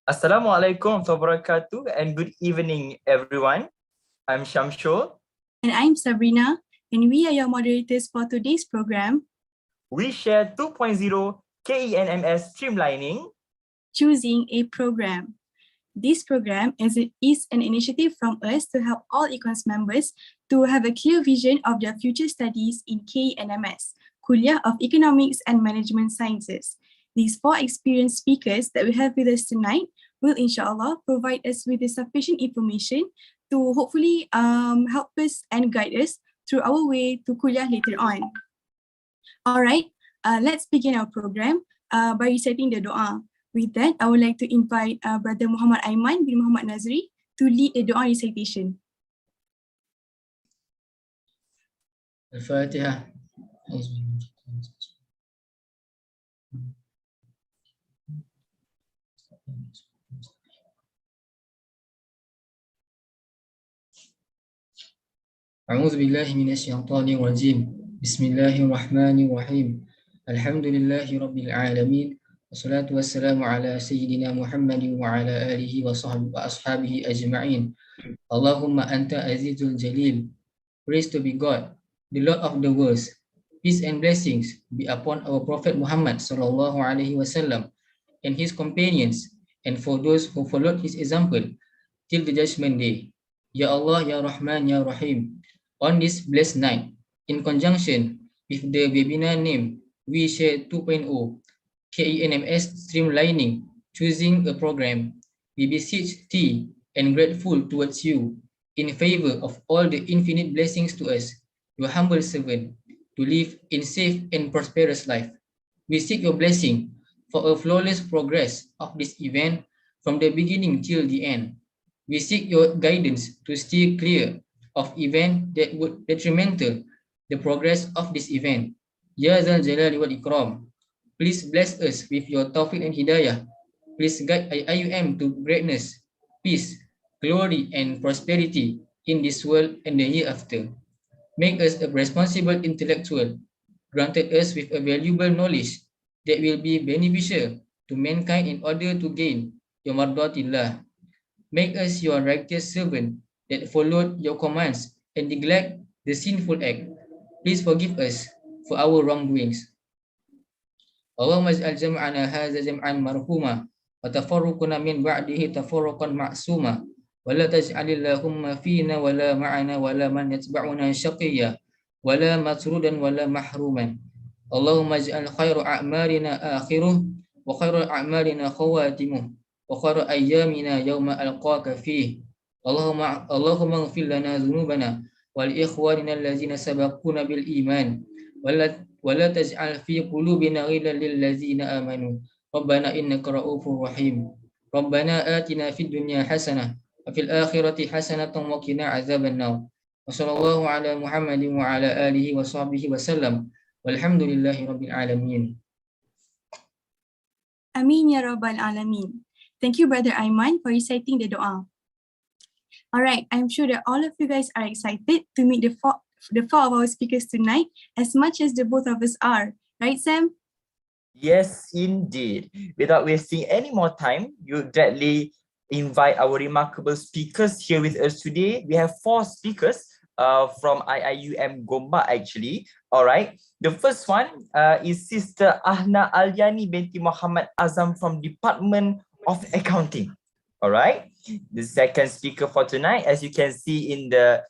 Assalamualaikum warahmatullahi wabarakatuh and good evening everyone. I'm Shamshul. And I'm Sabrina, and we are your moderators for today's program. We share 2.0 Kenms Streamlining, Choosing a program. This program is an initiative from us to help all Econss members to have a clear vision of their future studies in KNMS, Kuliah of Economics and Management Sciences. These 4 experienced speakers that we have with us tonight will inshallah provide us with the sufficient information to hopefully help us and guide us through our way to Kuliah later on. All right, let's begin our program by reciting the dua. With that, I would like to invite Brother Muhammad Aiman bin Muhammad Nazri to lead the dua recitation. Al-Fatiha. أعوذ بالله من الشيطان الرجيم بسم الله الرحمن الرحيم الحمد لله رب العالمين والصلاة والسلام على سيدنا محمد وعلى آله وأصحابه أجمعين اللهم أنت عزيز الجليل. Praise to be God, the Lord of the worlds. Peace and blessings be upon our Prophet Muhammad sallallahu alaihi wasallam and his companions and for those who followed his example till the judgment day. Ya Allah, Ya Rahman, Ya Rahim. On this blessed night, in conjunction with the webinar name We Share 2.0 KENMS Streamlining, Choosing a Program, we beseech thee and grateful towards you in favor of all the infinite blessings to us, your humble servant, to live in safe and prosperous life. We seek your blessing for a flawless progress of this event from the beginning till the end. We seek your guidance to steer clear of event that would detrimental the progress of this event. Ya Zal Jalali wal Ikram, please bless us with your tawfiq and hidayah. Please guide IUM to greatness, peace, glory, and prosperity in this world and the year after. Make us a responsible intellectual, granted us with a valuable knowledge that will be beneficial to mankind in order to gain your mardatillah. Make us your righteous servant that followed your commands and neglect the sinful act. Please forgive us for our wrongdoings. Allahumma ij'al jam'ana hadha jam'an marhuma wa tafarruquna min ba'dihi tafarruqan ma'suma wa la taj'alil lahumma fina wa la ma'ana wa la man yatba'una shaqiyya wa la matrudan wa la mahruman. Allahumma ij'al khairu a'malina akhiruh wa khairu a'malina khawatimuh wa khairu ayyamina yawma alqaka fih. Allahumma ighfir lana dhunubana wal ikhwanina allazina sabaquna bil iman wa la taj'al fi qulubina ghillan lil ladzina amanu. Rabbana innaka ra'ufur rahim. Rabbana atina fid dunya hasanah wa fil akhirati hasanatan wa qina adzaban nar. Wa sallallahu ala Muhammadin wa ala alihi wa sahbihi wa sallam. Walhamdulillahi rabbil alamin. Amin ya Rabbal Alamin. Thank you, Brother Aiman, for reciting the dua. All right, I'm sure that all of you guys are excited to meet the four of our speakers tonight as much as the both of us are. Right, Sam? Yes, indeed. Without wasting any more time, you gladly invite our remarkable speakers here with us today. We have 4 speakers from IIUM Gombak actually. All right. The first one is Sister Ahna Alyani binti Muhammad Azam from Department of Accounting. All right. The second speaker for tonight, as you can see in the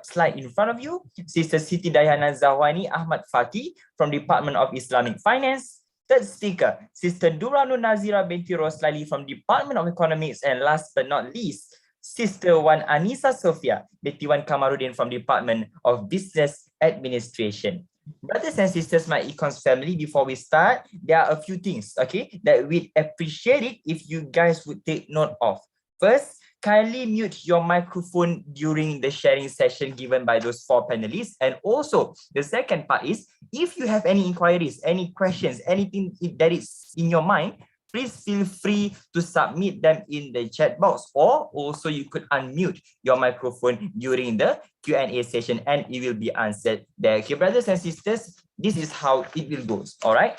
slide in front of you, Sister Siti Dayana Zawani Ahmad Faki from Department of Islamic Finance. Third speaker, Sister Duranun Nazira binti Roslali from Department of Economics. And last but not least, Sister Wan Anisa Sofia binti Wan Kamarudin from Department of Business Administration. Brothers and sisters, my Econss family, before we start, there are a few things, okay, that we'd appreciate it if you guys would take note of. First, kindly mute your microphone during the sharing session given by those 4 panelists. And also, the second part is, if you have any inquiries, any questions, anything that is in your mind, please feel free to submit them in the chat box, or also you could unmute your microphone during the Q&A session and it will be answered there. Okay, brothers and sisters, this is how it will go. All right.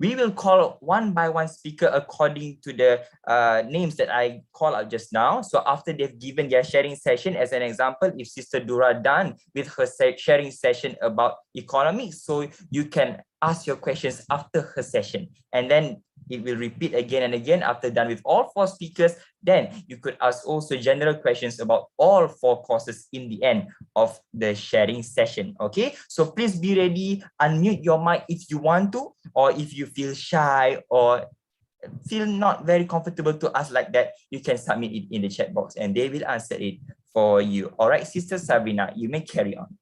We will call one by one speaker according to the names that I call out just now. So after they've given their sharing session, as an example, if Sister Dura done with her sharing session about economics, so you can ask your questions after her session, and then it will repeat again and again. After done with all 4 speakers, then you could ask also general questions about all 4 courses in the end of the sharing session. Okay, so please be ready, unmute your mic if you want to, or if you feel shy or feel not very comfortable to ask like that, you can submit it in the chat box and they will answer it for you. All right, Sister Sabrina, you may carry on.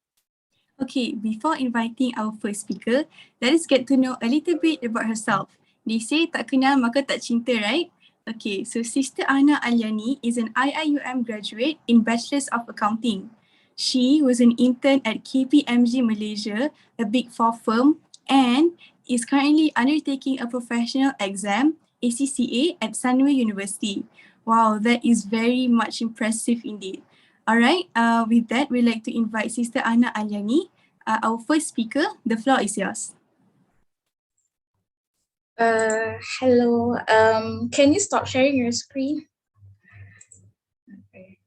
Okay, before inviting our first speaker, let us get to know a little bit about herself. They say tak kenal maka tak cinta, right? Okay, so Sister Ahna Alyani is an IIUM graduate in Bachelor's of Accounting. She was an intern at KPMG Malaysia, a Big Four firm, and is currently undertaking a professional exam, ACCA, at Sunway University. Wow, that is very much impressive indeed. All right, with that, we'd like to invite Sister Ahna Alyani, our first speaker. The floor is yours. Hello. Can you stop sharing your screen? Okay.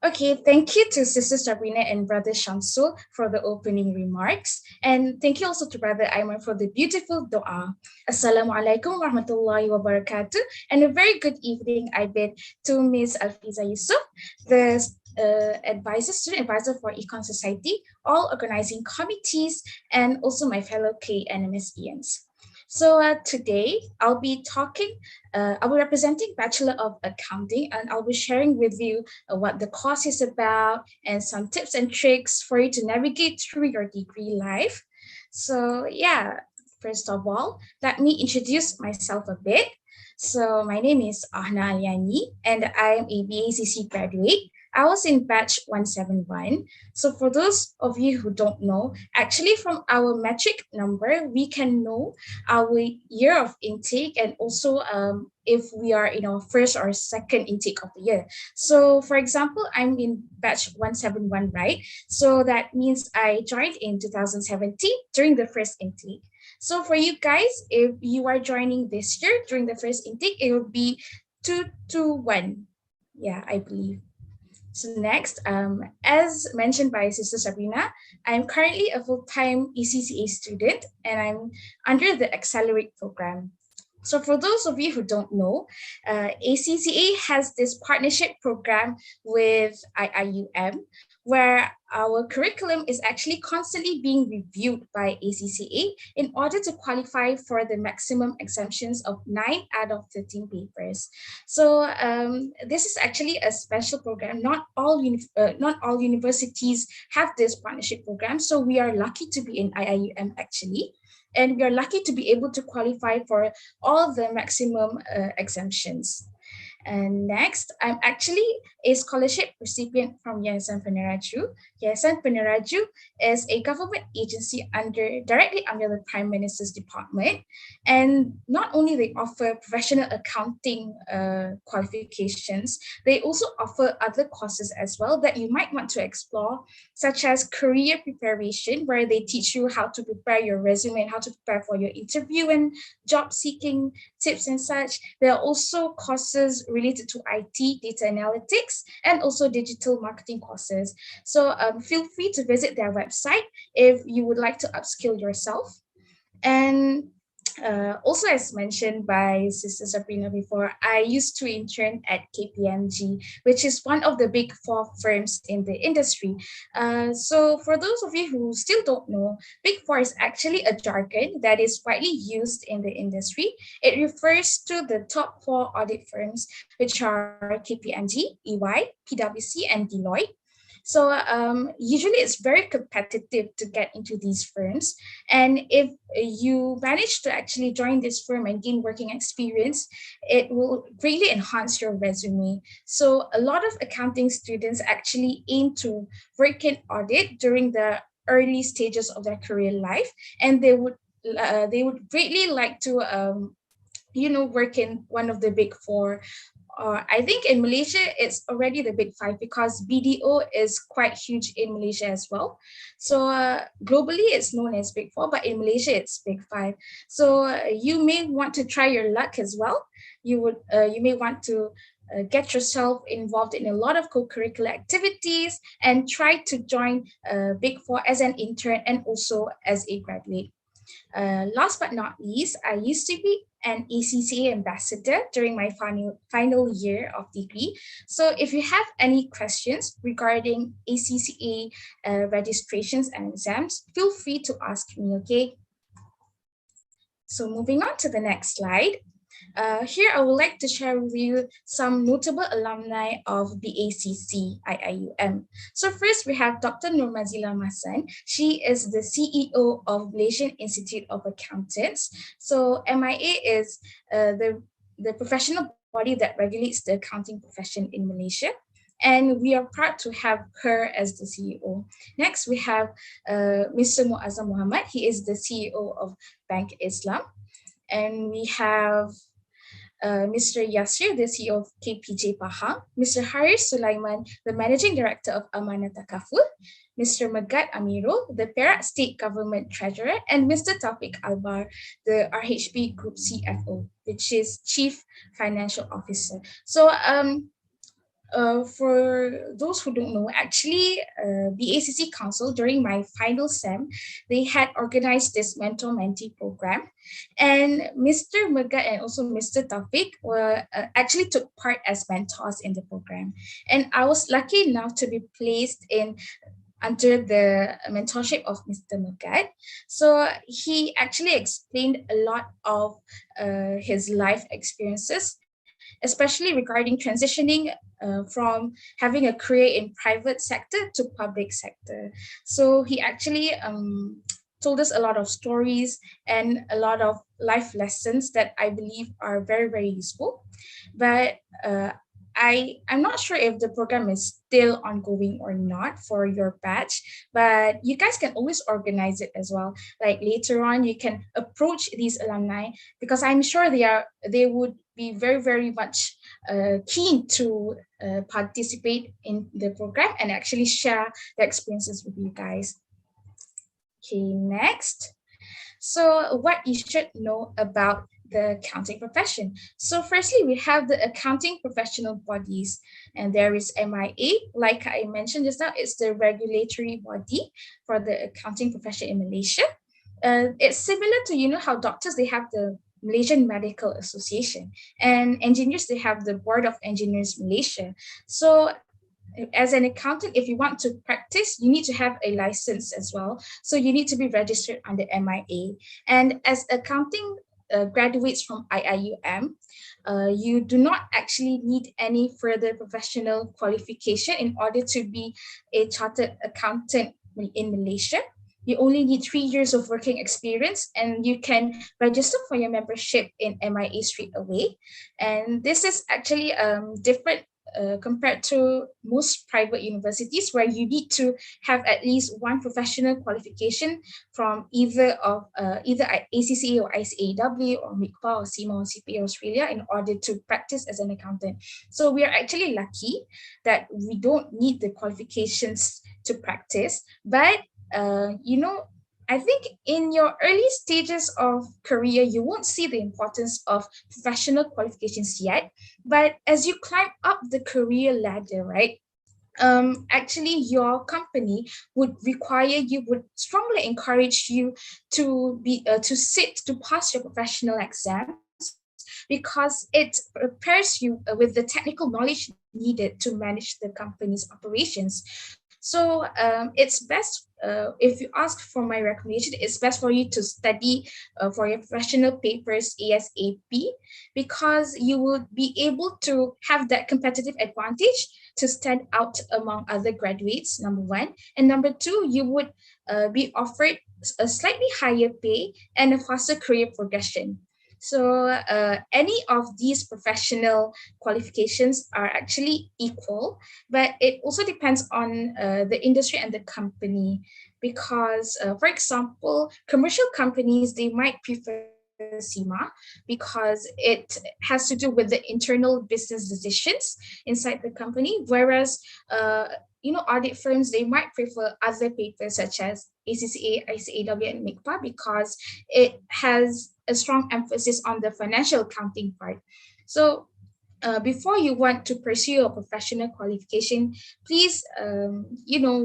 Okay, thank you to Sister Sabrina and Brother Shamsul for the opening remarks. And thank you also to Brother Ayman for the beautiful dua. Assalamualaikum warahmatullahi wabarakatuh. And a very good evening I bid to Ms. Alfiza Yusuf, the student advisor for Econss Society, all organizing committees, and also my fellow KNMSENs. So today I'll be representing Bachelor of Accounting, and I'll be sharing with you what the course is about and some tips and tricks for you to navigate through your degree life. So yeah, first of all, let me introduce myself a bit. So my name is Ahna Alyani, and I am a BACC graduate. I was in batch 171. So for those of you who don't know, actually from our metric number, we can know our year of intake and also if we are in our first or second intake of the year. So for example, I'm in batch 171, right? So that means I joined in 2017 during the first intake. So for you guys, if you are joining this year during the first intake, it will be 221. Yeah, I believe. So next, as mentioned by Sister Sabrina, I'm currently a full-time ECCA student and I'm under the Accelerate program. So for those of you who don't know, ACCA has this partnership program with IIUM, where our curriculum is actually constantly being reviewed by ACCA in order to qualify for the maximum exemptions of 9 out of 13 papers. So this is actually a special program. Not all universities have this partnership program. So we are lucky to be in IIUM actually. And we are lucky to be able to qualify for all the maximum exemptions. And next, I'm actually a scholarship recipient from Yayasan Peneraju. Yayasan Peneraju is a government agency directly under the Prime Minister's department. And not only they offer professional accounting qualifications, they also offer other courses as well that you might want to explore, such as career preparation, where they teach you how to prepare your resume and how to prepare for your interview and job seeking tips and such. There are also courses related to IT, data analytics, and also digital marketing courses. So feel free to visit their website if you would like to upskill yourself. And also, as mentioned by Sister Sabrina before, I used to intern at KPMG, which is one of the big four firms in the industry. So for those of you who still don't know, Big Four is actually a jargon that is widely used in the industry. It refers to the top four audit firms, which are KPMG, EY, PwC, and Deloitte. So usually it's very competitive to get into these firms. And if you manage to actually join this firm and gain working experience, it will greatly enhance your resume. So a lot of accounting students actually aim to work in audit during the early stages of their career life, and they would greatly like to work in one of the big four I think in Malaysia, it's already the big five because BDO is quite huge in Malaysia as well. So globally, it's known as big four, but in Malaysia, it's big five. So you may want to try your luck as well. You may want to get yourself involved in a lot of co-curricular activities and try to join Big Four as an intern and also as a graduate. Last but not least, I used to be an ACCA ambassador during my final year of degree. So if you have any questions regarding ACCA registrations and exams, feel free to ask me, okay? So moving on to the next slide. Here, I would like to share with you some notable alumni of the ACC IIUM. So first, we have Dr. Nurmazila Masan. She is the CEO of Malaysian Institute of Accountants. So MIA is the professional body that regulates the accounting profession in Malaysia. And we are proud to have her as the CEO. Next, we have Mr. Muazzam Muhammad. He is the CEO of Bank Islam. And we have Mr. Yasir, the CEO of KPJ Pahang, Mr. Haris Sulaiman, the Managing Director of Amanah Takaful, Mr. Megat Amirul, the Perak State Government Treasurer, and Mr. Taufik Albar, the RHB Group CFO, which is Chief Financial Officer. So for those who don't know, actually, the ACC Council, during my final SEM, they had organized this mentor-mentee program. And Mr. Megat and also Mr. Taufik were actually took part as mentors in the program. And I was lucky enough to be placed under the mentorship of Mr. Megat. So he actually explained a lot of his life experiences, especially regarding transitioning from having a career in private sector to public sector. So he actually told us a lot of stories and a lot of life lessons that I believe are very, very useful. But I'm not sure if the program is still ongoing or not for your batch, but you guys can always organize it as well. Like later on, you can approach these alumni because I'm sure they would be very, very much keen to participate in the program and actually share their experiences with you guys. Okay, next. So what you should know about the accounting profession. So firstly, we have the accounting professional bodies, and there is MIA. Like I mentioned just now, it's the regulatory body for the accounting profession in Malaysia. It's similar to, how doctors, they have the Malaysian Medical Association, and engineers, they have the Board of Engineers Malaysia. So as an accountant, if you want to practice, you need to have a license as well. So you need to be registered under MIA. And as accounting graduates from IIUM, you do not actually need any further professional qualification in order to be a chartered accountant in Malaysia. You only need 3 years of working experience, and you can register for your membership in MIA straight away. And this is actually different compared to most private universities, where you need to have at least one professional qualification from either ACCA or ICAW or MICPA or CIMA or CPA Australia in order to practice as an accountant. So we are actually lucky that we don't need the qualifications to practice, but I think in your early stages of career, you won't see the importance of professional qualifications yet. But as you climb up the career ladder, right, actually your company would strongly encourage you to pass your professional exams, because it prepares you with the technical knowledge needed to manage the company's operations. So it's best, if you ask for my recommendation, it's best for you to study for your professional papers ASAP, because you will be able to have that competitive advantage to stand out among other graduates, number one. And number two, you would be offered a slightly higher pay and a faster career progression. So any of these professional qualifications are actually equal, but it also depends on the industry and the company. Because, for example, commercial companies, they might prefer SEMA because it has to do with the internal business decisions inside the company, whereas audit firms, they might prefer other papers such as ACCA, ICAW, and MICPA because it has a strong emphasis on the financial accounting part. So before you want to pursue a professional qualification, please,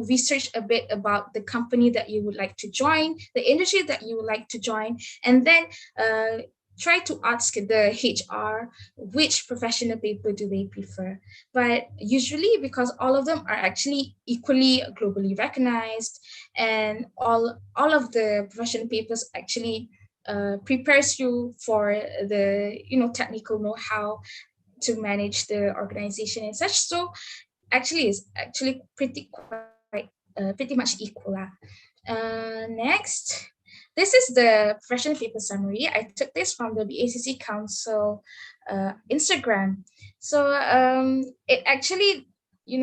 research a bit about the company that you would like to join, the industry that you would like to join, and then try to ask the HR which professional paper do they prefer. But usually, because all of them are actually equally globally recognized, and all of the professional papers actually prepares you for the technical know-how to manage the organization and such. So actually it's actually pretty much equal. Next, this is the professional paper summary. I took this from the BACC Council Instagram. So it actually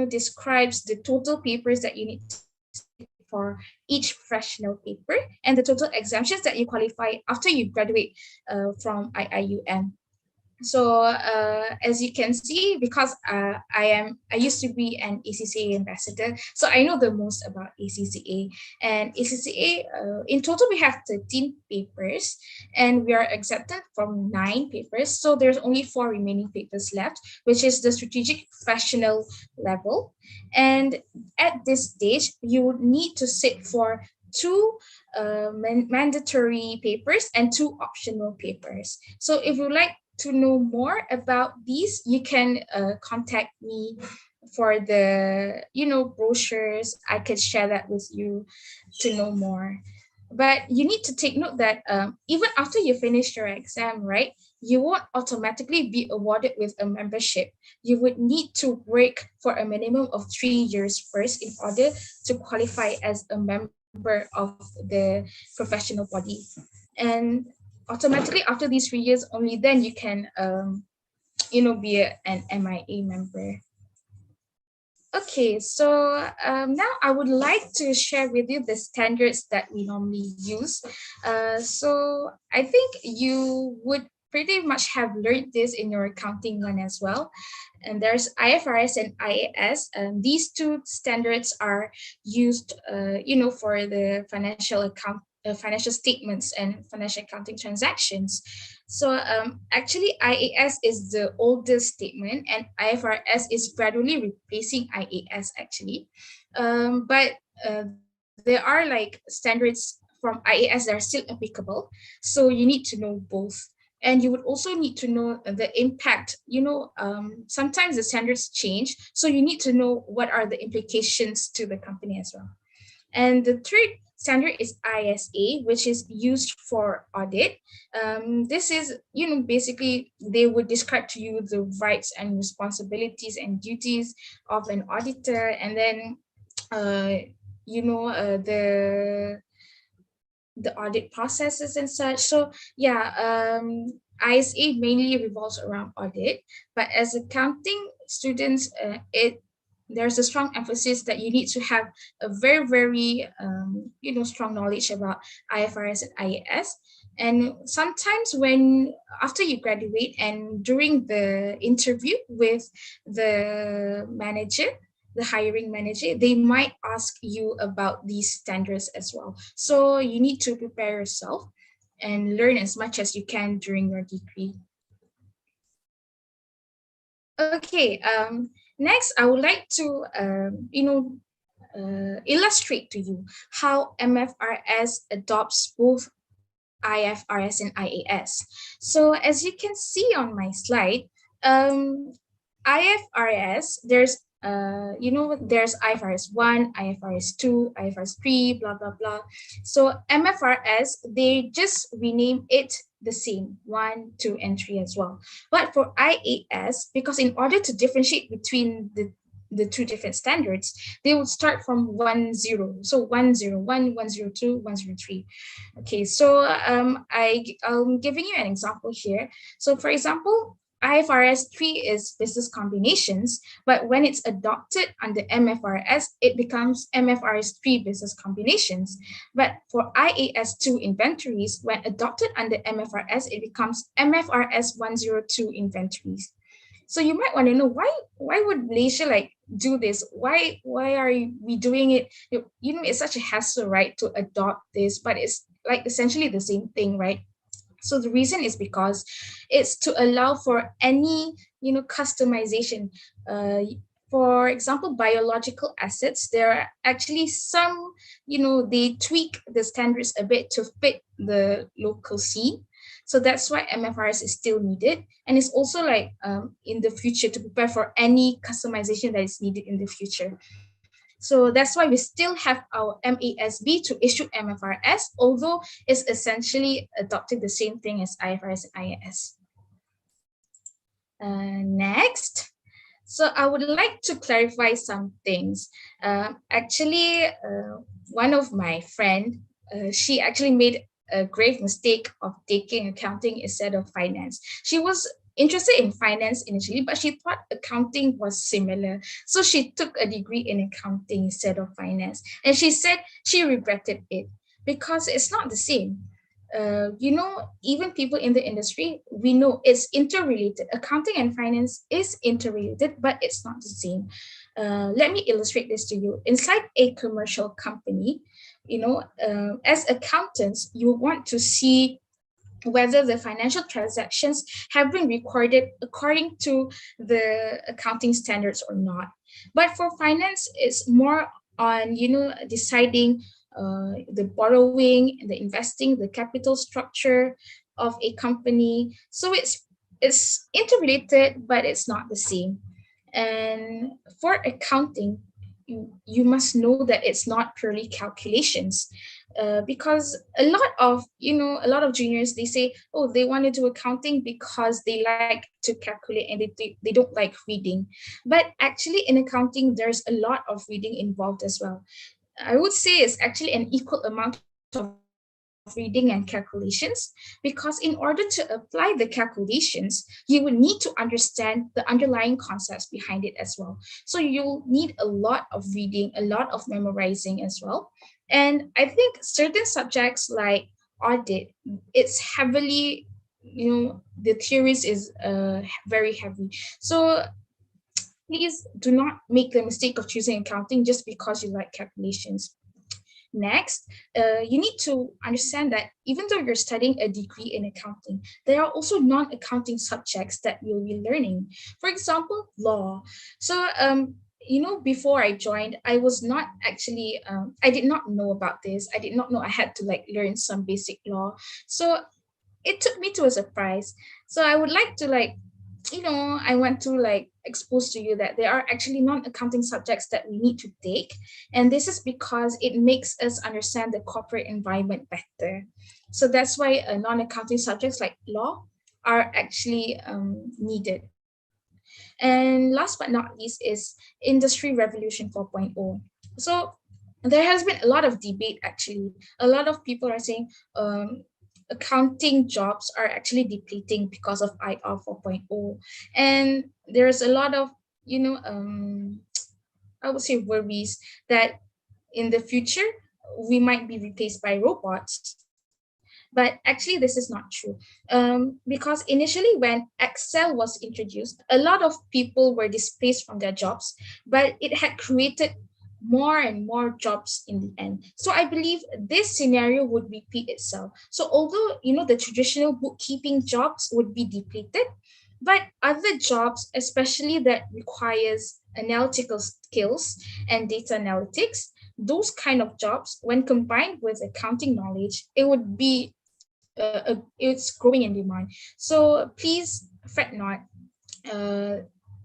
describes the total papers that you need to for each professional paper and the total exemptions that you qualify after you graduate from IIUM. So as you can see, because I used to be an ACCA ambassador, so I know the most about ACCA. And ACCA, in total, we have 13 papers, and we are accepted from 9 papers. So there's only 4 remaining papers left, which is the strategic professional level. And at this stage, you would need to sit for 2 mandatory papers and 2 optional papers. So if you like to know more about these, you can contact me for the brochures. I could share that with you to know more. But you need to take note that even after you finish your exam, right, you won't automatically be awarded with a membership. You would need to work for a minimum of 3 years first in order to qualify as a member of the professional body. And automatically after these 3 years, only then you can be an MIA member. Okay, so now I would like to share with you the standards that we normally use. So I think you would pretty much have learned this in your accounting one as well. And there's IFRS and IAS. These 2 standards are used, for the financial statements and financial accounting transactions. So actually IAS is the oldest statement, and IFRS is gradually replacing IAS actually. But there are like standards from IAS that are still applicable. So you need to know both. And you would also need to know the impact. Sometimes the standards change. So you need to know what are the implications to the company as well. And the third standard is ISA, which is used for audit. This is, basically they would describe to you the rights and responsibilities and duties of an auditor, and then, the audit processes and such. So yeah, ISA mainly revolves around audit, but as accounting students, there's a strong emphasis that you need to have a very, very, strong knowledge about IFRS and IAS. And sometimes after you graduate and during the interview with the manager, the hiring manager, they might ask you about these standards as well. So you need to prepare yourself and learn as much as you can during your degree. Okay, next I would like to, illustrate to you how MFRS adopts both IFRS and IAS. So as you can see on my slide, IFRS, there's IFRS 1, IFRS 2, IFRS 3, blah, blah, blah. So MFRS, they just rename it the same, 1, 2, and 3 as well. But for IAS, because in order to differentiate between the 2 different standards, they would start from 1, 0. So 101, 102, 103. Okay, so I'm giving you an example here. So for example, IFRS 3 is business combinations, but when it's adopted under MFRS, it becomes MFRS 3 business combinations. But for IAS 2 inventories, when adopted under MFRS, it becomes MFRS 102 inventories. So you might want to know why would Malaysia like do this? Why are we doing it? You know, it's such a hassle, right, to adopt this, but it's like essentially the same thing, right? So the reason is because it's to allow for any, you know, customization. For example, biological assets, there are actually some, you know, they tweak the standards a bit to fit the local scene. So that's why MFRS is still needed. And it's also like in the future to prepare for any customization that is needed in the future. So that's why we still have our MASB to issue MFRS, although it's essentially adopting the same thing as IFRS and IAS. Next. So I would like to clarify some things. Actually, one of my friend, she actually made a grave mistake of taking accounting instead of finance. She was interested in finance initially, but she thought accounting was similar. So she took a degree in accounting instead of finance. And she said she regretted it because it's not the same. You know, even people in the industry, we know it's interrelated. Accounting and finance is interrelated, but it's not the same. Let me illustrate this to you. Inside a commercial company, you know, as accountants, you want to see whether the financial transactions have been recorded according to the accounting standards or not. But for finance, it's more on, you know, deciding the borrowing, the investing, the capital structure of a company. So it's interrelated, but it's not the same. And for accounting, you must know that it's not purely calculations. Because a lot of juniors, they say, oh, they want to do accounting because they like to calculate and they don't like reading. But actually in accounting, there's a lot of reading involved as well. I would say it's actually an equal amount of reading and calculations, because in order to apply the calculations, you would need to understand the underlying concepts behind it as well. So you'll need a lot of reading, a lot of memorizing as well. And I think certain subjects like audit, it's heavily, you know, the theories is very heavy. So please do not make the mistake of choosing accounting just because you like calculations. Next, you need to understand that even though you're studying a degree in accounting, there are also non-accounting subjects that you'll be learning. For example, law. So, you know, before I joined, I was not actually, I did not know about this. I did not know I had to like learn some basic law. So it took me to a surprise. So I would like to like, you know, I want to like expose to you that there are actually non-accounting subjects that we need to take. And this is because it makes us understand the corporate environment better. So that's why non-accounting subjects like law are actually needed. And last but not least is Industry Revolution 4.0. So there has been a lot of debate actually. A lot of people are saying accounting jobs are actually depleting because of IR 4.0. And there's a lot of, you know, I would say worries that in the future, we might be replaced by robots. But actually, this is not true. Because initially, when Excel was introduced, a lot of people were displaced from their jobs, but it had created more and more jobs in the end. So I believe this scenario would repeat itself. So although, you know, the traditional bookkeeping jobs would be depleted, but other jobs, especially that requires analytical skills and data analytics, those kind of jobs, when combined with accounting knowledge, it would be it's growing in demand. So please fret not.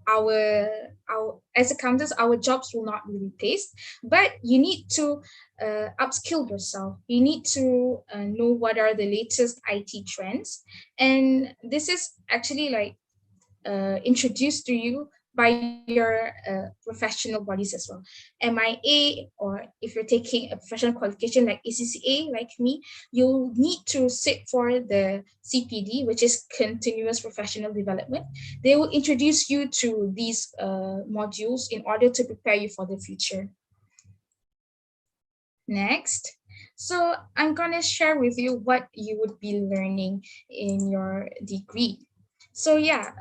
Our as accountants, our jobs will not be replaced, but you need to upskill yourself. You need to know what are the latest IT trends, and this is actually like introduced to you by your professional bodies as well. MIA, or if you're taking a professional qualification like ACCA, like me, you'll need to sit for the CPD, which is Continuous Professional Development. They will introduce you to these modules in order to prepare you for the future. Next. So I'm going to share with you what you would be learning in your degree. So yeah,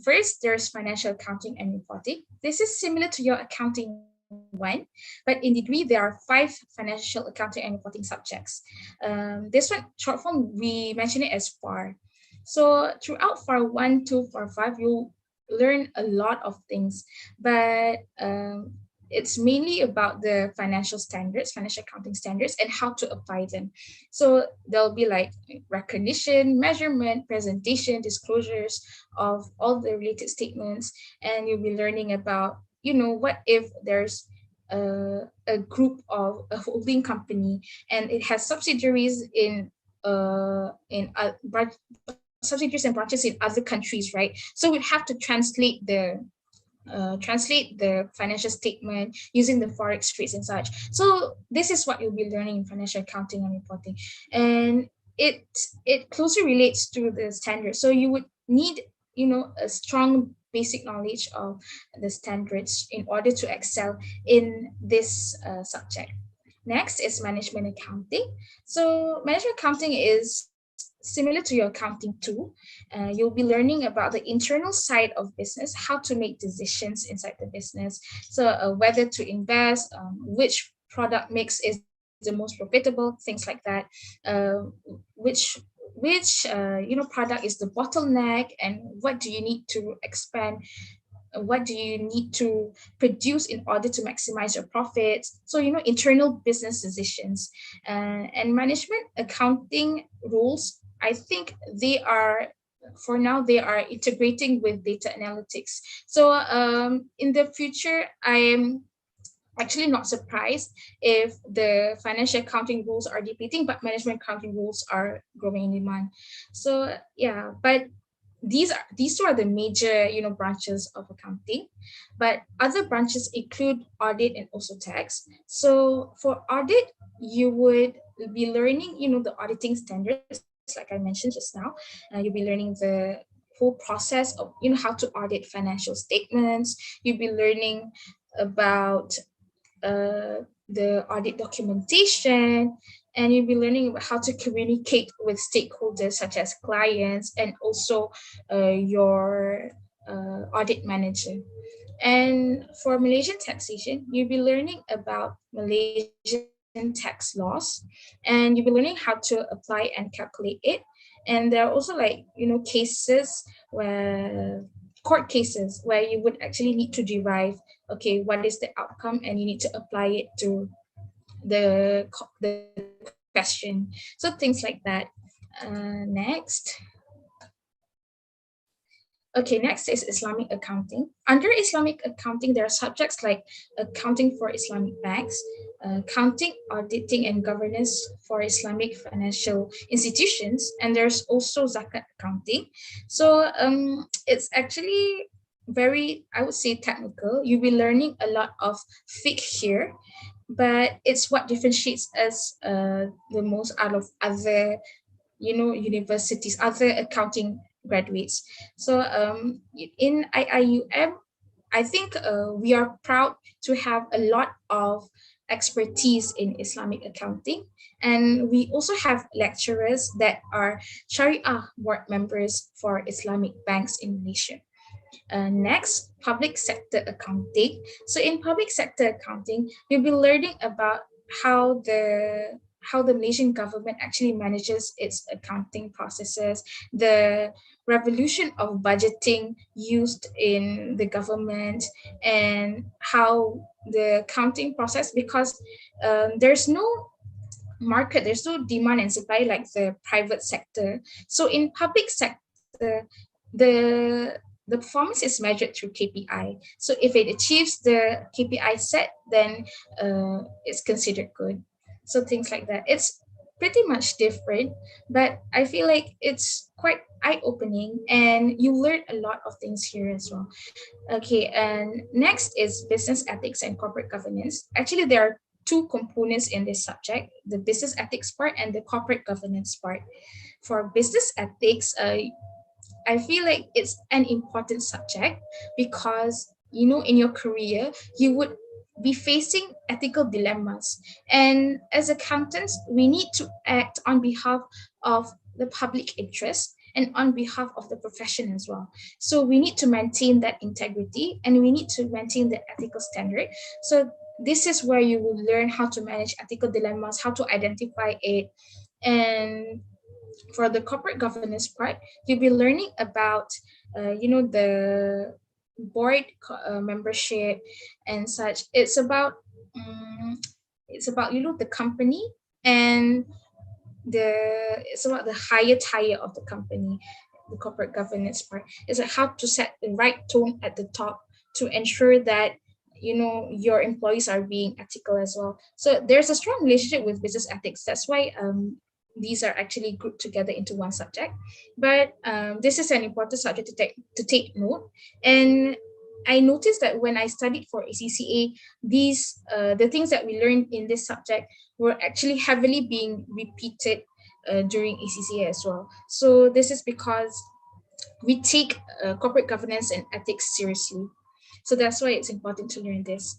first there's financial accounting and reporting. This is similar to your accounting one, but in degree there are 5 financial accounting and reporting subjects. This one, short form, we mention it as FAR. So throughout FAR 1 to FAR 5, you'll learn a lot of things, but it's mainly about the financial standards, financial accounting standards, and how to apply them. So there'll be like recognition, measurement, presentation, disclosures of all the related statements, and you'll be learning about, what if there's a group of a holding company and it has subsidiaries subsidiaries and branches in other countries, right? So we'd have to translate the financial statement using the forex rates and such. So this is what you'll be learning in financial accounting and reporting, and it closely relates to the standards. So you would need a strong basic knowledge of the standards in order to excel in this subject. Next is management accounting. So management accounting is similar to your accounting too. You'll be learning about the internal side of business, how to make decisions inside the business. So whether to invest, which product mix is the most profitable, things like that. Which product is the bottleneck, and what do you need to expand, what do you need to produce in order to maximize your profits. So internal business decisions, and management accounting rules, I think they are integrating with data analytics. So in the future, I am actually not surprised if the financial accounting rules are depleting, but management accounting rules are growing in demand. So yeah, but these two are the major branches of accounting, but other branches include audit and also tax. So for audit, you would be learning the auditing standards, like I mentioned just now. You'll be learning the whole process of how to audit financial statements. You'll be learning about the audit documentation, and you'll be learning about how to communicate with stakeholders such as clients and also your audit manager. And for Malaysian taxation, you'll be learning about Malaysian tax laws, and you'll be learning how to apply and calculate it. And there are also cases court cases where you would actually need to derive, okay, what is the outcome, and you need to apply it to the question. So things like that. Next. Okay, next is Islamic accounting. Under Islamic accounting, there are subjects like accounting for Islamic banks, accounting, auditing, and governance for Islamic financial institutions, and there's also zakat accounting. So it's actually very, I would say, technical. You'll be learning a lot of fiqh here, but it's what differentiates us the most out of other universities, other accounting graduates. So in IIUM, I think we are proud to have a lot of expertise in Islamic accounting, and we also have lecturers that are Sharia board members for Islamic banks in Malaysia. Next, public sector accounting. So in public sector accounting, you'll be learning about how the Malaysian government actually manages its accounting processes, the revolution of budgeting used in the government, and how the accounting process, because there's no market, there's no demand and supply like the private sector. So in public sector, the performance is measured through KPI. So if it achieves the KPI set, then it's considered good. So things like that. It's pretty much different, but I feel like it's quite eye-opening and you learn a lot of things here as well. Okay, and next is business ethics and corporate governance. Actually, there are two components in this subject, the business ethics part and the corporate governance part. For business ethics, I feel like it's an important subject because, you know, in your career, you would be facing ethical dilemmas. And as accountants, we need to act on behalf of the public interest and on behalf of the profession as well. So we need to maintain that integrity and we need to maintain the ethical standard. So this is where you will learn how to manage ethical dilemmas, how to identify it, and for the corporate governance part, you'll be learning about, the board membership and such. It's about the company and it's about the higher tier of the company. The corporate governance part is like how to set the right tone at the top to ensure that your employees are being ethical as well. So there's a strong relationship with business ethics. That's why these are actually grouped together into one subject. But this is an important subject to take note. And I noticed that when I studied for ACCA, these the things that we learned in this subject were actually heavily being repeated during ACCA as well. So this is because we take corporate governance and ethics seriously. So that's why it's important to learn this.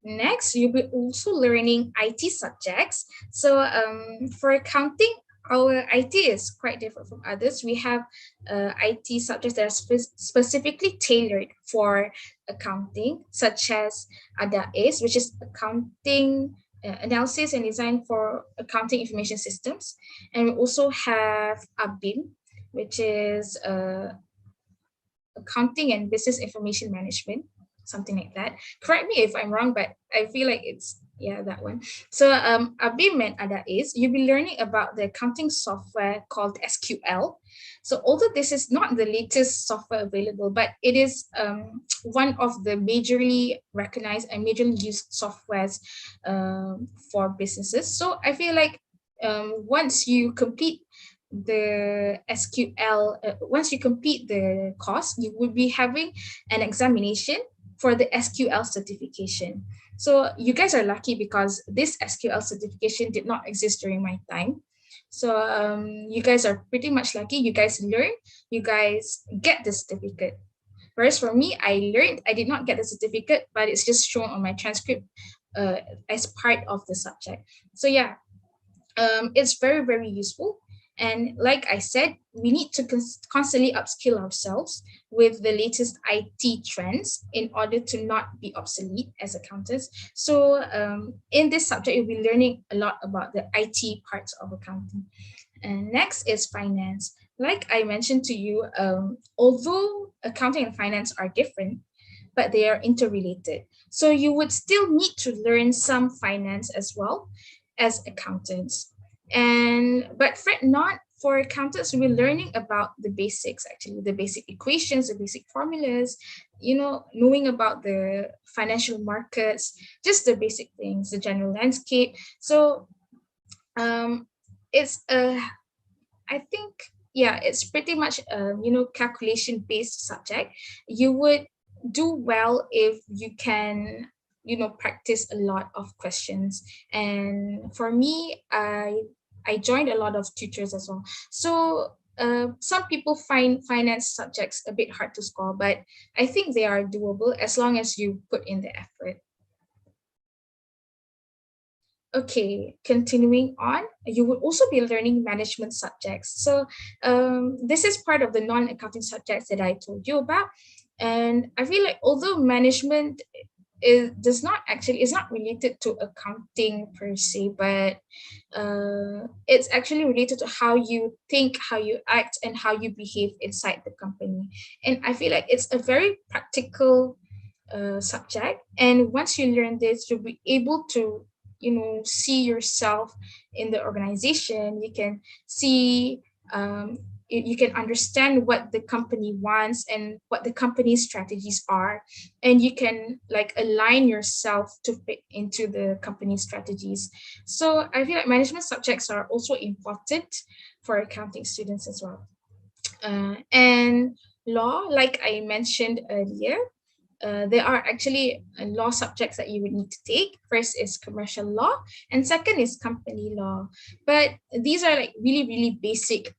Next, you'll be also learning IT subjects. So for accounting, our IT is quite different from others. We have IT subjects that are specifically tailored for accounting, such as ADAIS, which is accounting analysis and design for accounting information systems. And we also have ABIM, which is accounting and business information management, something like that. Correct me if I'm wrong, but I feel like it's that one. So ABIM and ADAIS, you'll be learning about the accounting software called SQL. So although this is not the latest software available, but it is one of the majorly recognized and majorly used softwares for businesses. So I feel like once you complete the SQL, once you complete the course, you will be having an examination for the SQL certification. So you guys are lucky because this SQL certification did not exist during my time. So you guys are pretty much lucky. You guys learn, you guys get the certificate. Whereas for me, I did not get the certificate, but it's just shown on my transcript as part of the subject. So yeah, it's very, very useful. And like I said, we need to constantly upskill ourselves with the latest IT trends in order to not be obsolete as accountants. So in this subject, you'll be learning a lot about the IT parts of accounting. And next is finance. Like I mentioned to you, although accounting and finance are different, but they are interrelated. So you would still need to learn some finance as well as accountants. But fret not, for accountants, we're learning about the basics, actually, the basic equations, the basic formulas, knowing about the financial markets, just the basic things, the general landscape. So it's I think, it's pretty much calculation-based subject. You would do well if you can practice a lot of questions. And for me, I joined a lot of tutors as well. So some people find finance subjects a bit hard to score, but I think they are doable as long as you put in the effort. Okay, continuing on, you will also be learning management subjects. So this is part of the non-accounting subjects that I told you about. And I feel like although management is not related to accounting per se, but it's actually related to how you think, how you act, and how you behave inside the company. And I feel like it's a very practical subject. And once you learn this, you'll be able to see yourself in the organization. You can see you can understand what the company wants and what the company's strategies are, and you can like align yourself to fit into the company's strategies. So I feel like management subjects are also important for accounting students as well. And law, like I mentioned earlier, there are actually law subjects that you would need to take. First is commercial law, and second is company law. But these are like really, really basic,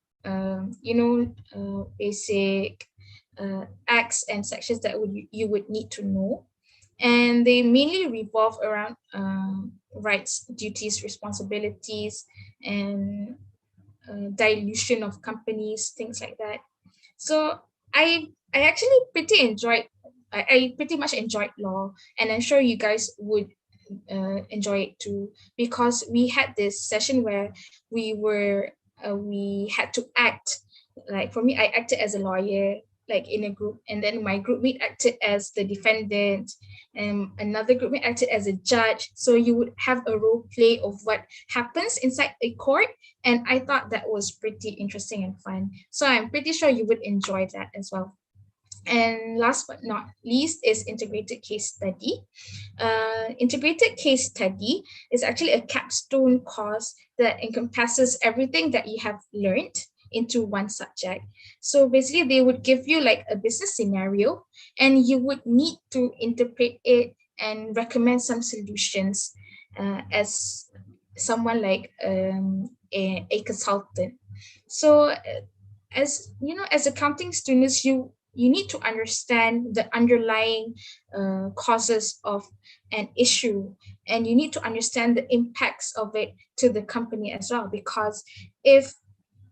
basic acts and sections that you would need to know. And they mainly revolve around rights, duties, responsibilities, and dilution of companies, things like that. So I actually I pretty much enjoyed law, and I'm sure you guys would enjoy it too, because we had this session where we had to act. Like for me, I acted as a lawyer, like in a group, and then my groupmate acted as the defendant, and another groupmate acted as a judge. So you would have a role play of what happens inside a court, and I thought that was pretty interesting and fun. So I'm pretty sure you would enjoy that as well. And last but not least is integrated case study. Integrated case study is actually a capstone course that encompasses everything that you have learned into one subject. So basically they would give you like a business scenario, and you would need to interpret it and recommend some solutions as someone like a consultant. So as you know, as accounting students, you need to understand the underlying causes of an issue, and you need to understand the impacts of it to the company as well, because if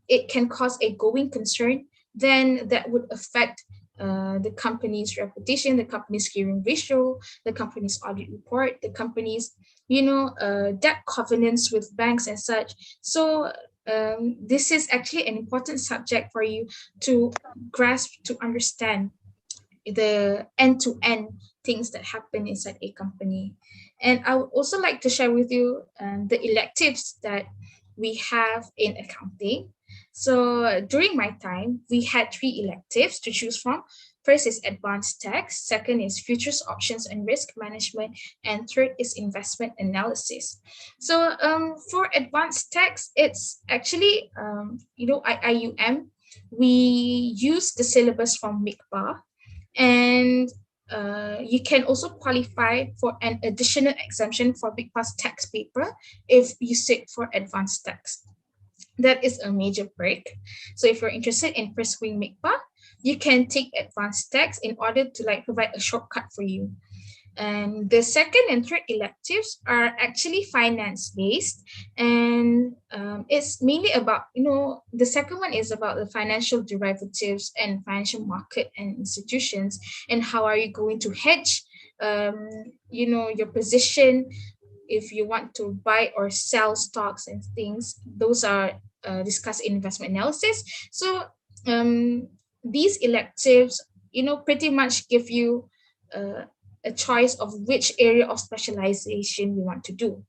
it can cause a going concern, then that would affect the company's reputation, the company's gearing ratio, the company's audit report, the company's debt covenants with banks and such. So this is actually an important subject for you to grasp, to understand the end-to-end things that happen inside a company. And I would also like to share with you the electives that we have in accounting. So during my time, we had 3 electives to choose from. First is advanced tax, second is futures, options, and risk management, and third is investment analysis. So for advanced tax, it's actually, IIUM. We use the syllabus from MICPA, and you can also qualify for an additional exemption for MICPA's tax paper if you sit for advanced tax. That is a major break. So if you're interested in pursuing MICPA, you can take advanced tax in order to like provide a shortcut for you. And the second and third electives are actually finance-based, and it's mainly about, the second one is about the financial derivatives and financial market and institutions, and how are you going to hedge, your position if you want to buy or sell stocks and things. Those are discussed in investment analysis. So these electives, pretty much give you a choice of which area of specialization you want to do.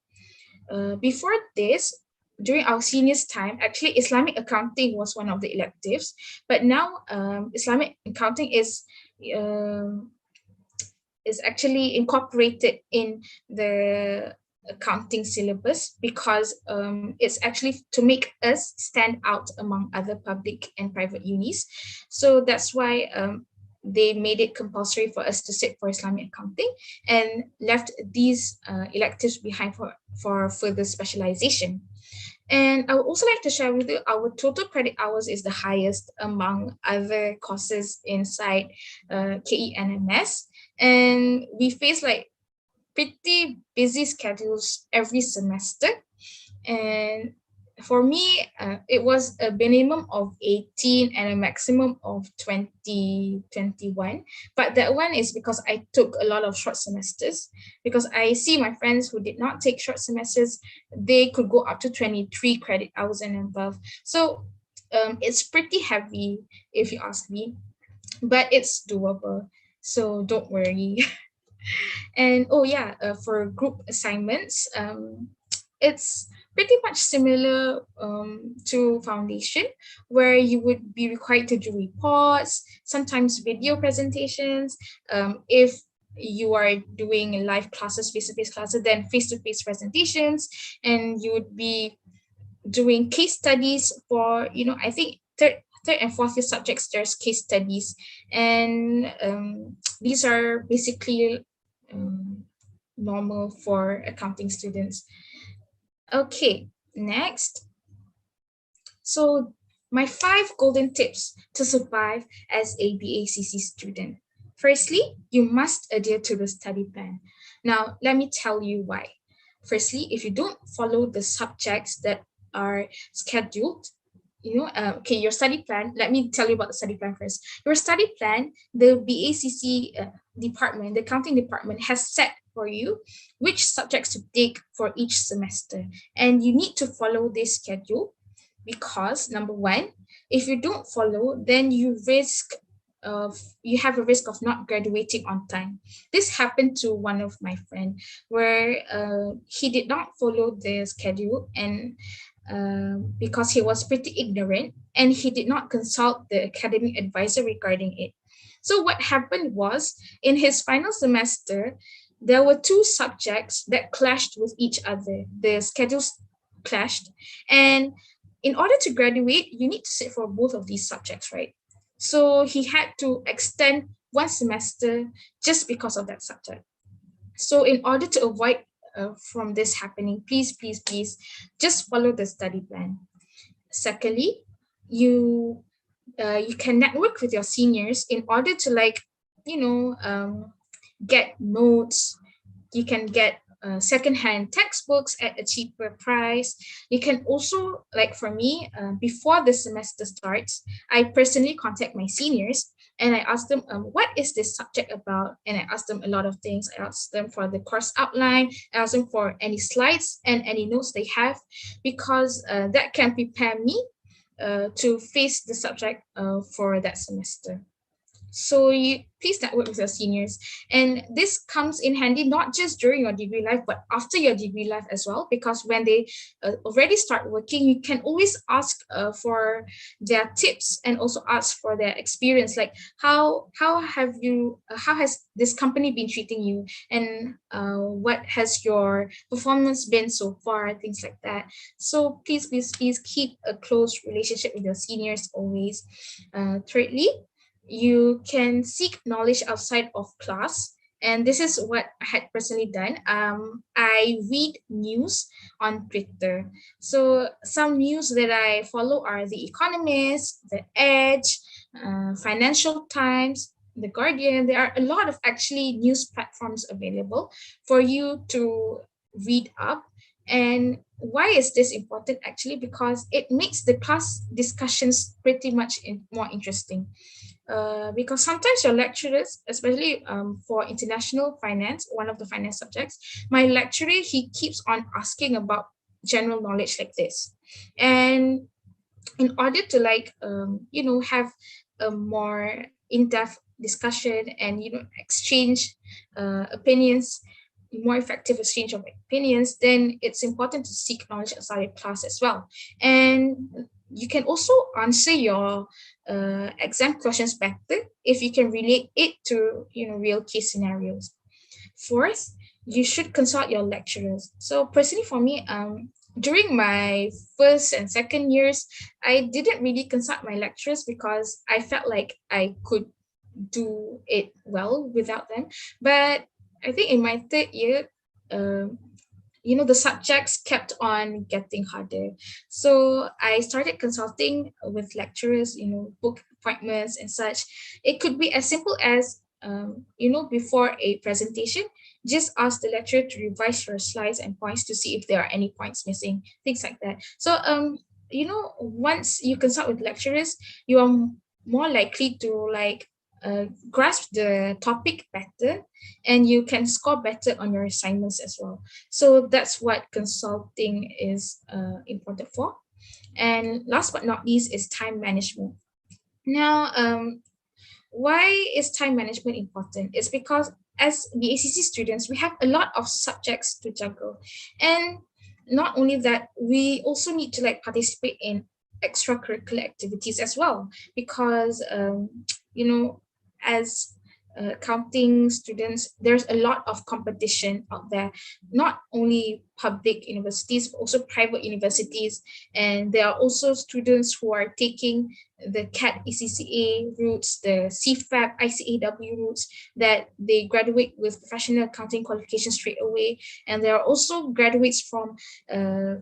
Before this, during our seniors' time, actually Islamic accounting was one of the electives, but now Islamic accounting is actually incorporated in the accounting syllabus, because it's actually to make us stand out among other public and private unis. So that's why they made it compulsory for us to sit for Islamic accounting, and left these electives behind for further specialization. And I would also like to share with you, our total credit hours is the highest among other courses inside KENMS. And we face like pretty busy schedules every semester. And for me, it was a minimum of 18 and a maximum of 20, 21. But that one is because I took a lot of short semesters, because I see my friends who did not take short semesters, they could go up to 23 credit hours and above. So it's pretty heavy if you ask me, but it's doable. So don't worry. And for group assignments, it's pretty much similar to foundation, where you would be required to do reports, sometimes video presentations. If you are doing live classes, face-to-face classes, then face-to-face presentations, and you would be doing case studies for, I think third and fourth year subjects, there's case studies, and these are basically normal for accounting students. Okay, next. So my 5 golden tips to survive as a BACC student. Firstly, you must adhere to the study plan. Now, let me tell you why. Firstly, if you don't follow the subjects that are scheduled, okay, your study plan, let me tell you about the study plan first. Your study plan, the BACC department, the accounting department has set for you which subjects to take for each semester. And you need to follow this schedule because, number one, if you don't follow, then you have a risk of not graduating on time. This happened to one of my friend where he did not follow the schedule, and because he was pretty ignorant and he did not consult the academic advisor regarding it. So what happened was, in his final semester, there were 2 subjects that clashed with each other. The schedules clashed, and in order to graduate, you need to sit for both of these subjects, right? So he had to extend 1 semester just because of that subject. So in order to avoid from this happening, please just follow the study plan. Secondly, you can network with your seniors in order to get notes. You can get secondhand textbooks at a cheaper price. You can also, like for me, before the semester starts, I personally contact my seniors and I ask them, what is this subject about? And I ask them a lot of things. I ask them for the course outline. I ask them for any slides and any notes they have, because that can prepare me to face the subject for that semester. So you please network with your seniors, and this comes in handy not just during your degree life but after your degree life as well, because when they already start working, you can always ask for their tips and also ask for their experience, like how has this company been treating you, and what has your performance been so far, things like that. So please keep a close relationship with your seniors always. Thirdly, you can seek knowledge outside of class. And this is what I had personally done. I read news on Twitter. So some news that I follow are The Economist, The Edge, Financial Times, The Guardian. There are a lot of actually news platforms available for you to read up. And why is this important? Actually, because it makes the class discussions pretty much more interesting. Because sometimes your lecturers, especially for international finance, one of the finance subjects, my lecturer, he keeps on asking about general knowledge like this. And in order to have a more in-depth discussion and exchange opinions, more effective exchange of opinions, then it's important to seek knowledge outside of class as well. And you can also answer your exam questions better if you can relate it to real case scenarios. Fourth, you should consult your lecturers. So personally for me, during my first and second years, I didn't really consult my lecturers because I felt like I could do it well without them. But I think in my third year, the subjects kept on getting harder. So I started consulting with lecturers, book appointments and such. It could be as simple as, before a presentation, just ask the lecturer to revise your slides and points to see if there are any points missing, things like that. So, once you consult with lecturers, you are more likely to grasp the topic better, and you can score better on your assignments as well. So that's what consulting is important for. And last but not least is time management. Now, why is time management important? It's because as BACC students, we have a lot of subjects to juggle. And not only that, we also need to like participate in extracurricular activities as well, because you know, as accounting students, there's a lot of competition out there, not only public universities but also private universities. And there are also students who are taking the CAT ECCA routes, the CFAP ICAW routes, that they graduate with professional accounting qualifications straight away. And there are also graduates from uh,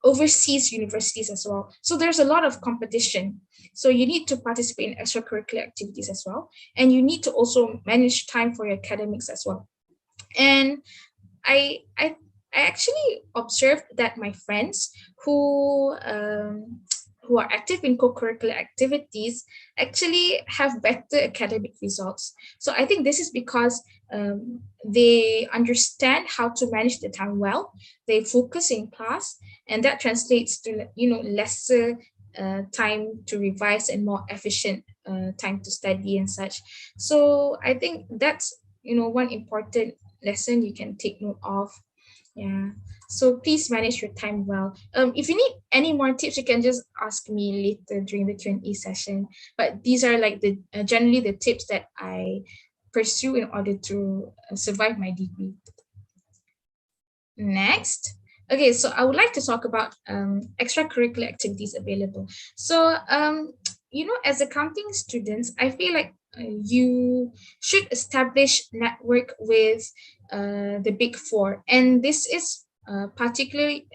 overseas universities as well. So there's a lot of competition. So you need to participate in extracurricular activities as well. And you need to also manage time for your academics as well. And I I I actually observed that my friends who are active in co-curricular activities actually have better academic results. So I think this is because they understand how to manage the time well. They focus in class, and that translates to, you know, lesser time to revise and more efficient time to study and such. So I think that's, you know, one important lesson you can take note of. Yeah. So please manage your time well. If you need any more tips, you can just ask me later during the Q&A session. But these are like the generally the tips that I pursue in order to survive my degree. Next. Okay, so I would like to talk about extracurricular activities available. So, you know, as accounting students, I feel like you should establish network with the big four, and this is particularly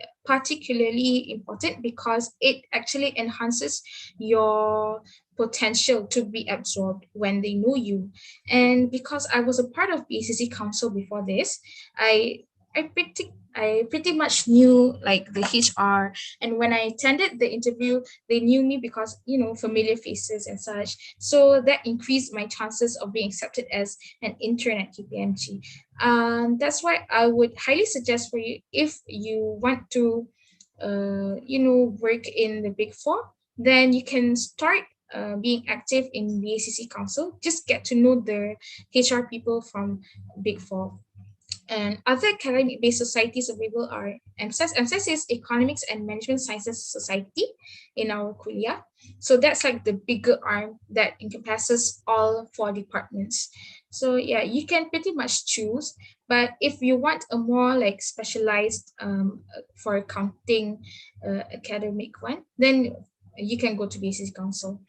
important because it actually enhances your potential to be absorbed when they know you. And because I was a part of BCC Council before this, I I pretty much knew like the HR, and when I attended the interview, they knew me because, you know, familiar faces and such. So that increased my chances of being accepted as an intern at KPMG. That's why I would highly suggest for you, if you want to, you know, work in the Big Four, then you can start being active in the ACC Council. Just get to know the HR people from Big Four. And other academic-based societies available are MSAS. MSAS is Economics and Management Sciences Society in our kuliah. So that's like the bigger arm that encompasses all four departments. So yeah, you can pretty much choose. But if you want a more like specialized for accounting academic one, then you can go to BCC Council.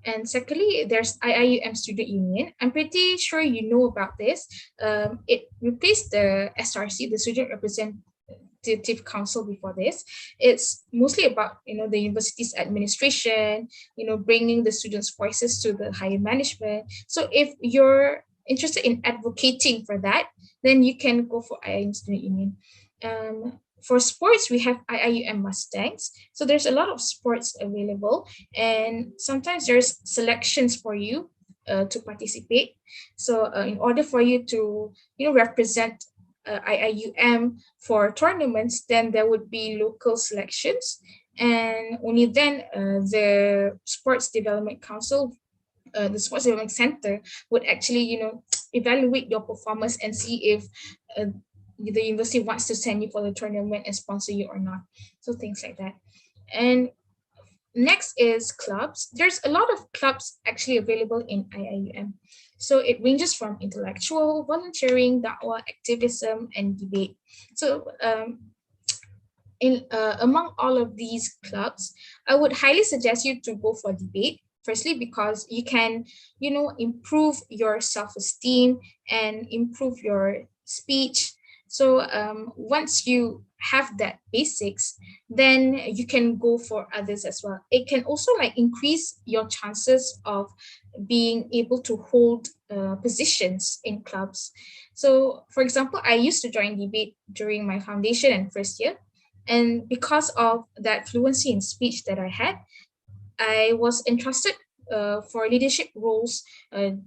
And secondly, there's IIUM Student Union. I'm pretty sure you know about this. It replaced the SRC, the Student Representative Council before this. It's mostly about, you know, the university's administration, you know, bringing the students' voices to the higher management. So if you're interested in advocating for that, then you can go for IIUM Student Union. For sports, we have IIUM Mustangs. So there's a lot of sports available, and sometimes there's selections for you to participate. So in order for you to, you know, represent IIUM for tournaments, then there would be local selections, and only then the Sports Development Council, the Sports Development Center, would actually, you know, evaluate your performance and see if the university wants to send you for the tournament and sponsor you or not. So things like that. And next is clubs. There's a lot of clubs actually available in IIUM. So it ranges from intellectual, volunteering, da'wah, activism, and debate. So among all of these clubs, I would highly suggest you to go for debate. Firstly, because you can, you know, improve your self-esteem and improve your speech. So once you have that basics, then you can go for others as well. It can also like increase your chances of being able to hold positions in clubs. So for example, I used to join debate during my foundation and first year. And because of that fluency in speech that I had, I was entrusted for leadership roles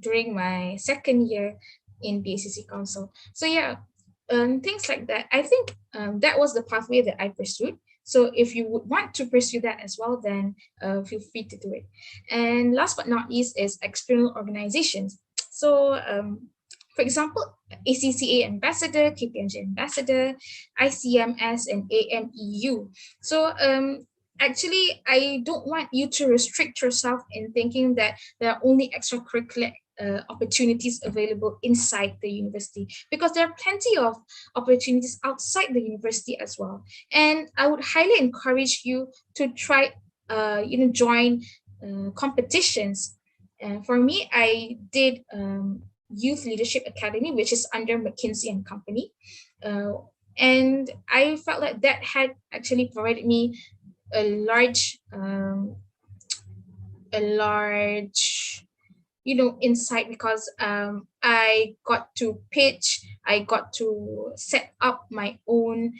during my second year in the ACC Council. So yeah, things like that. I think that was the pathway that I pursued. So if you would want to pursue that as well, then feel free to do it. And last but not least is external organizations. So For example, ACCA ambassador, KPMG ambassador, ICMS, and AMEU. So actually, I don't want you to restrict yourself in thinking that there are only extracurricular opportunities available inside the university, because there are plenty of opportunities outside the university as well. And I would highly encourage you to try, join competitions. For me, I did Youth Leadership Academy, which is under McKinsey and Company. And I felt like that had actually provided me a large insight, because I got to pitch, I got to set up my own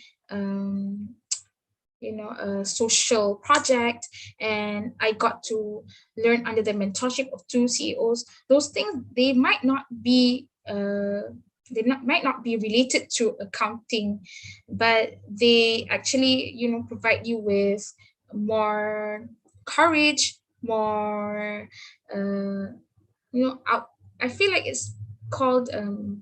a social project, and I got to learn under the mentorship of two CEOs. Those things, they might not be might not be related to accounting, but they actually provide you with more courage, more I feel like it's called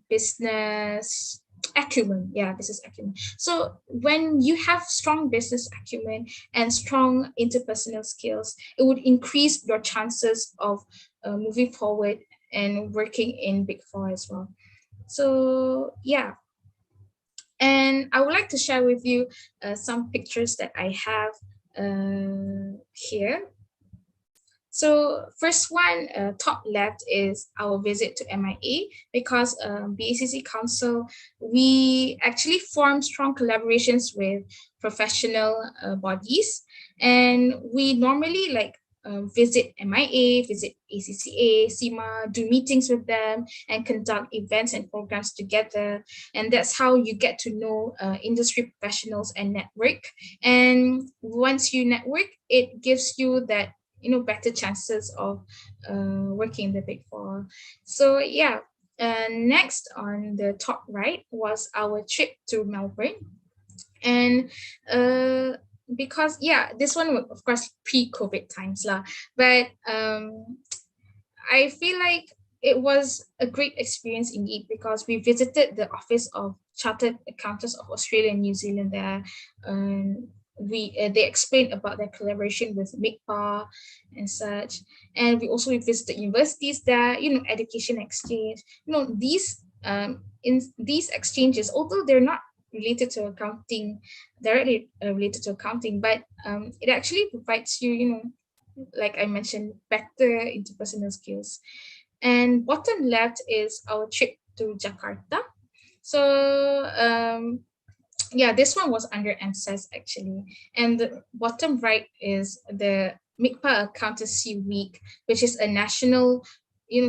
business acumen. Yeah, business acumen. So when you have strong business acumen and strong interpersonal skills, it would increase your chances of moving forward and working in Big Four as well. So yeah, and I would like to share with you some pictures that I have here. So first one, top left, is our visit to MIA, because BACC Council, we actually form strong collaborations with professional bodies, and we normally visit MIA, visit ACCA, CIMA, do meetings with them, and conduct events and programs together. And that's how you get to know industry professionals and network. And once you network, it gives you that better chances of working in the Big Four. So yeah, next on the top right was our trip to Melbourne. And because this one was of course pre-COVID times lah, but I feel like it was a great experience indeed, because we visited the Office of Chartered Accountants of Australia and New Zealand there. They explained about their collaboration with MICPA and such, and we also visited universities there, education exchange. These in these exchanges, although they're not related to accounting, directly related to accounting, but it actually provides you, like I mentioned, better interpersonal skills. And bottom left is our trip to Jakarta. So this one was under MSAS actually. And the bottom right is the MICPA Accountancy Week, which is a national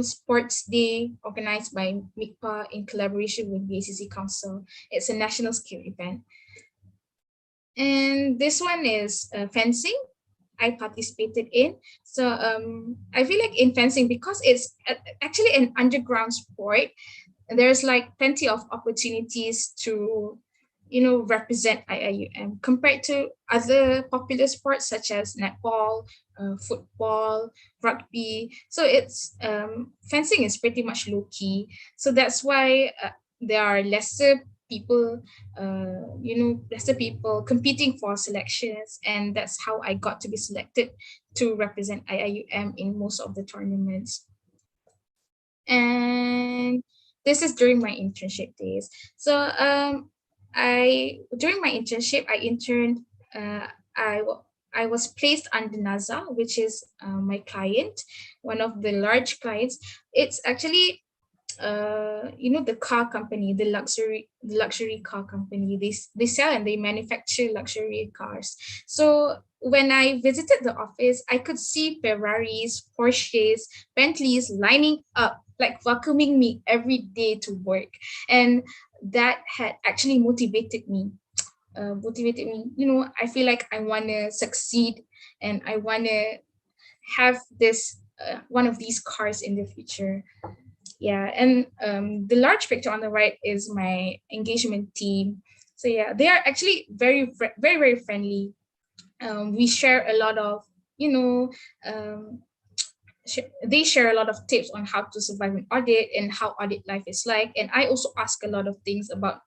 sports day organized by MICPA in collaboration with BACC Council. It's a national skill event. And this one is fencing. I participated in. So I feel like in fencing, because it's actually an underground sport, there's plenty of opportunities to represent IIUM compared to other popular sports such as netball, football, rugby. So it's fencing is pretty much low key. So that's why there are lesser people competing for selections, and that's how I got to be selected to represent IIUM in most of the tournaments. And this is during my internship days. So during my internship, I interned. I was placed under NASA, which is my client, one of the large clients. It's actually the car company, the luxury car company. They sell and they manufacture luxury cars. So when I visited the office, I could see Ferraris, Porsches, Bentleys lining up, welcoming me every day to work. And that had actually motivated me. I feel like I want to succeed, and I want to have this one of these cars in the future. Yeah, and the large picture on the right is my engagement team. So yeah, they are actually very, very, very friendly. We share a lot of, they share a lot of tips on how to survive an audit and how audit life is like. And I also ask a lot of things about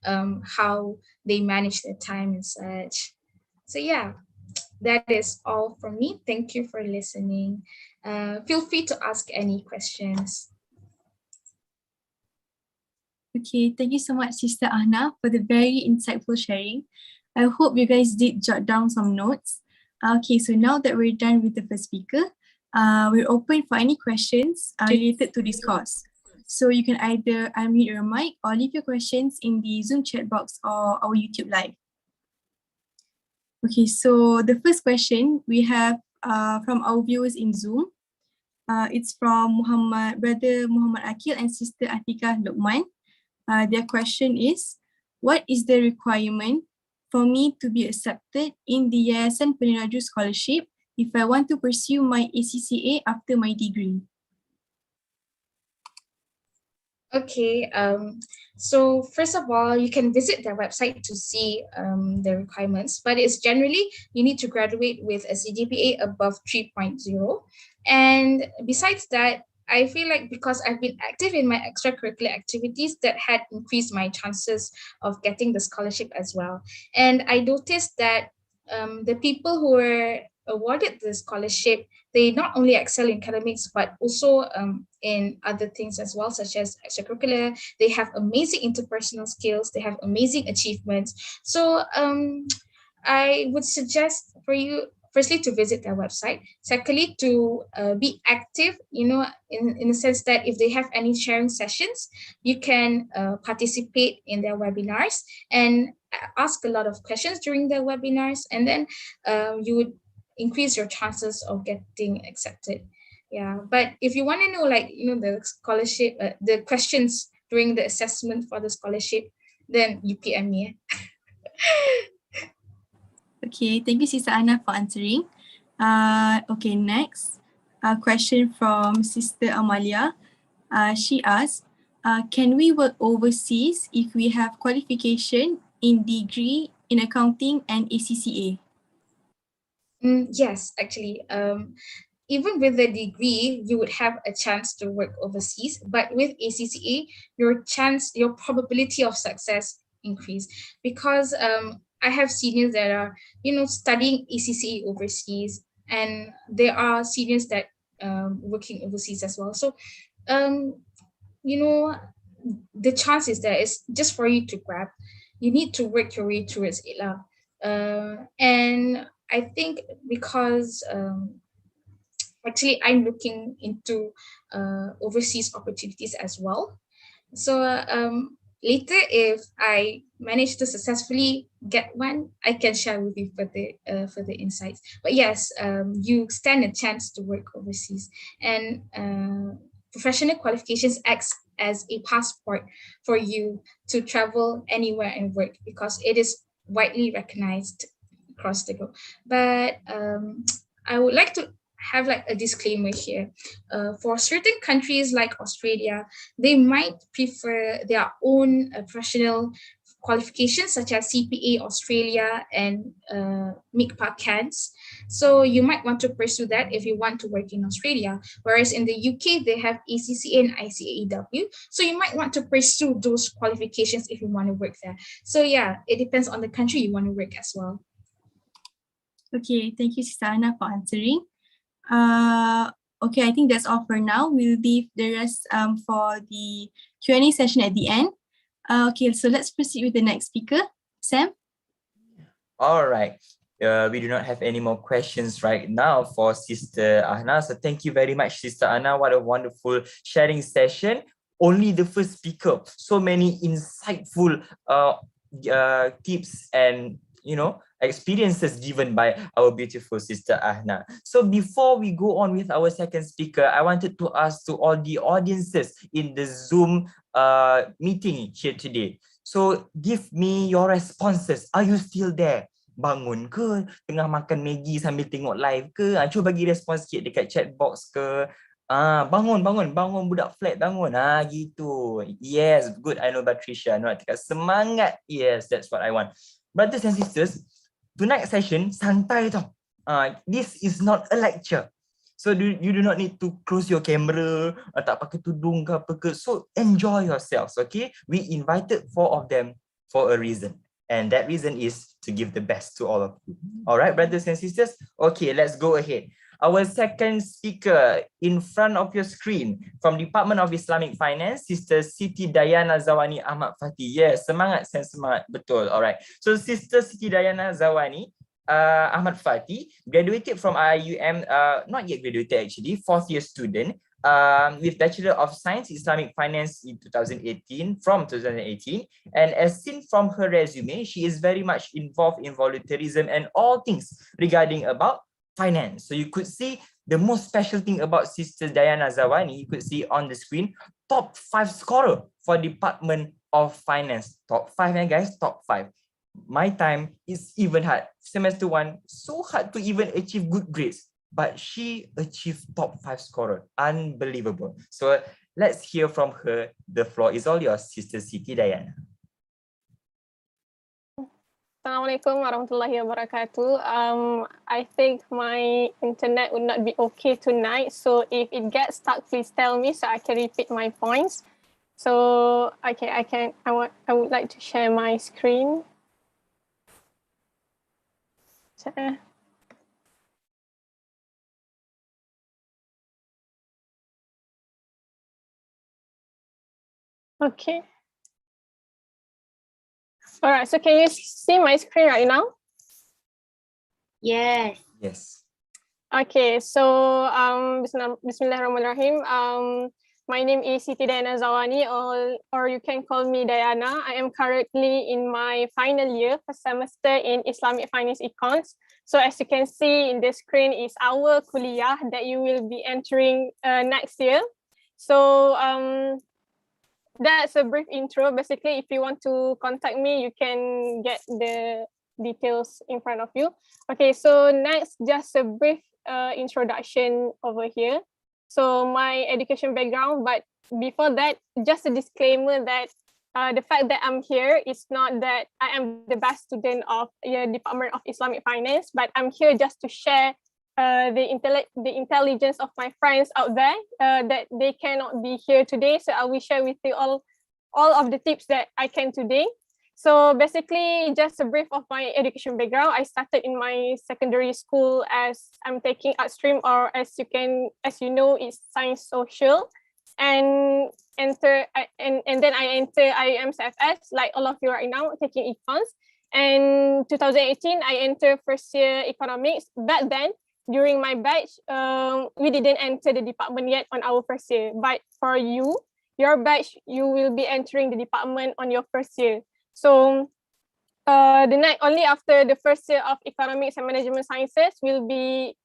how they manage their time and such. So yeah, that is all from me. Thank you for listening. Feel free to ask any questions. Okay, thank you so much, Sister Ahna, for the very insightful sharing. I hope you guys did jot down some notes. Okay, so now that we're done with the first speaker, we're open for any questions related to this course. So you can either unmute your mic or leave your questions in the Zoom chat box or our YouTube live. Okay, so the first question we have from our viewers in Zoom. It's from Brother Muhammad Akil and Sister Atika Luqman. Their question is, what is the requirement for me to be accepted in the Yayasan Peneraju Scholarship if I want to pursue my ACCA after my degree? Okay, so first of all, you can visit their website to see the requirements, but it's generally you need to graduate with a CGPA above 3.0. And besides that, I feel like because I've been active in my extracurricular activities, that had increased my chances of getting the scholarship as well. And I noticed that the people who were awarded the scholarship, they not only excel in academics, but also in other things as well, such as extracurricular. They have amazing interpersonal skills, they have amazing achievements. So I would suggest for you, firstly, to visit their website. Secondly, to be active, in the sense that if they have any sharing sessions, you can participate in their webinars and ask a lot of questions during their webinars, and then you would increase your chances of getting accepted. Yeah, but if you want to know, the scholarship, the questions during the assessment for the scholarship, then you PM me. Okay, thank you, Sister Anna, for answering. Okay, next, a question from Sister Amalia. She asked, can we work overseas if we have qualification in degree in accounting and ACCA? Yes, actually. Even with the degree, you would have a chance to work overseas. But with ACCA, your probability of success increase, because I have seniors that are, studying ACCA overseas, and there are seniors that working overseas as well. So, the chance is there. It's just for you to grab. You need to work your way towards it. And I think because actually I'm looking into overseas opportunities as well. So later, if I manage to successfully get one, I can share with you further insights. But yes, you stand a chance to work overseas, and professional qualifications acts as a passport for you to travel anywhere and work, because it is widely recognized across the globe. But I would like to have a disclaimer here. For certain countries like Australia, they might prefer their own professional qualifications, such as CPA Australia and MICPA Kenms. So you might want to pursue that if you want to work in Australia. Whereas in the UK, they have ACCA and ICAEW. So you might want to pursue those qualifications if you want to work there. So yeah, it depends on the country you want to work as well. Okay, thank you, Sister Anna, for answering. Okay, I think that's all for now. We'll leave the rest for the Q&A session at the end. Okay, so let's proceed with the next speaker. Sam? All right. We do not have any more questions right now for Sister Ahna. So thank you very much, Sister Ahna. What a wonderful sharing session. Only the first speaker. So many insightful tips and, experiences given by our beautiful Sister Ahna. So before we go on with our second speaker, I wanted to ask to all the audiences in the Zoom meeting here today. So give me your responses. Are you still there? Bangun ke? Tengah makan Maggi sambil tengok live ke? Cuba bagi respons sikit dekat chat box ke? Bangun budak flat, bangun. Gitu. Yes, good. I know Patricia. I know Atika. Semangat. Yes, that's what I want. Brothers and sisters, tonight's session santai tau. This is not a lecture. So you do not need to close your camera, tak pakai tudung ke apa ke. So enjoy yourselves, okay? We invited 4 of them for a reason. And that reason is to give the best to all of you. All right, brothers and sisters? Okay, let's go ahead. Our second speaker in front of your screen from Department of Islamic Finance, Sister Siti Dayana Zawani Ahmad Fatih. Yes, semangat, semangat. Betul. All right. So Sister Siti Dayana Zawani Ahmad Fatih graduated from IIUM, not yet graduated actually, 4th year student with Bachelor of Science Islamic Finance in 2018, from 2018. And as seen from her resume, she is very much involved in volunteerism and all things regarding about finance. So you could see the most special thing about Sister Dayana Zawani, you could see on the screen, top 5 scorer for Department of Finance. Top 5, guys, top 5. My time is even hard. Semester 1, so hard to even achieve good grades. But she achieved top 5 scorer. Unbelievable. So let's hear from her. The floor is all yours, Sister Siti Dayana. Assalamualaikum warahmatullahi wabarakatuh. I think my internet would not be okay tonight. So if it gets stuck, please tell me so I can repeat my points. So okay, I would like to share my screen. Okay. All right, so can you see my screen right now? Yes. Yes. Okay, so Bismillahirrahmanirrahim. My name is Siti Dayana Zawani, or you can call me Dayana. I am currently in my final year, first semester in Islamic Finance Econss. So as you can see in the screen is our kuliah that you will be entering next year. So that's a brief intro. Basically, if you want to contact me, you can get the details in front of you. Okay, so next, just a brief introduction over here. So my education background, but before that, just a disclaimer that the fact that I'm here is not that I am the best student of the Department of Islamic Finance, but I'm here just to share the intelligence of my friends out there that they cannot be here today. So I will share with you all of the tips that I can today. So basically, just a brief of my education background. I started in my secondary school as I'm taking art stream, or as you know, it's science social, and then I enter IMCFS like all of you right now taking Econss. And 2018, I enter first year economics. Back then, during my batch, we didn't enter the department yet on our first year. But for you, your batch, you will be entering the department on your first year. So only after the first year of economics and management sciences we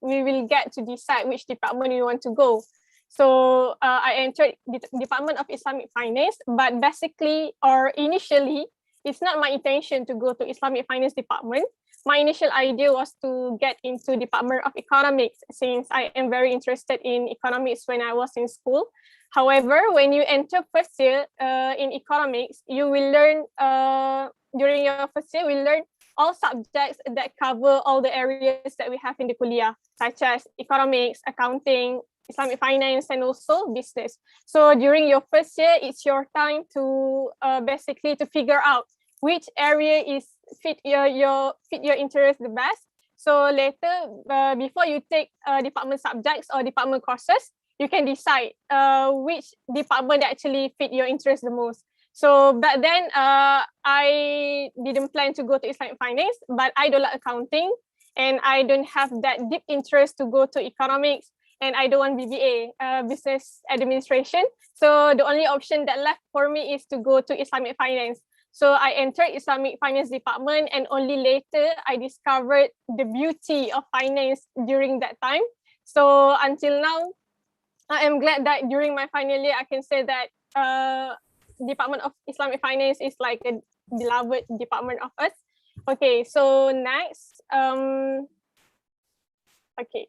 will get to decide which department we want to go. So I entered the Department of Islamic Finance, but basically or initially it's not my intention to go to Islamic Finance department. My initial idea was to get into Department of Economics, since I am very interested in economics when I was in school. However, when you enter first year in economics, you will learn, during your first year, we learn all subjects that cover all the areas that we have in the kuliah, such as economics, accounting, Islamic finance, and also business. So during your first year, it's your time to basically to figure out which area is fit your interest the best. So later, before you take department subjects or department courses, you can decide which department actually fit your interest the most. So back then, I didn't plan to go to Islamic finance, but I don't like accounting, and I don't have that deep interest to go to economics, and I don't want BBA, business administration. So the only option that left for me is to go to Islamic finance. So I entered Islamic finance department, and only later I discovered the beauty of finance during that time. So until now, I am glad that during my final year, I can say that Department of Islamic Finance is like a beloved department of us. Okay, so next, okay.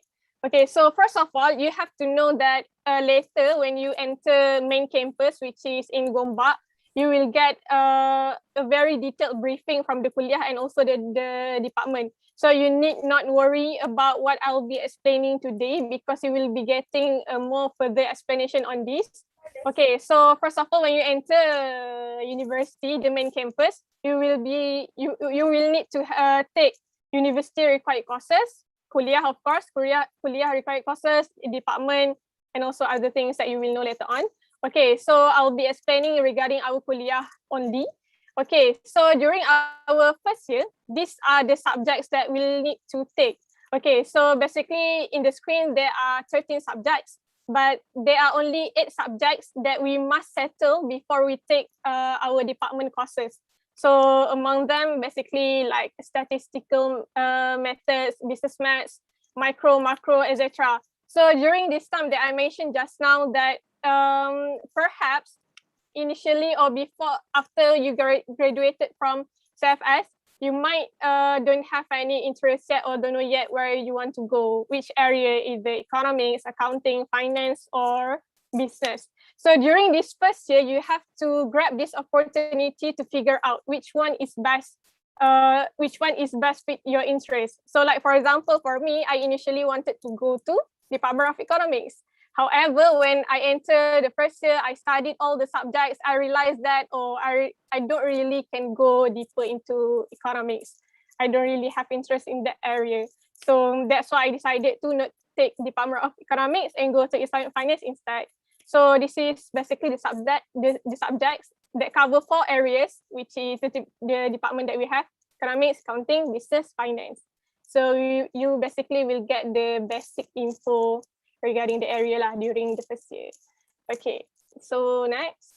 So first of all, you have to know that later when you enter main campus, which is in Gombak, you will get a very detailed briefing from the kuliah and also the department. So you need not worry about what I'll be explaining today, because you will be getting a more further explanation on this. Okay, so first of all, when you enter university, the main campus, you will need to take university required courses, kuliah of course, kuliah required courses, department, and also other things that you will know later on. Okay, so I'll be explaining regarding our kuliah only. Okay, so during our first year, these are the subjects that we'll need to take. Okay, so basically in the screen, there are 13 subjects, but there are only 8 subjects that we must settle before we take our department courses. So among them, basically like statistical methods, business maths, micro, macro, etc. So during this time that I mentioned just now that perhaps initially or after you graduated from CFS, you might don't have any interest yet or don't know yet where you want to go, which area, either economics, accounting, finance, or business. So during this first year, you have to grab this opportunity to figure out which one is best with your interest. So like, for example, for me, I initially wanted to go to Department of Economics. However, when I entered the first year, I studied all the subjects. I realized that, I don't really can go deeper into economics. I don't really have interest in that area. So that's why I decided to not take Department of Economics and go to Islamic Finance instead. So this is basically the subjects that cover 4 areas, which is the department that we have: economics, accounting, business, finance. So you basically will get the basic info regarding the area during the first year. Okay, so next.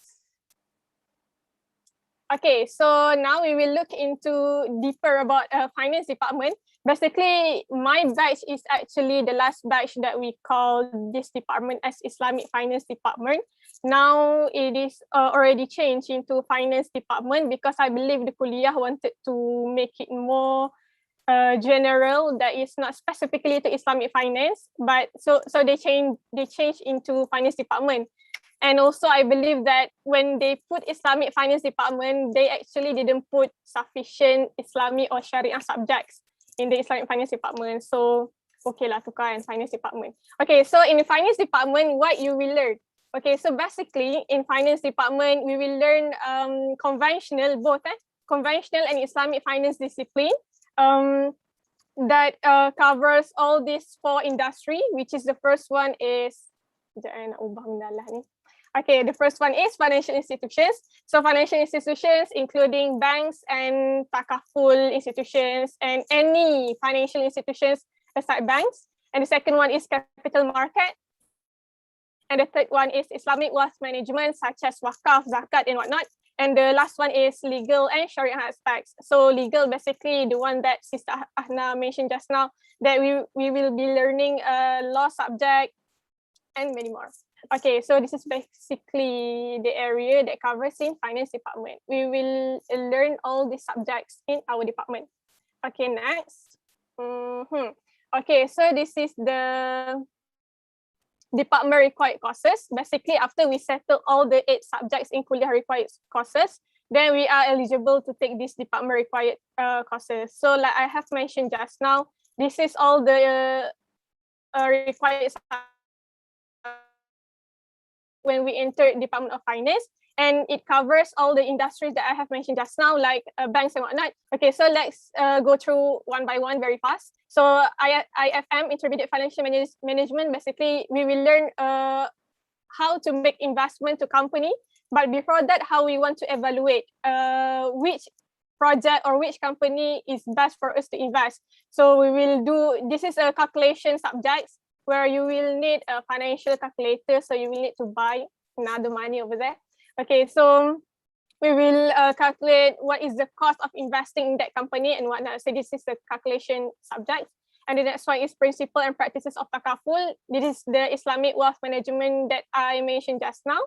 Okay, so now we will look into deeper about finance department. Basically, my batch is actually the last batch that we call this department as Islamic Finance Department. Now it is already changed into Finance Department because I believe the kuliah wanted to make it more general, that is not specifically to Islamic finance, but so they changed into Finance Department. And also I believe that when they put Islamic Finance Department, they actually didn't put sufficient Islamic or Sharia subjects in the Islamic Finance Department. So okay lah, tukar and Finance Department. Okay, so in the Finance Department, what you will learn? Okay, so basically in Finance Department, we will learn conventional and Islamic finance discipline that covers all these 4 industry, which is the first one is, okay, the first one is financial institutions. So financial institutions including banks and takaful institutions and any financial institutions aside banks. And the second one is capital market. And the third one is Islamic wealth management, such as wakaf, zakat, and whatnot. And the last one is legal and Sharia aspects. So legal, basically the one that Sister Ahna mentioned just now, that we will be learning a law subject and many more. Okay, so this is basically the area that covers in Finance Department. We will learn all these subjects in our department. Okay, next. Okay, so this is the department required courses. Basically, after we settle all the 8 subjects in kuliah required courses, then we are eligible to take this department required courses. So like I have mentioned just now, this is all the required when we enter Department of Finance, and it covers all the industries that I have mentioned just now, like banks and whatnot. Okay, so let's go through one by one very fast. So IFM, Intermediate Financial Management, basically we will learn how to make investment to company, but before that, how we want to evaluate which project or which company is best for us to invest. So we will do, this is a calculation subject where you will need a financial calculator, so you will need to buy another money over there. Okay, so we will calculate what is the cost of investing in that company and whatnot. So this is the calculation subject. And the next one is principle and practices of takaful. This is the Islamic wealth management that I mentioned just now.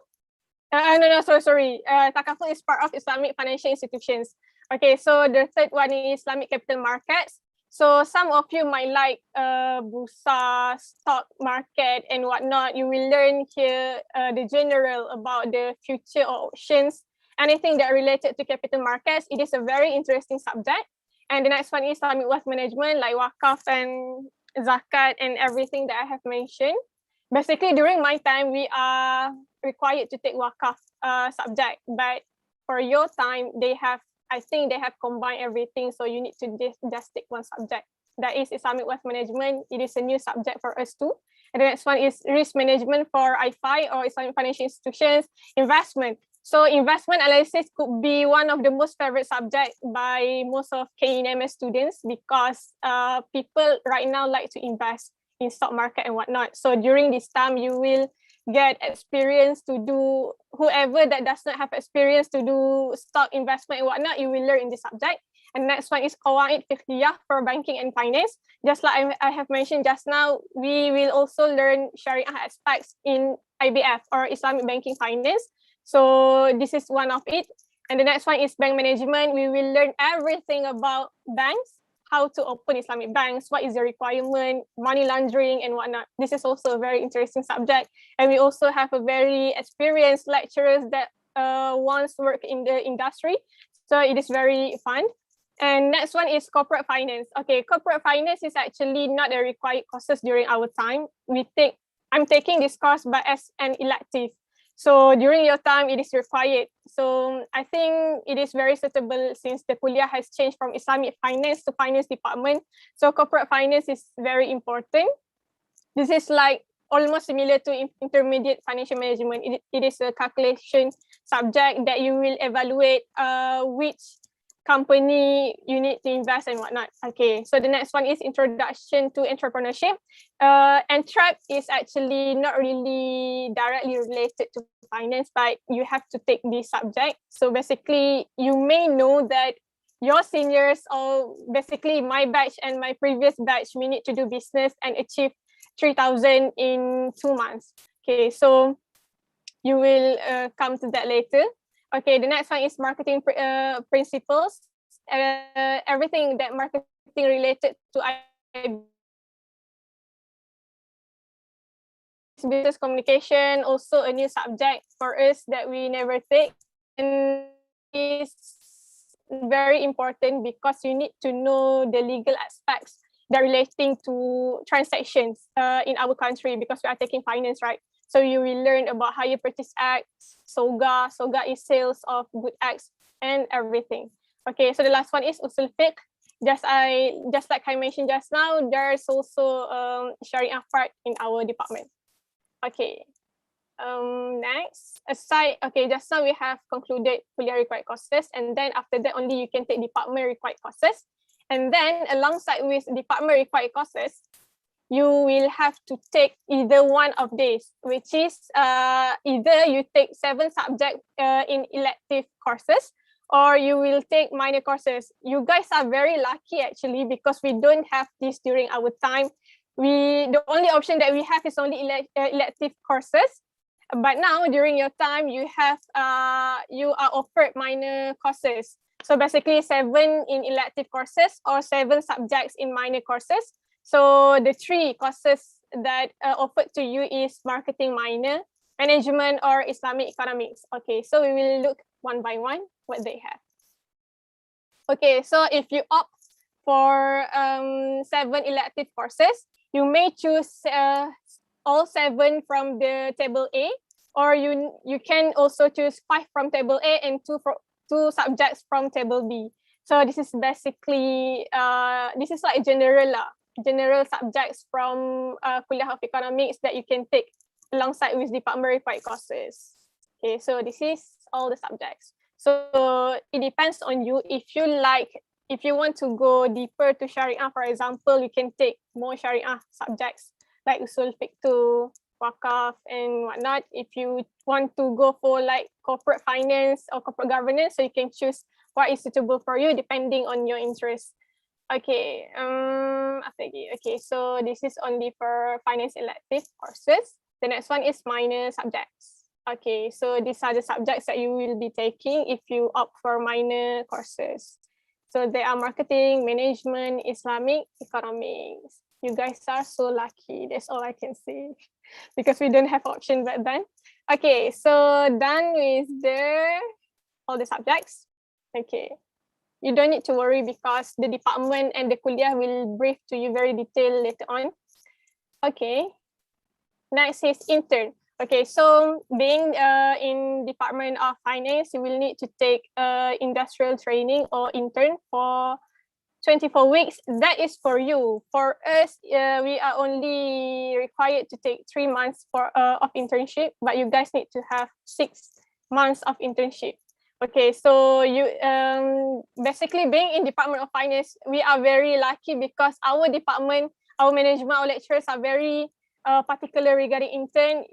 Sorry. Takaful is part of Islamic financial institutions. Okay, so the third one is Islamic capital markets. So some of you might like bursa, stock market and whatnot. You will learn here the general about the future options anything that related to capital markets. It is a very interesting subject. And the next one is Islamic wealth management, like wakaf and zakat and everything that I have mentioned. Basically, during my time, we are required to take wakaf subject, but for your time, I think they have combined everything, so you need to just take one subject. That is Islamic wealth management. It is a new subject for us too. And the next one is risk management for IFI or Islamic financial institutions, investment. So investment analysis could be one of the most favorite subjects by most of KNMS students because people right now like to invest in stock market and whatnot. So during this time, you will get experience to do, whoever that does not have experience to do stock investment and whatnot, you will learn in this subject. And next one is Qawaid Fiqhiyah for banking and finance. Just like I have mentioned just now, we will also learn Sharia aspects in IBF or Islamic banking finance. So this is one of it. And the next one is bank management. We will learn everything about banks, how to open Islamic banks, what is the requirement, money laundering and whatnot. This is also a very interesting subject. And we also have a very experienced lecturers that once work in the industry. So it is very fun. And next one is corporate finance. Okay, corporate finance is actually not a required courses during our time. I'm taking this course but as an elective. So during your time, it is required. So I think it is very suitable since the kuliah has changed from Islamic finance to finance department. So corporate finance is very important. This is like almost similar to intermediate financial management. It is a calculation subject that you will evaluate which company you need to invest and whatnot. Okay, so the next one is introduction to entrepreneurship. Entrep is actually not really directly related to finance, but you have to take this subject. So basically, you may know that your seniors, or basically my batch and my previous batch, we need to do business and achieve 3,000 in 2 months. Okay, so you will come to that later. Okay, the next one is marketing principles. Everything that marketing related to business communication, also a new subject for us that we never take. And it's very important because you need to know the legal aspects that relating to transactions in our country because we are taking finance, right? So you will learn about Hire Purchase Act, SOGA. SOGA is sales of good acts and everything. Okay, so the last one is Usul Fiqh. Just like I mentioned just now, there's also Sharia part in our department. Okay, next, just now we have concluded kuliah required courses, and then after that only you can take department required courses. And then alongside with department required courses, you will have to take either one of these, which is either you take 7 subjects in elective courses, or you will take minor courses. You guys are very lucky actually because we don't have this during our time. The only option that we have is only elective courses. But now during your time, you are offered minor courses. So basically 7 in elective courses or 7 subjects in minor courses. So the 3 courses that offered to you is marketing minor, management, or Islamic economics. Okay, so we will look one by one what they have. Okay, so if you opt for 7 elective courses, you may choose all 7 from the table A, or you can also choose 5 from table A and 2 subjects from table B. So this is basically this is like general subjects from kuliah of economics that you can take alongside with department required courses. Okay, so this is all the subjects. So it depends on you. If you want to go deeper to Sharia, for example, you can take more Sharia subjects like Usul Fiqh to Wakaf and whatnot. If you want to go for like corporate finance or corporate governance, so you can choose what is suitable for you depending on your interest. Okay, okay, so this is only for finance elective courses. The next one is minor subjects. Okay, so these are the subjects that you will be taking if you opt for minor courses. So they are marketing, management, Islamic, economics. You guys are so lucky. That's all I can say because we don't have option back then. Okay, so done with the all the subjects? Okay. You don't need to worry because the department and the kuliah will brief to you very detailed later on. Okay. Next is intern. Okay, so being in Department of Finance, you will need to take industrial training or intern for 24 weeks. That is for you. For us, we are only required to take 3 months of internship, but you guys need to have 6 months of internship. Okay, so you basically being in Department of Finance, we are very lucky because our department, our management, our lecturers are very particular regarding intern.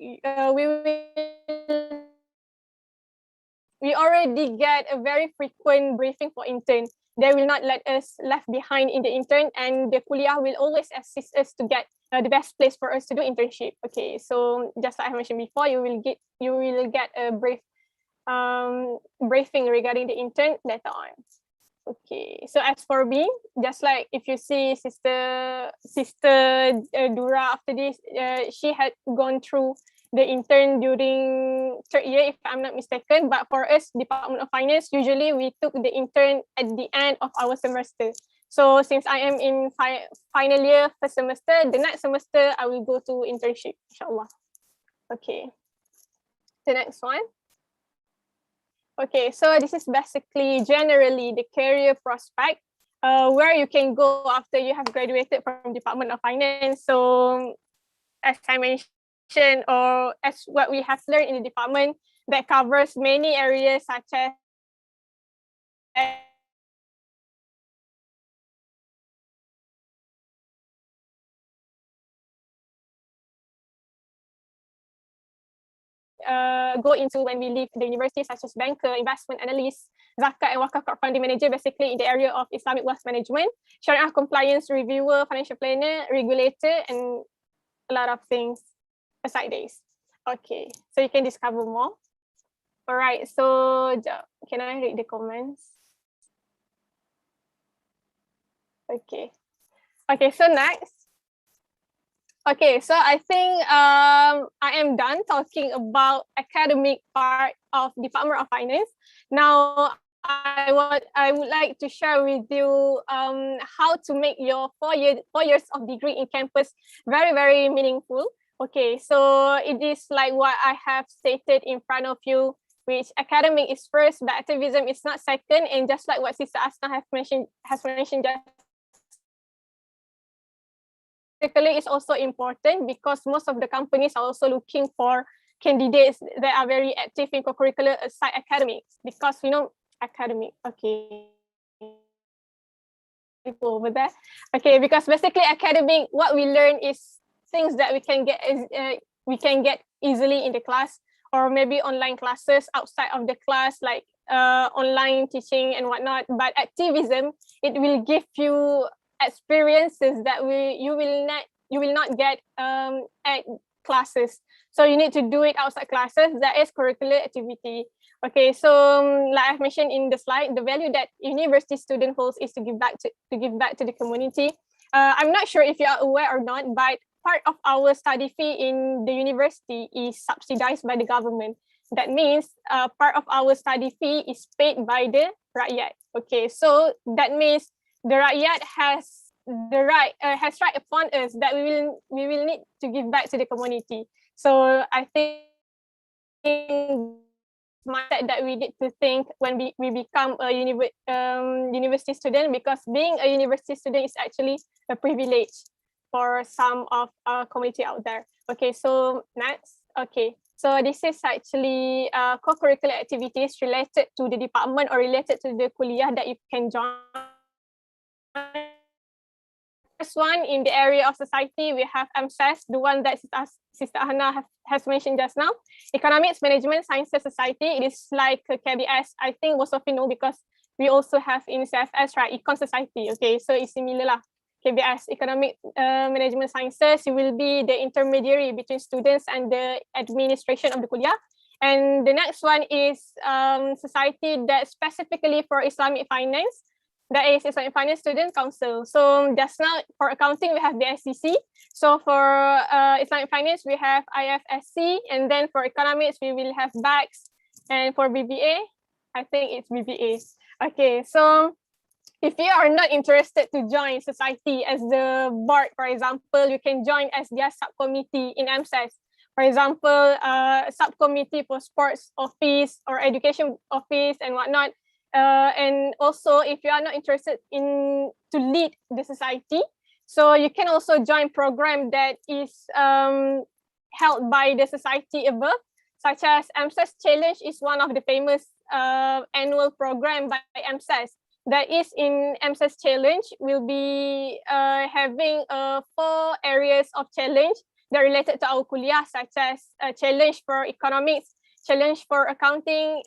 We already get a very frequent briefing for intern. They will not let us left behind in the intern, and the kuliah will always assist us to get the best place for us to do internship. Okay, so just like I mentioned before, you will get a briefing regarding the intern later on. Okay, so as for me, just like if you see sister Dura after this, she had gone through the intern during 3rd year, if I'm not mistaken. But for us, Department of Finance, usually we took the intern at the end of our semester. So since I am in final year, 1st semester, the next semester I will go to internship, inshallah. Okay, the next one. Okay, so this is basically generally the career prospect, where you can go after you have graduated from Department of Finance. So as I mentioned, or as what we have learned in the department, that covers many areas such as go into when we leave the university, such as banker, investment analyst, zakat and wakaf crowdfunding manager, basically in the area of Islamic wealth management, Sharia compliance reviewer, financial planner, regulator, and a lot of things aside this. Okay, so you can discover more. All right, so can I read the comments? Okay. Okay, so next. Okay, so I think I am done talking about academic part of Department of Finance. Now, I would like to share with you how to make your 4 years of degree in campus very, very meaningful. Okay, so it is like what I have stated in front of you, which academic is first, but activism is not second. And just like what Sister Asna has mentioned just is also important because most of the companies are also looking for candidates that are very active in co-curricular aside academics, because you know academic. Okay, people over there. Okay, because basically academic, what we learn is things that we can get easily in the class, or maybe online classes outside of the class, like online teaching and whatnot. But activism, it will give you experiences that you will not get at classes. So you need to do it outside classes. That is curricular activity. Okay, so like I've mentioned in the slide, the value that university student holds is to give back to the community. I'm not sure if you are aware or not, but part of our study fee in the university is subsidized by the government. That means part of our study fee is paid by the rakyat. Okay, so that means the rakyat has right upon us that we will need to give back to the community. So I think mindset that we need to think when we become a university student, because being a university student is actually a privilege for some of our community out there. Okay, so next. Okay, so this is actually co-curricular activities related to the department or related to the kuliah that you can join. First one, in the area of society, we have MSAS, the one that Sister Hana has mentioned just now. Economics, Management, Sciences, Society. It is like KBS. I think most of you know because we also have in CFS, right? Econss Society. Okay, so it's similar lah. KBS, Economic Management Sciences. You will be the intermediary between students and the administration of the kuliah. And the next one is society that specifically for Islamic finance. That is Islamic Finance Student Council. So just now for accounting, we have the SCC. So for Islamic Finance, we have IFSC. And then for economics, we will have BACS. And for BBA, I think it's BBA. Okay, so if you are not interested to join society as the board, for example, you can join as their subcommittee in MSAS. For example, subcommittee for sports office or education office and whatnot. And also, if you are not interested in to lead the society, so you can also join program that is held by the society above, such as MSAS Challenge is one of the famous annual program by MSAS. That is in MSAS Challenge will be having 4 areas of challenge that are related to our kuliah, such as challenge for economics, challenge for accounting,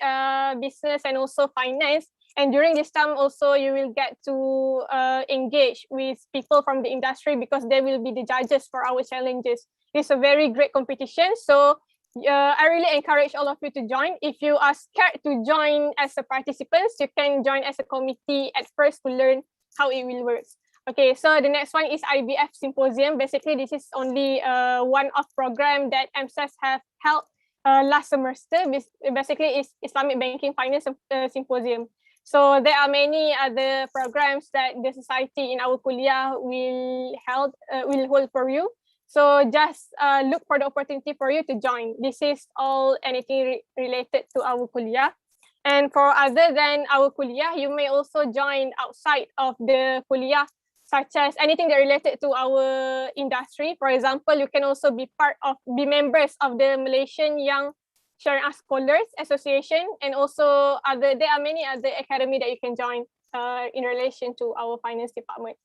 business, and also finance. And during this time also, you will get to engage with people from the industry because they will be the judges for our challenges. It's a very great competition. So I really encourage all of you to join. If you are scared to join as a participant, you can join as a committee at first to learn how it will work. Okay, so the next one is IBF Symposium. Basically, this is only one-off program that MSAS have held last semester. Basically, it's Islamic Banking Finance Symposium. So there are many other programs that the society in our kuliah will hold for you. So just look for the opportunity for you to join. This is all anything related to our kuliah. And for other than our kuliah, you may also join outside of the kuliah, such as anything that related to our industry. For example, you can also be members of the Malaysian Young Sharia Scholars Association, and also there are many other academy that you can join in relation to our finance department.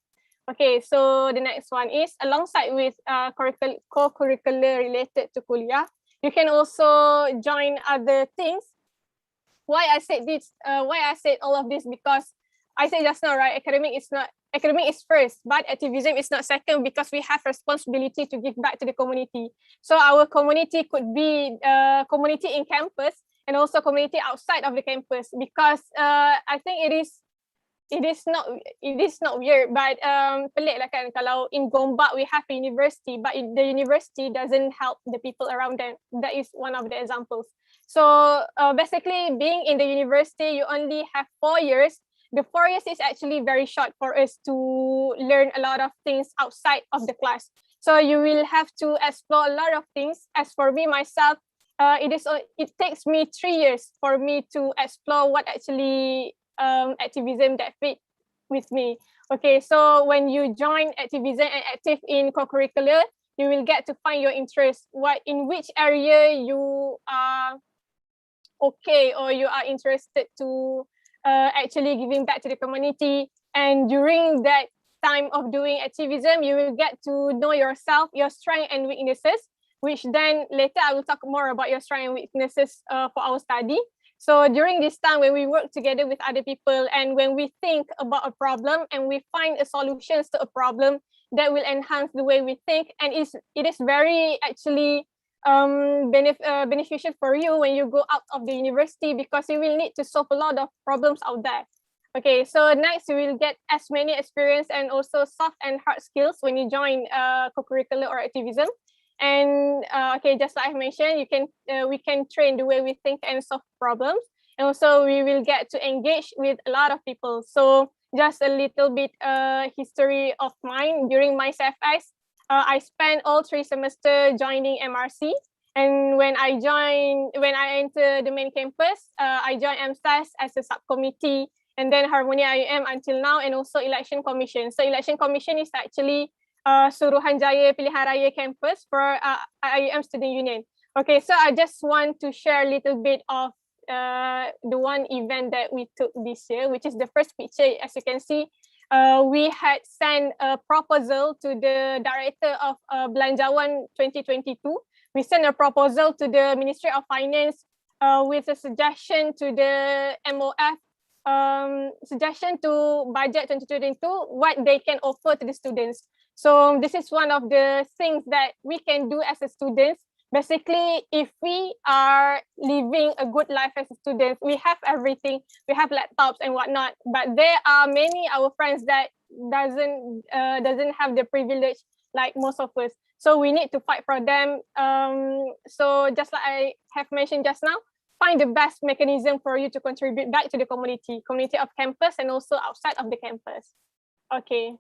Okay, so the next one is alongside with co-curricular related to kuliah, you can also join other things. Why I said this? Why I said all of this? Because I said just now, right? Academic is first, but activism is not second because we have responsibility to give back to the community. So our community could be community in campus and also community outside of the campus. Because I think it is not weird, but pelik lah kan kalau in Gombak we have a university, but the university doesn't help the people around them. That is one of the examples. So basically, being in the university, you only have 4 years. The 4 years is actually very short for us to learn a lot of things outside of the class. So you will have to explore a lot of things. As for me myself, it takes me 3 years for me to explore what actually activism that fit with me. Okay, so when you join activism and active in co-curricular, you will get to find your interest, in which area you are okay or you are interested to actually giving back to the community. And during that time of doing activism, you will get to know yourself, your strengths and weaknesses, which then later I will talk more about your strengths and weaknesses for our study. So during this time, when we work together with other people and when we think about a problem and we find a solutions to a problem, that will enhance the way we think, and it is very actually beneficial for you when you go out of the university, because you will need to solve a lot of problems out there. Okay, so next you will get as many experience and also soft and hard skills when you join co-curricular or activism. And okay, just like I mentioned, we can train the way we think and solve problems. And also we will get to engage with a lot of people. So just a little bit history of mine. During my CFS, I spent all 3 semesters joining MRC. And when I enter the main campus, I joined MSAS as a subcommittee, and then Harmony IUM until now, and also Election Commission. So Election Commission is actually Suruhanjaya Pilihan Raya campus for IUM Student Union. Okay, so I just want to share a little bit of the one event that we took this year, which is the first picture. As you can see, we had sent a proposal to the director of Belanjawan 2022. We sent a proposal to the Ministry of Finance with a suggestion to the MOF, suggestion to budget 2022, what they can offer to the students. So this is one of the things that we can do as a student. Basically, if we are living a good life as a student, we have everything, we have laptops and whatnot, but there are many our friends that doesn't have the privilege like most of us. So we need to fight for them. So just like I have mentioned just now, find the best mechanism for you to contribute back to the community of campus and also outside of the campus. Okay.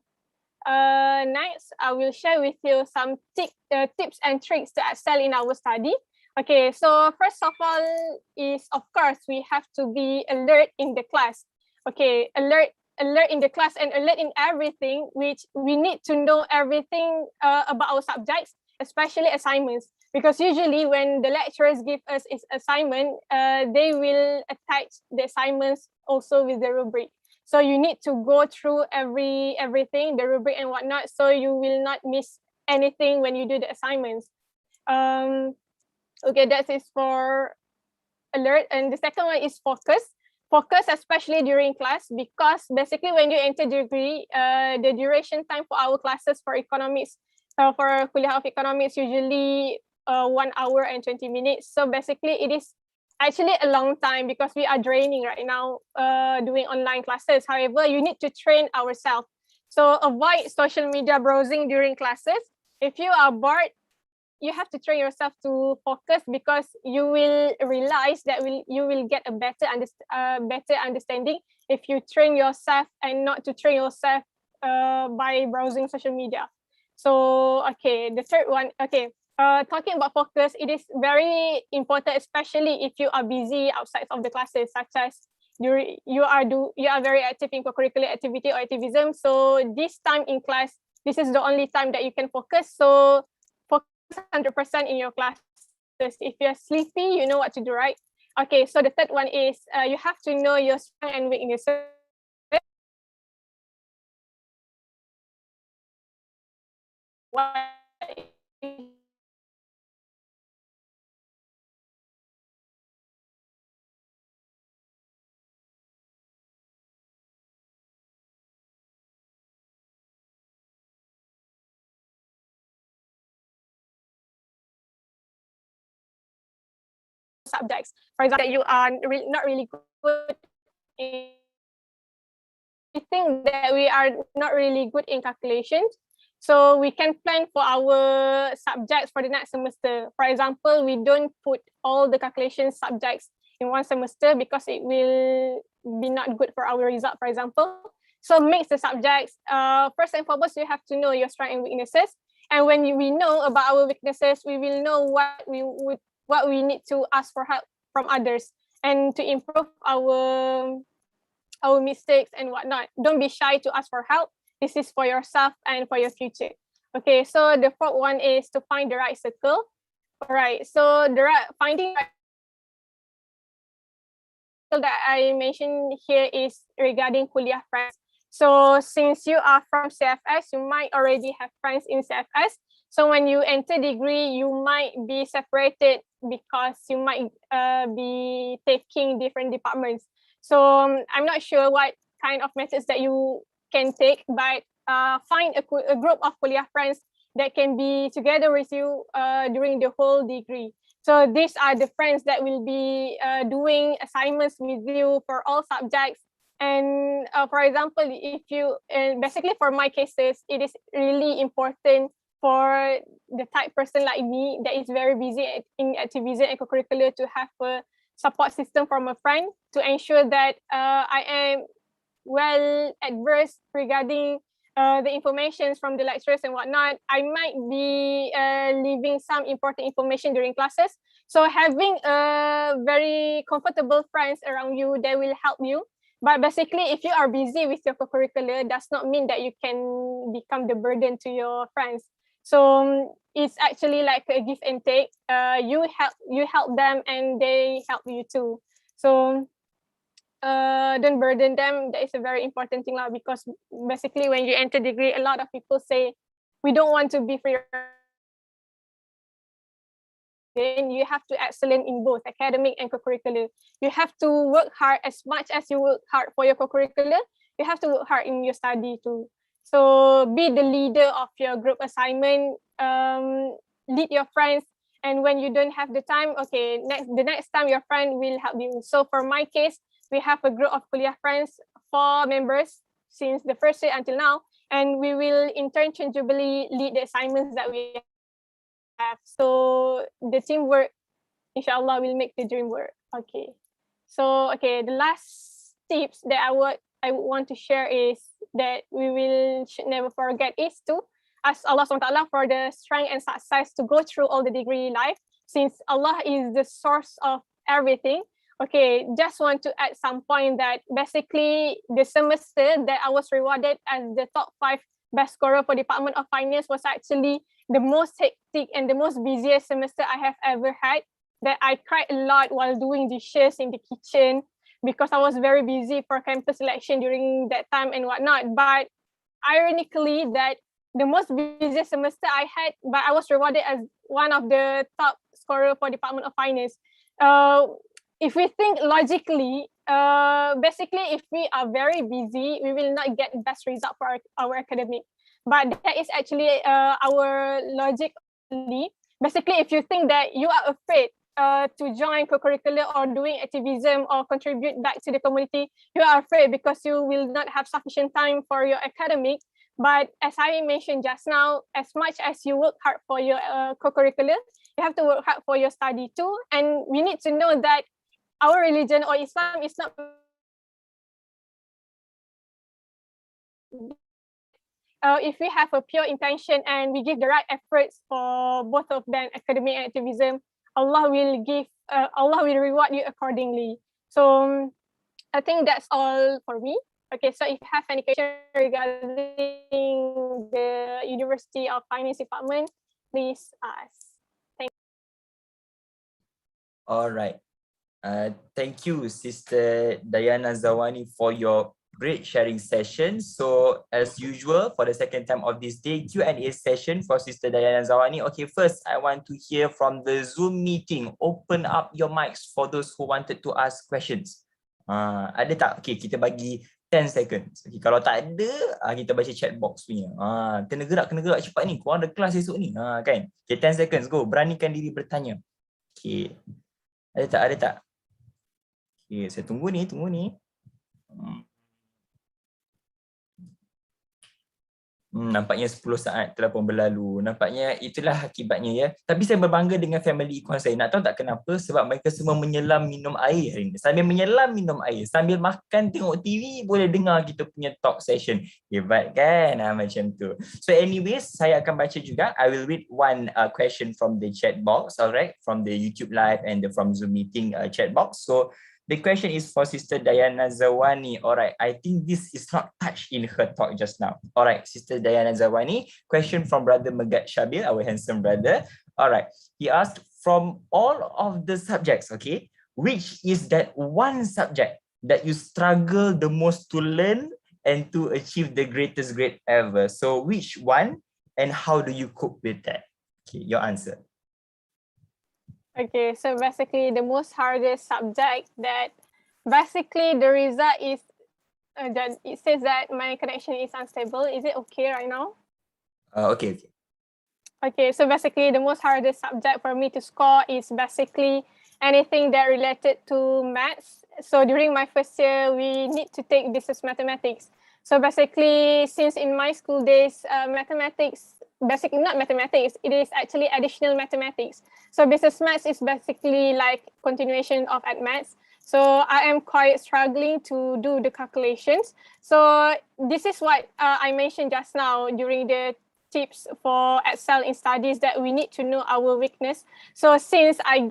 Next, I will share with you some tips and tricks to excel in our study. Okay, so first of all is, of course, we have to be alert in the class. Okay, alert in the class and alert in everything, which we need to know everything about our subjects, especially assignments. Because usually when the lecturers give us is assignment, they will attach the assignments also with the rubric. So you need to go through everything, the rubric and whatnot, so you will not miss anything when you do the assignments. Okay, that is for alert. And the second one is focus. Focus, especially during class, because basically when you enter degree, the duration time for our classes for economics, for Kuliah of Economics, usually 1 hour and 20 minutes. So basically it is actually a long time because we are draining right now doing online classes. However, you need to train ourselves. So avoid social media browsing during classes. If you are bored, you have to train yourself to focus, because you will realize that you will get a better understanding if you train yourself and not to train yourself by browsing social media. So, okay, the third one, okay. Talking about focus, it is very important, especially if you are busy outside of the classes, such as you are very active in co-curricular activity or activism. So this time in class, this is the only time that you can focus. So focus 100% in your classes. If you're sleepy, you know what to do, right? Okay, so the third one is you have to know your strengths and weaknesses. What subjects, for example, that you are not really good in, I think that we are not really good in calculations. So we can plan for our subjects for the next semester. For example, we don't put all the calculation subjects in one semester because it will be not good for our result, for example. So mix the subjects. First and foremost, you have to know your strengths and weaknesses. And when we know about our weaknesses, we will know what we need to ask for help from others and to improve our mistakes and whatnot. Don't be shy to ask for help. This is for yourself and for your future. Okay, so the fourth one is to find the right circle. All right, so finding the right circle that I mentioned here is regarding kuliah friends. So since you are from CFS, you might already have friends in CFS. So when you enter degree, you might be separated because you might be taking different departments. So I'm not sure what kind of methods that you can take, but find a group of kuliah friends that can be together with you during the whole degree. So these are the friends that will be doing assignments with you for all subjects. And for example, if you, basically for my cases, it is really important for the type person like me that is very busy in activism and co-curricular to have a support system from a friend to ensure that I am well adversed regarding the information from the lecturers and whatnot. I might be leaving some important information during classes. So having very comfortable friends around you, they will help you. But basically, if you are busy with your co-curricular, does not mean that you can become the burden to your friends. So it's actually like a give and take. You help them and they help you too. So don't burden them. That is a very important thing lah, because basically when you enter degree, a lot of people say we don't want to be free. Then you have to excellent in both academic and co-curricular. You have to work hard as much as you work hard for your co-curricular. You have to work hard in your study too. So be the leader of your group assignment. Lead your friends. And when you don't have the time, okay, the next time your friend will help you. So for my case, we have a group of kuliah friends, 4 members since the first year until now, and we will interchangeably lead the assignments that we have. So the teamwork, inshallah, will make the dream work. Okay. So, okay, the last tips that I would want to share is that should never forget is to ask Allah SWT for the strength and success to go through all the degree life, since Allah is the source of everything. Okay, just want to add some point that basically the semester that I was rewarded as the top 5 best scorer for Department of Finance was actually the most hectic and the most busiest semester I have ever had. That I cried a lot while doing dishes in the kitchen because I was very busy for campus selection during that time and whatnot. But ironically, that the most busiest semester I had, but I was rewarded as one of the top scorer for Department of Finance. If we think logically, basically, if we are very busy, we will not get best result for our academic. But that is actually our logic only. Basically, if you think that you are afraid to join co-curricular or doing activism or contribute back to the community, you are afraid because you will not have sufficient time for your academic. But as I mentioned just now, as much as you work hard for your co-curricular, you have to work hard for your study too. And we need to know that our religion or Islam is not if we have a pure intention and we give the right efforts for both of them, academic and activism, Allah will reward you accordingly. So I think that's all for me. Okay, so if you have any question regarding the University of Finance Department, please ask. Thank you. All right. Thank you, Sister Diana Zawani, for your great sharing session. So as usual, for the second time of this day, Q&A session for Sister Diana Zawani. Okay, first, I want to hear from the Zoom meeting. Open up your mics for those who wanted to ask questions. Ada tak? Okay, kita bagi 10 seconds. Okay, kalau tak ada, kita baca chat box punya. Kena gerak cepat ni. Korang ada kelas esok ni. Kan? Okay, 10 seconds. Go. Beranikan diri bertanya. Okay. Ada tak? Okay, saya tunggu ni. Nampaknya 10 saat telah pun berlalu. Nampaknya itulah akibatnya ya. Tapi saya berbangga dengan family Econss saya. Nak tahu tak kenapa? Sebab mereka semua menyelam minum air hari ini. Sambil menyelam minum air, sambil makan tengok TV, boleh dengar kita punya talk session. Hebat kan? Macam tu. So anyways, saya akan baca juga. I will read one question from the chat box, alright? From the YouTube live and from Zoom meeting chat box. So the question is for Sister Diana Zawani. All right, I think this is not touched in her talk just now. All right, Sister Diana Zawani, question from Brother Megat Shabil, our handsome brother. All right, he asked, from all of the subjects, okay, which is that one subject that you struggle the most to learn and to achieve the greatest grade ever? So which one and how do you cope with that? Okay, your answer. Okay, so basically the most hardest subject that basically the result is that it says that my connection is unstable. Is it okay right now? Okay. Okay, so basically the most hardest subject for me to score is basically anything that related to maths. So during my first year, we need to take business mathematics. So basically, since in my school days, mathematics, basically not mathematics, it is actually additional mathematics. So business maths is basically like continuation of ad maths. So I am quite struggling to do the calculations. So this is what I mentioned just now during the tips for excel in studies, that we need to know our weakness. So since I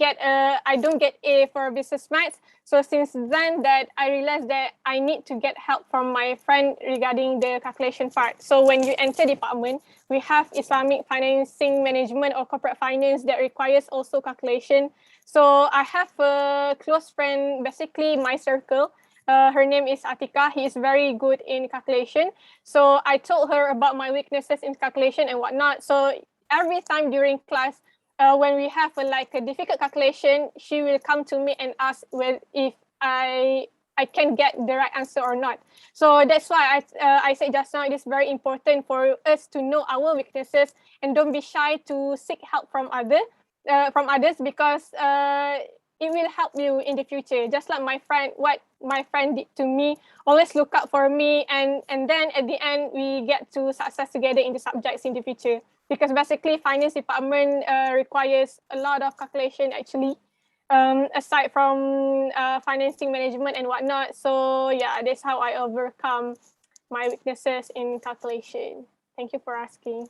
don't get A for business maths, so since then that I realized that I need to get help from my friend regarding the calculation part. So when you enter department, we have Islamic financing management or corporate finance that requires also calculation. So I have a close friend, basically my circle. Her name is Atika. He is very good in calculation. So I told her about my weaknesses in calculation and whatnot. So every time during class, when we have a difficult calculation, she will come to me and ask if I can get the right answer or not. So that's why I said just now, it is very important for us to know our weaknesses and don't be shy to seek help from others, because it will help you in the future. Just like what my friend did to me, always look out for me, and then at the end we get to success together in the subjects in the future. Because basically finance department requires a lot of calculation actually. aside from financing management and whatnot. So yeah, that's how I overcome my weaknesses in calculation. Thank you for asking.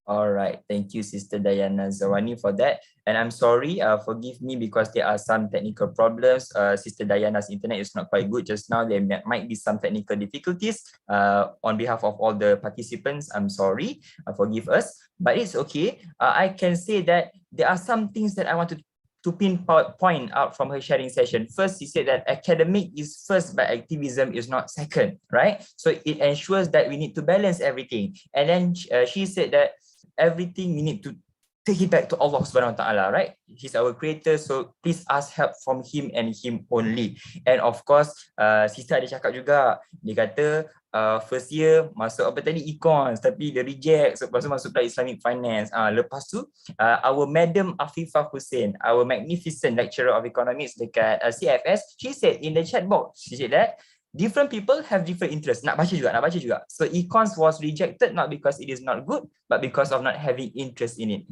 All right, thank you, Sister Diana Zawani, for that. And I'm sorry, forgive me because there are some technical problems. Sister Diana's internet is not quite good just now. There might be some technical difficulties. On behalf of all the participants, I'm sorry, forgive us, but it's okay. I can say that there are some things that I want to pinpoint out from her sharing session. First, she said that academic is first, but activism is not second, right? So it ensures that we need to balance everything. And then she said that everything we need to take it back to Allah Subhanahu Wa Taala, right? He's our creator, so please ask help from him and him only. And of course, sister ada cakap juga, dia kata first year masuk apa tadi Econss, tapi dia reject, so lepas tu masuk pula Islamic Finance. Lepas tu our Madam Afifah Hussein, our magnificent lecturer of economics dekat CFS, she said in the chat box, she said that different people have different interests. Nak baca juga. So Econss was rejected not because it is not good, but because of not having interest in it.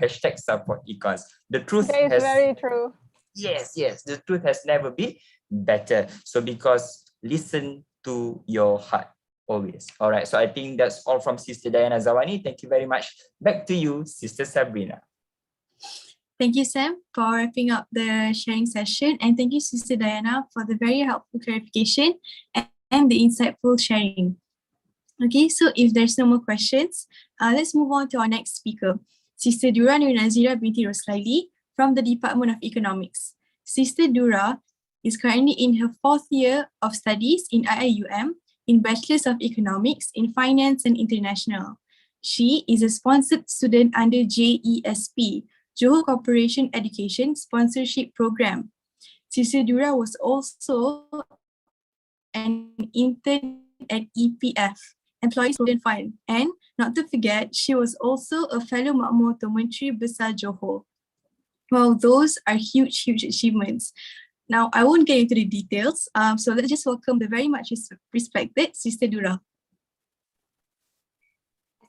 Hashtag support Econss. The truth That is has very true. Yes, the truth has never been better. So because listen to your heart always. All right. So I think that's all from Sister Diana Zawani. Thank you very much. Back to you, Sister Sabrina. Thank you, Sam, for wrapping up the sharing session. And thank you, Sister Diana, for the very helpful clarification and the insightful sharing. Okay, so if there's no more questions, let's move on to our next speaker, Sister Dura Nur Nazira binti Roslaili from the Department of Economics. Sister Dura is currently in her 4th year of studies in IIUM in Bachelor's of Economics in Finance and International. She is a sponsored student under JESP, Johor Corporation Education Sponsorship Program. Sister Dura was also an intern at EPF, Employees Provident Fund, and not to forget, she was also a fellow Makmur to Menteri Besar Johor. Well, those are huge achievements. Now, I won't get into the details, so let's just welcome the very much respected Sister Dura.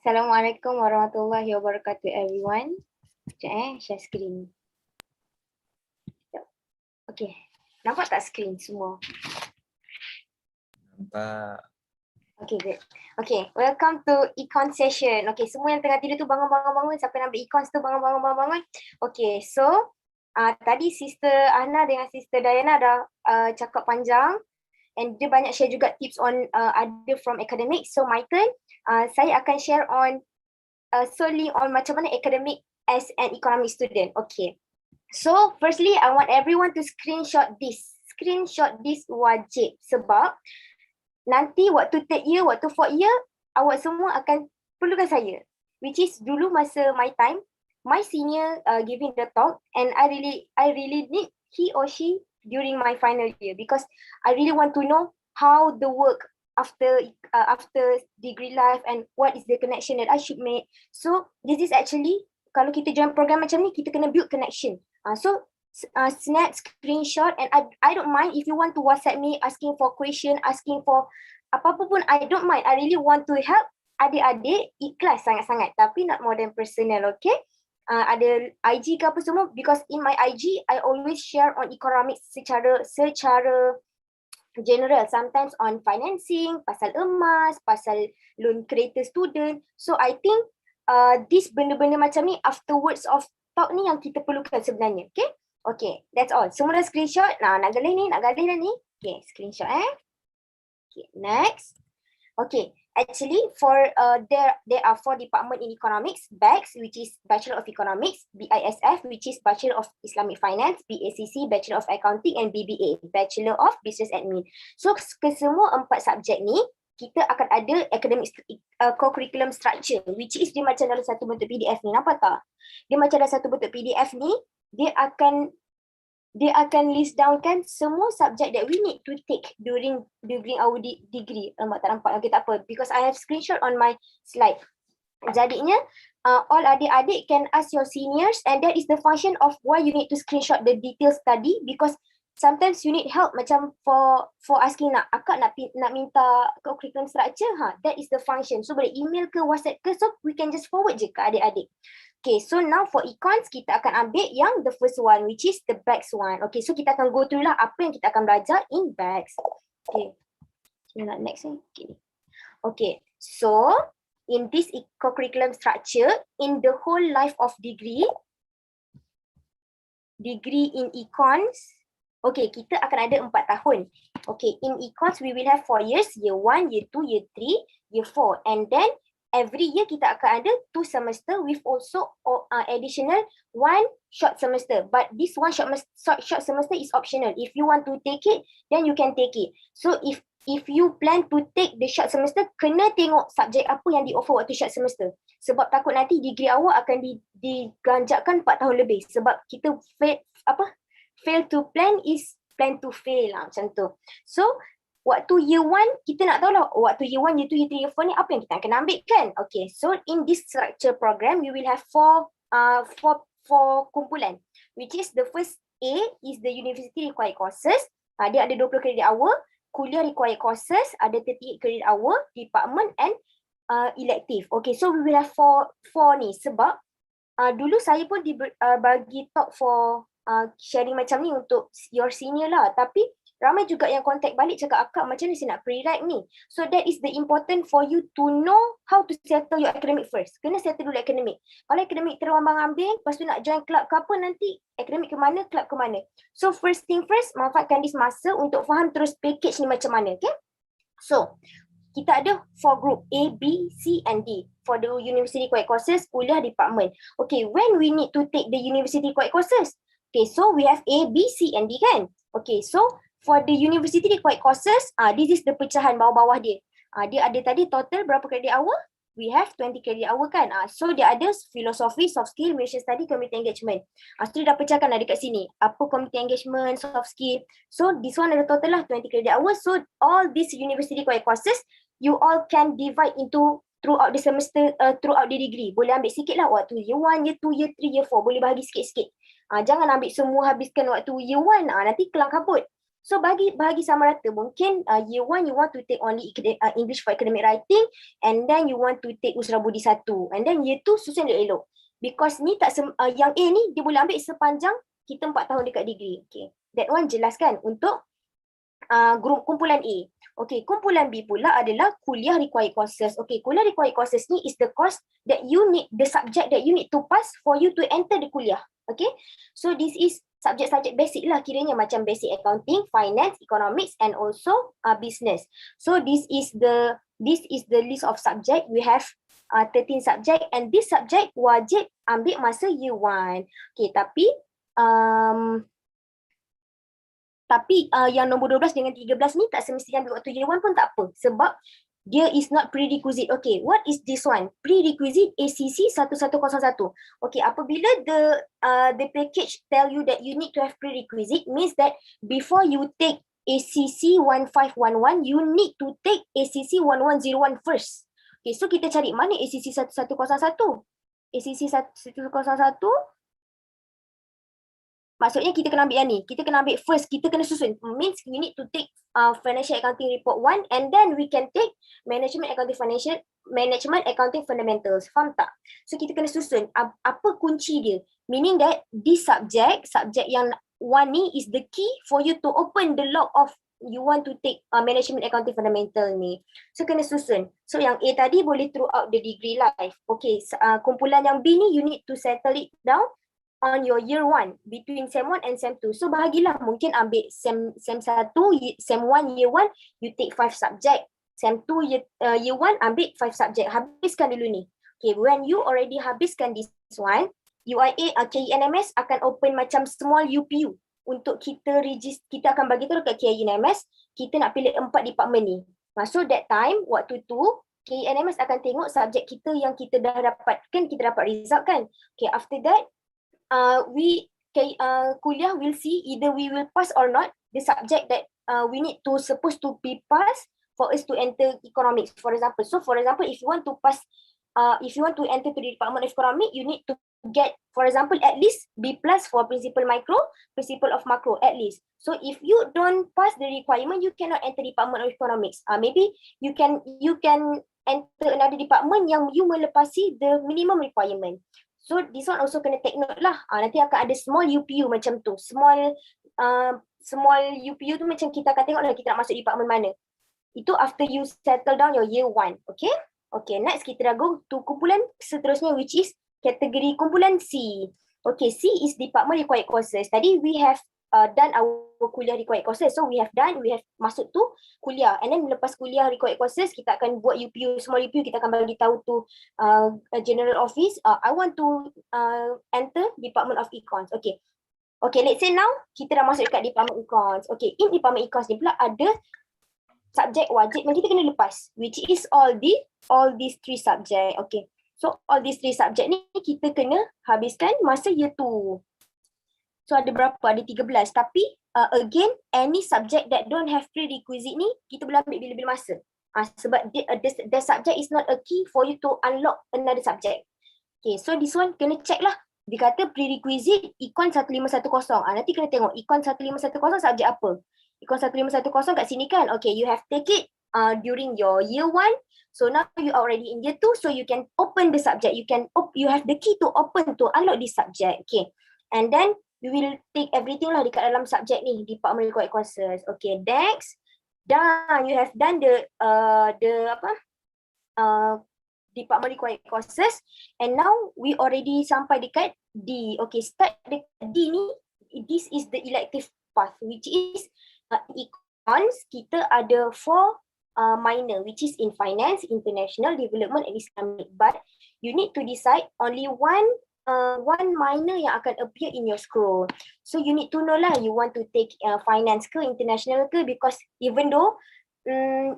Assalamualaikum warahmatullahi wabarakatuh, everyone. Sekejap share screen. Okay, nampak tak screen semua? Nampak. Okay, good. Okay, welcome to Econss session. Okay, semua yang tengah tidur tu bangun. Siapa yang ambil Econss tu bangun. Okay, so tadi Sister Ana dengan Sister Diana dah cakap panjang and dia banyak share juga tips on other from academics. So my turn, saya akan share on solely on macam mana academic as an economic student. Okay, so firstly I want everyone to screenshot this wajib, sebab nanti waktu 3rd year, waktu 4th year, awak semua akan perlukan saya, which is dulu masa my time, my senior giving the talk, and I really need he or she during my final year, because I really want to know how the work after degree life and what is the connection that I should make. So this is actually, kalau kita join program macam ni, kita kena build connection. So snap, screenshot, and I don't mind if you want to WhatsApp me asking for question, asking for apa-apa pun, I don't mind. I really want to help adik-adik, ikhlas sangat-sangat, tapi not more than personal, okay? Ada IG ke apa semua, because in my IG, I always share on economics secara general, sometimes on financing, pasal emas, pasal loan creator student. So I think this benda-benda macam ni afterwards of talk ni yang kita perlukan sebenarnya, okay? Okay, that's all. Semua dah screenshot. Nak galih dah ni. Okay, screenshot Okay, next. Okay, actually for there are 4 department in economics, BEX, which is Bachelor of Economics, BISF, which is Bachelor of Islamic Finance, BACC, Bachelor of Accounting, and BBA, Bachelor of Business Admin. So kesemua 4 subjek ni, kita akan ada academic co-curriculum structure, which is dia macam dalam satu bentuk PDF ni. Nampak tak? Dia macam dalam satu bentuk PDF ni, dia akan list down kan semua subjek that we need to take during our degree. Tak nampak? Okay, tak apa. Because I have screenshot on my slide. Jadinya, all adik-adik can ask your seniors, and that is the function of why you need to screenshot the detailed study, because sometimes you need help macam for asking akak nak minta curriculum structure, that is the function. So boleh email ke WhatsApp ke, so we can just forward je ke adik-adik. Okay, so now for Econss, kita akan ambil yang the first one, which is the bags one. Okay, so kita akan go through lah apa yang kita akan belajar in bags. Okay, next ni. Okay, so in this curriculum structure, in the whole life of degree in Econss, okay, kita akan ada 4 tahun. Okay, in Econss, we will have 4 years, year 1, year 2, year 3, year 4. And then, every year kita akan ada 2 semester with also additional 1 short semester. But this one short semester is optional. If you want to take it, then you can take it. So, if you plan to take the short semester, kena tengok subjek apa yang di-offer waktu short semester. Sebab takut nanti degree awak akan diganjakkan 4 tahun lebih. Sebab kita fail to plan is plan to fail lah, macam tu. So, waktu year 1, kita nak tahu lah waktu year 1, year 2, year 3, year 4 ni apa yang kita akan ambil kan? Okay, so in this structure program, you will have four kumpulan. Which is the first A is the university required courses. Dia ada 20 credit hour. Kuliah required courses, ada 38 credit hour, department and elective. Okay, so we will have four ni sebab dulu saya pun bagi talk for sharing macam ni untuk your senior lah, tapi ramai juga yang contact balik cakap, akak macam ni saya nak pre-write ni. So that is the important for you to know how to settle your academic first. Kena settle dulu academic. Kalau academic terombang-ambing, lepas tu nak join club ke apa, nanti academic ke mana, club ke mana. So first thing first, manfaatkan this masa untuk faham terus package ni macam mana. Okay? So, kita ada 4 group, A, B, C and D. For the university required courses, kuliah, department. Okay, when we need to take the university required courses? Okay, so we have A, B, C and D kan? Okay, so for the university required courses, this is the pecahan bawah-bawah dia. Dia ada tadi total berapa credit hour? We have 20 credit hour kan? So dia ada philosophy, soft skill, mission study, community engagement. So dia dah pecahkan lah dekat sini. Apa community engagement, soft skill. So this one ada total lah 20 credit hour. So all these university required courses, you all can divide into throughout the semester, throughout the degree. Boleh ambil sikit lah waktu year 1, year 2, year 3, year 4. Boleh bahagi sikit-sikit. Jangan ambil semua habiskan waktu year 1, nanti kelang kabut. So bahagi sama rata. Mungkin year 1 you want to take only English for academic writing, and then you want to take Usra Budi 1, and then year 2 susun elok. Because ni tak yang A ni dia boleh ambil sepanjang kita 4 tahun dekat degree. Okay. That one jelas kan untuk grup kumpulan A. Okay, kumpulan B pula adalah kuliah required courses. Okay, kuliah required courses ni is the course that you need, the subject that you need to pass for you to enter the kuliah. Okay, so this is subjek-subjek basic lah kiranya, macam basic accounting, finance, economics and also business. So this is the list of subject. We have 13 subject and this subject wajib ambil masa year 1. Okay, tapi yang nombor 12 dengan 13 ni tak semestinya ambil waktu year 1 pun tak apa. Sebab dia is not prerequisite. Okay, what is this one? Prerequisite ACC 1101. Okay, apabila the package tell you that you need to have prerequisite, means that before you take ACC 1511, you need to take ACC 1101 first. Okay, so kita cari mana ACC 1101? ACC 1101, maksudnya kita kena ambil yang ni. Kita kena ambil first, kita kena susun. Means we need to take Financial Accounting Report 1 and then we can take Management Accounting Fundamentals. Faham tak? So kita kena susun apa kunci dia. Meaning that this subject yang 1 ni is the key for you to open the lock of you want to take Management Accounting Fundamental ni. So kena susun. So yang A tadi boleh throughout the degree life. Okay, kumpulan yang B ni you need to settle it down on your year 1, between SEM 1 and SEM 2. So bahagilah, mungkin ambil SEM 1, SEM 1 year 1, you take 5 subject. SEM 2 year 1, ambil 5 subject. Habiskan dulu ni. Okay, when you already habiskan this one, UIA, KNMS akan open macam small UPU. Untuk kita kita akan bagi tahu kat KNMS, kita nak pilih 4 department ni. So that time, waktu tu, KNMS akan tengok subjek kita yang kita dah dapatkan, kita dapat result kan. Okay, after that, kuliah will see either we will pass or not the subject that we need to supposed to be passed for us to enter economics, for example. So for example, if you want to pass, if you want to enter to the Department of Economics, you need to get, for example, at least B+ for Principal Micro, Principal of Macro, at least. So if you don't pass the requirement, you cannot enter Department of Economics. Maybe you can enter another department yang you melepasi the minimum requirement. So this one also kena take note lah. Nanti akan ada small UPU macam tu. Small UPU tu macam kita akan tengok lah kita nak masuk department mana. Itu after you settle down your year 1. Okay? Okay, next kita dah go to kumpulan seterusnya which is kategori kumpulan C. Okay, C is department required courses. Tadi we have done our kuliah required courses. So we have masuk tu kuliah. And then lepas kuliah required courses, kita akan buat UPU, small UPU, kita akan bagi tahu tu general office. I want to enter department of Econss. Okay. Okay, let's say now kita dah masuk dekat department Econss. Okay, in department Econss ni pula ada subjek wajib yang kita kena lepas, which is all these 3 subjek. Okay. So all these 3 subjek ni kita kena habiskan masa year 2. So ada berapa? Ada 13. Tapi again, any subject that don't have prerequisite ni kita boleh ambil bila-bila masa. Sebab the subject is not a key for you to unlock another subject. Okay, so this one kena check lah. Dia kata prerequisite Econss 1510. Nanti kena tengok Econss 1510 subjek apa. Econss 1510 kat sini kan. Okay, you have take it during your year 1. So now you are already in year 2, so you can open the subject. You have the key to open to unlock this subject. Okay, and then we will take everything lah dekat dalam subjek ni, department required courses. Okay, next, done. You have done the department required courses, and now we already sampai dekat D. Okay, start dekat D ni. This is the elective path, which is Econss. Kita ada 4 minor, which is in finance, international development and Islamic. But you need to decide only one minor yang akan appear in your scroll. So you need to know lah, you want to take finance ke international ke, because even though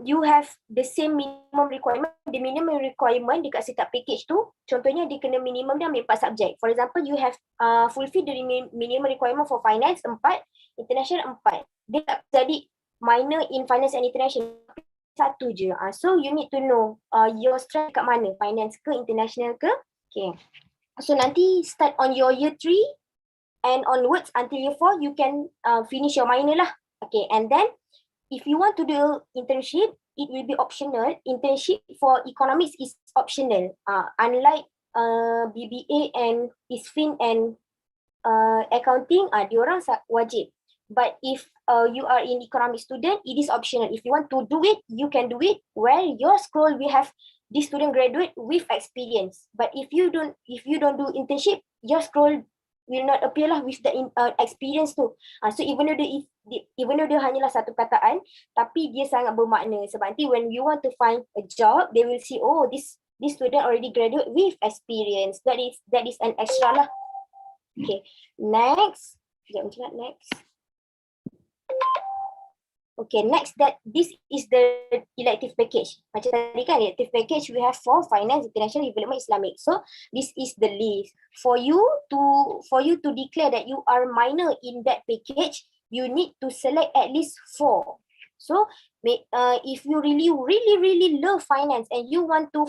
you have the same minimum requirement, the minimum requirement dekat setiap package tu, contohnya dia kena minimum dia ambil 4 subjek. For example, you have fulfill the minimum requirement for finance 4, international 4. Dia tak jadi minor in finance and international, 1 je. So you need to know your strength kat mana, finance ke, international ke. Okay. So nanti start on your year 3 and onwards until year 4, you can finish your minor lah. Okay, and then if you want to do internship, it will be optional. Internship for economics is optional. Unlike BBA and ISFIN and accounting, diorang wajib. But if you are an economic student, it is optional. If you want to do it, you can do it. Where your scroll we have this student graduate with experience. But if you don't do internship, your scroll will not appear lah with the experience tu. So even though dia hanyalah satu kataan, tapi dia sangat bermakna. Sebab nanti when you want to find a job, they will see, oh, this student already graduate with experience. That is an extra lah. Okay, next. Next. Okay, next, this is the elective package. Macam tadi kan, elective package we have for finance, international development, Islamic. So this is the list. For you to declare that you are minor in that package, you need to select at least 4. So if you really love finance and you want to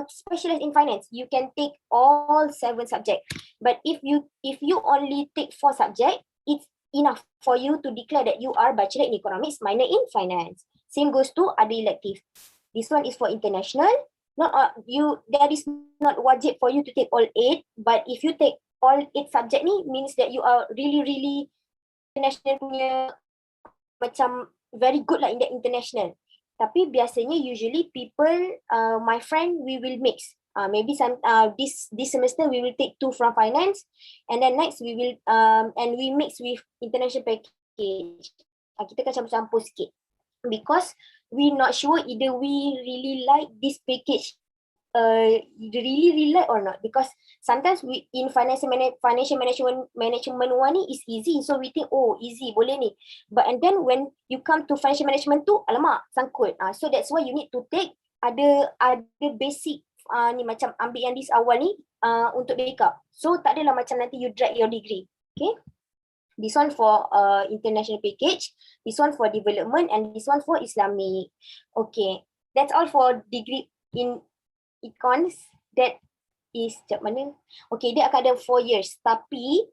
specialize in finance, you can take all 7 subjects. But if you only take 4 subjects, it's enough for you to declare that you are bachelor in economics, minor in finance. Same goes to other elective. This one is for international. There is not wajib for you to take all 8, but if you take all 8 subject ni, means that you are really international punya, macam very good lah in the international. Tapi biasanya usually people, my friend, we will mix. Maybe this semester we will take 2 from finance, and then next we will and we mix with international package. Kita akan campur-campur sikit because we not sure either we really like this package, really like or not, because sometimes we in financial management one ni is easy, so we think, oh, easy, boleh ni, but and then when you come to financial management tu, alamak, sangkut. So that's why you need to take ada basic ni, macam ambil yang this awal ni untuk backup. So tak adalah macam nanti you drag your degree. Okay, this one for international package, this one for development, and this one for Islamic. Okay, that's all for degree in Econss. That is, sekejap mana? Okay, dia akan ada 4 years, tapi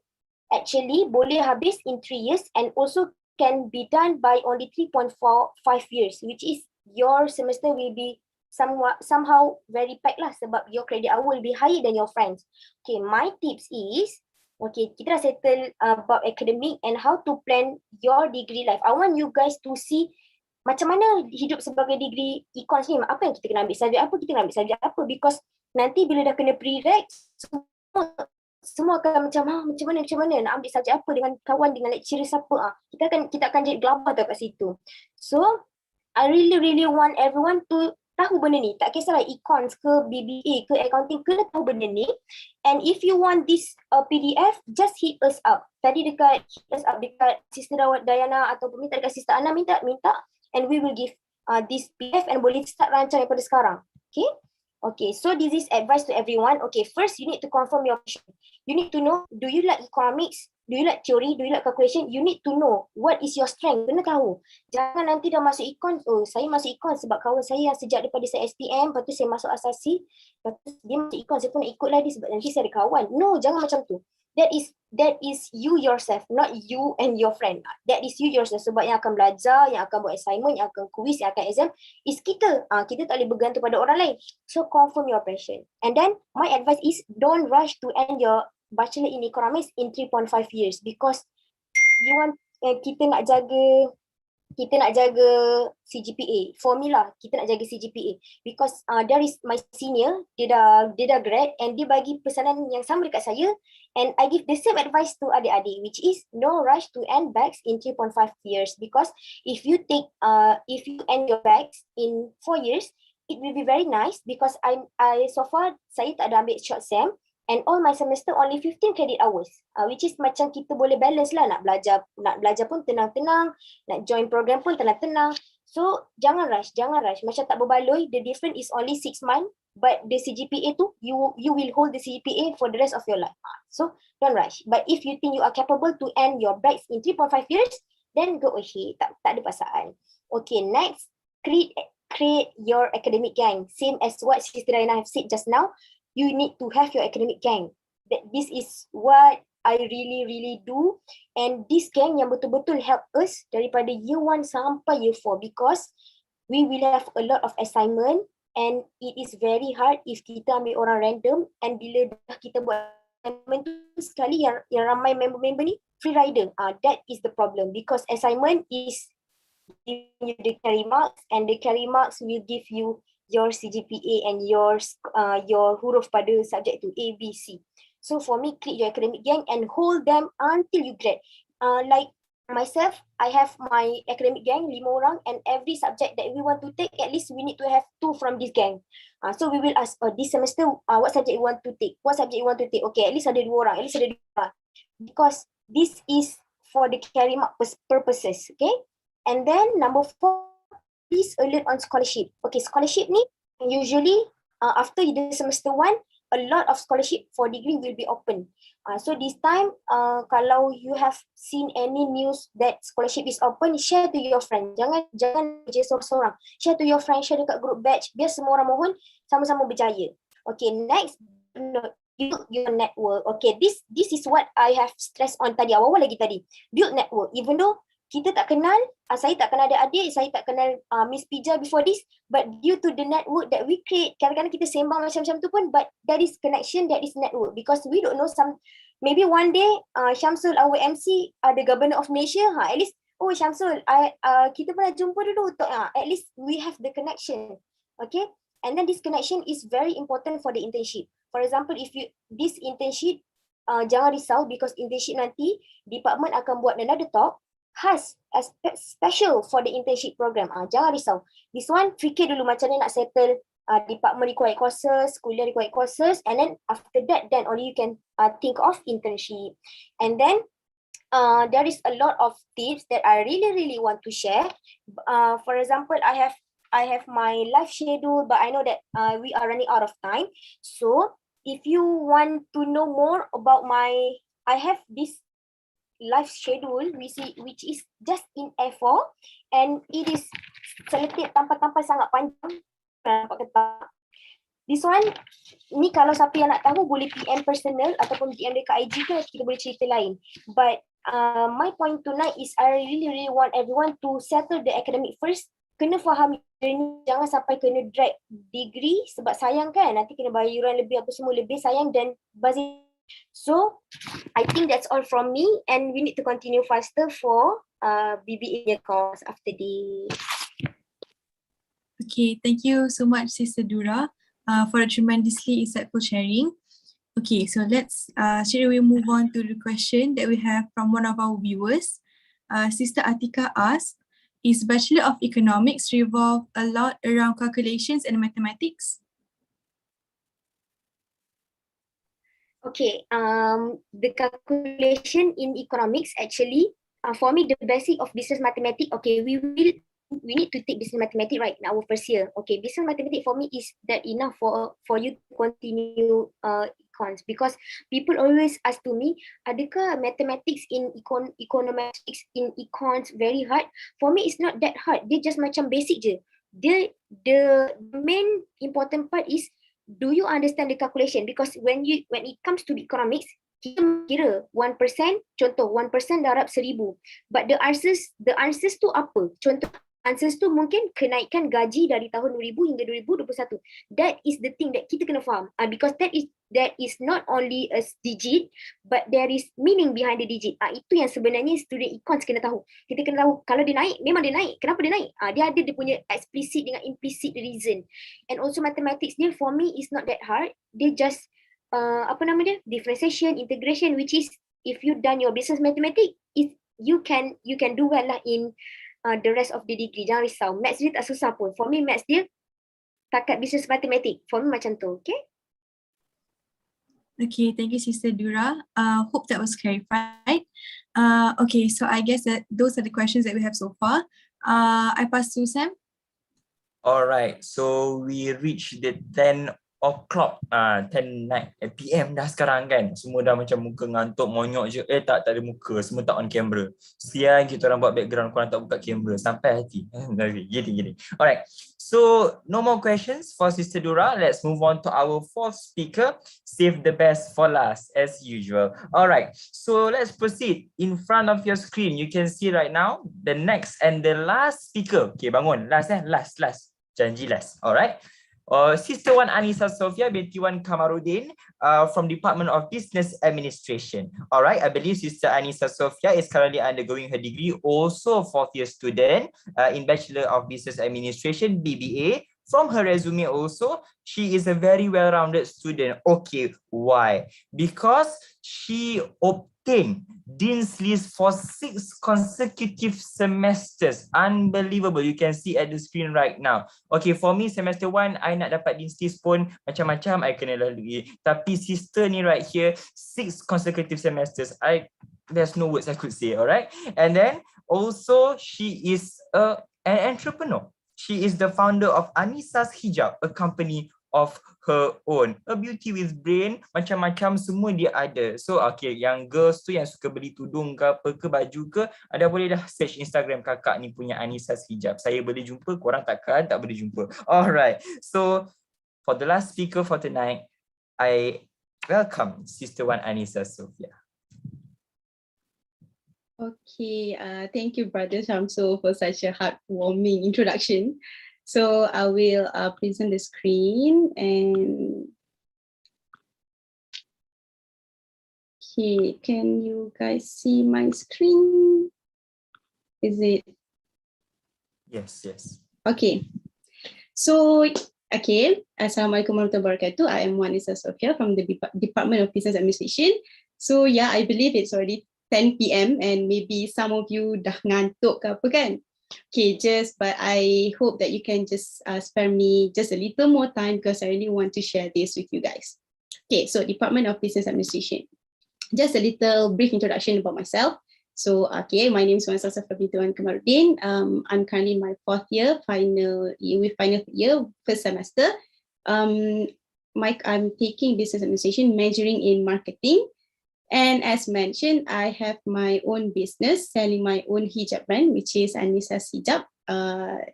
actually boleh habis in 3 years and also can be done by only 3.45 years, which is your semester will be somehow very packed lah sebab your credit hour will be higher than your friends. Okay, my tips is, okay, kita dah settle about academic and how to plan your degree life. I want you guys to see macam mana hidup sebagai degree Econs ni, apa yang kita kena ambil, subjek apa kita kena ambil, subjek apa, because nanti bila dah kena pre-req, semua akan macam mana nak ambil subjek apa dengan kawan, dengan lecturer siapa, kita akan jadi gelabah tau kat situ. So I really want everyone to tahu benda ni, tak kisahlah Econs ke BBA ke accounting, kena tahu benda ni. And if you want this PDF, just hit us up. Tadi dekat Sister Dayana atau minta dekat Sister Ana, minta and we will give this PDF and boleh start rancang daripada sekarang. Okay, so this is advice to everyone. Okay, first you need to confirm your passion. You need to know, do you like economics? Do you like theory? Do you like calculation? You need to know what is your strength. Kena tahu. Jangan nanti dah masuk Econs, saya masuk Econs sebab kawan saya yang sejak daripada saya SPM, lepas tu saya masuk asasi, lepas tu dia masuk Econs, saya pun nak ikutlah dia sebab nanti saya ada kawan. No, jangan macam tu. That is you yourself, not you and your friend. That is you yourself. Sebab yang akan belajar, yang akan buat assignment, yang akan quiz, yang akan exam is kita. Kita tak boleh bergantung pada orang lain. So confirm your passion. And then my advice is don't rush to end your bachelor in economics in 3.5 years because you want kita nak jaga CGPA. Formula kita nak jaga CGPA because there is my senior, dia dah grad and dia bagi pesanan yang sama dekat saya and I give the same advice to adik-adik, which is no rush to end bags in 3.5 years because if you end your bags in 4 years, it will be very nice because I so far saya tak ada ambil short sem. And all my semester only 15 credit hours, which is macam kita boleh balance lah, nak belajar pun tenang-tenang, nak join program pun tenang-tenang. So jangan rush, macam tak berbaloi. The difference is only 6 months, but the CGPA tu you will hold the CGPA for the rest of your life. So don't rush. But if you think you are capable to end your bags in 3.5 years, then go ahead. Tak ada paksaan. Okay, next, create your academic gang. Same as what Sister Diana have said just now. You need to have your academic gang. This is what I really do. And this gang yang betul-betul help us daripada year 1 sampai year 4 because we will have a lot of assignment and it is very hard if kita ambil orang random and bila dah kita buat assignment tu sekali yang ramai member-member ni free rider. That is the problem because assignment is give you the carry marks and the carry marks will give you your CGPA and your huruf pada subjek tu A, B, C. So for me, create your academic gang and hold them until you grad. Like myself, I have my academic gang 5 orang and every subject that we want to take, at least we need to have 2 from this gang. So we will ask, this semester, what subject you want to take? What subject you want to take? Okay, at least ada 2 orang, at least ada 2 orang. Because this is for the carry mark purposes, okay? And then number 4, please alert on scholarship. Okay, scholarship ni usually after the semester 1, a lot of scholarship for degree will be open. So this time, kalau you have seen any news that scholarship is open, share to your friend. Jangan je seorang-seorang. Share to your friend, share dekat group batch, biar semua orang mohon sama-sama berjaya. Okay, next, build your network. Okay, this is what I have stressed on tadi, awal-awal lagi tadi. Build network. Even though kita tak kenal, saya tak kenal adik-adik, saya tak kenal Miss Pija before this, but due to the network that we create, kadang-kadang kita sembang macam-macam tu pun, but that is connection, that is network, because we don't know maybe one day Syamsul, our MC, the Governor of Malaysia, at least, oh Syamsul, kita pernah jumpa dulu, at least we have the connection, okay? And then this connection is very important for the internship. For example, if this internship, jangan risau because internship nanti, department akan buat another talk, khas special for the internship program. Jangan risau. This one fikir dulu macam mana nak settle department required courses, kuliah required courses, and then after that, then only you can think of internship. And then there is a lot of tips that I really want to share. For example, I have my life schedule, but I know that we are running out of time. So if you want to know more about I have this life schedule which is just in A4 and it is selected tanpa sangat panjang. This one ni kalau siapa yang nak tahu boleh PM personal ataupun DM dekat IG ke, kita boleh cerita lain. But my point tonight is I really want everyone to settle the academic first. Kena faham jangan sampai kena drag degree sebab sayang kan, nanti kena bayaran lebih apa semua, lebih sayang dan bazir. So I think that's all from me, and we need to continue faster for BBA course after this. Okay, thank you so much, Sister Dura, for a tremendously insightful sharing. Okay, so let's straight away move on to the question that we have from one of our viewers. Sister Atika asked, is Bachelor of Economics revolve a lot around calculations and mathematics? Okay, the calculation in economics actually, for me the basic of business mathematics, okay, we need to take business mathematics right in our first year. Okay, business mathematics for me is that enough for you to continue econs, because people always ask to me, adakah mathematics in econometrics in econs very hard? For me it's not that hard, dia just macam basic je. The main important part is, do you understand the calculation? Because when it comes to the economics, kita kira 1%, contoh 1% darab 1000. But the answers tu apa? Contoh answers tu mungkin kenaikan gaji dari tahun 2000 hingga 2021. That is the thing that kita kena faham. Because that is not only a digit, but there is meaning behind the digit. Itu yang sebenarnya student econs kena tahu. Kita kena tahu kalau dia naik, memang dia naik. Kenapa dia naik? Dia ada dia punya explicit dengan implicit reason. And also mathematics dia for me is not that hard. Dia just differentiation, integration, which is if you done your business mathematics, you can do well lah in the rest of the degree. Jangan risau. Maths dia tak susah pun. For me maths dia takat business mathematics. For me macam tu. Okay? Okay, thank you, Sister Dura. Hope that was clarified. Okay, so I guess that those are the questions that we have so far. I pass to Sam. All right, so we reached the 10 o'clock, 10 PM dah sekarang kan. Semua dah macam muka ngantuk, monyok je. Tak ada muka, semua tak on camera. Sian kita orang buat background, korang tak buka kamera. Sampai hati. Gini. Alright, so no more questions for Sister Dura. Let's move on to our fourth speaker. Save the best for last, as usual. Alright, so let's proceed. In front of your screen, you can see right now, the next and the last speaker. Okay, bangun. Last. Janji last. Alright. Sister Wan Anissa Sofia binti Wan Kamarudin from Department of Business Administration. Alright, I believe Sister Anissa Sofia is currently undergoing her degree, also fourth year student in Bachelor of Business Administration, BBA. From her resume also, she is a very well-rounded student. Okay, why? Because she obtained Dean's List for 6 consecutive semesters. Unbelievable. You can see at the screen right now. Okay, for me, semester 1, I nak dapat Dean's List pun macam-macam I kena lalui. Tapi sister ni right here, 6 consecutive semesters. There's no words I could say, alright? And then also, she is an entrepreneur. She is the founder of Anissa's Hijab, a company of her own. A beauty with brain, macam-macam semua dia ada. So okay, yang girls tu yang suka beli tudung ke apa ke baju ke, ada boleh dah search Instagram kakak ni punya Anissa's Hijab. Saya boleh jumpa, korang takkan tak boleh jumpa. Alright, so for the last speaker for tonight, I welcome Sister Wan Anissa Sofia. Okay, thank you, Brother Shamsul, for such a heartwarming introduction. So I will present the screen and okay, can you guys see my screen? Is it? Yes. Okay. So, okay, Assalamualaikum warahmatullahi wabarakatuh. I am Wan Anissa Sofia from the Department of Business Administration. So yeah, I believe it's already 10 PM and maybe some of you dah ngantuk ke apa kan? Okay, but I hope that you can just spare me just a little more time because I really want to share this with you guys. Okay, so Department of Business Administration. Just a little brief introduction about myself. So, okay, my name is Wan Anissa Sofia binti Wan Kamarudin. I'm currently in my fourth year, final year, first semester. I'm taking Business Administration, majoring in marketing. And as mentioned, I have my own business selling my own hijab brand, which is Anissa's Hijab,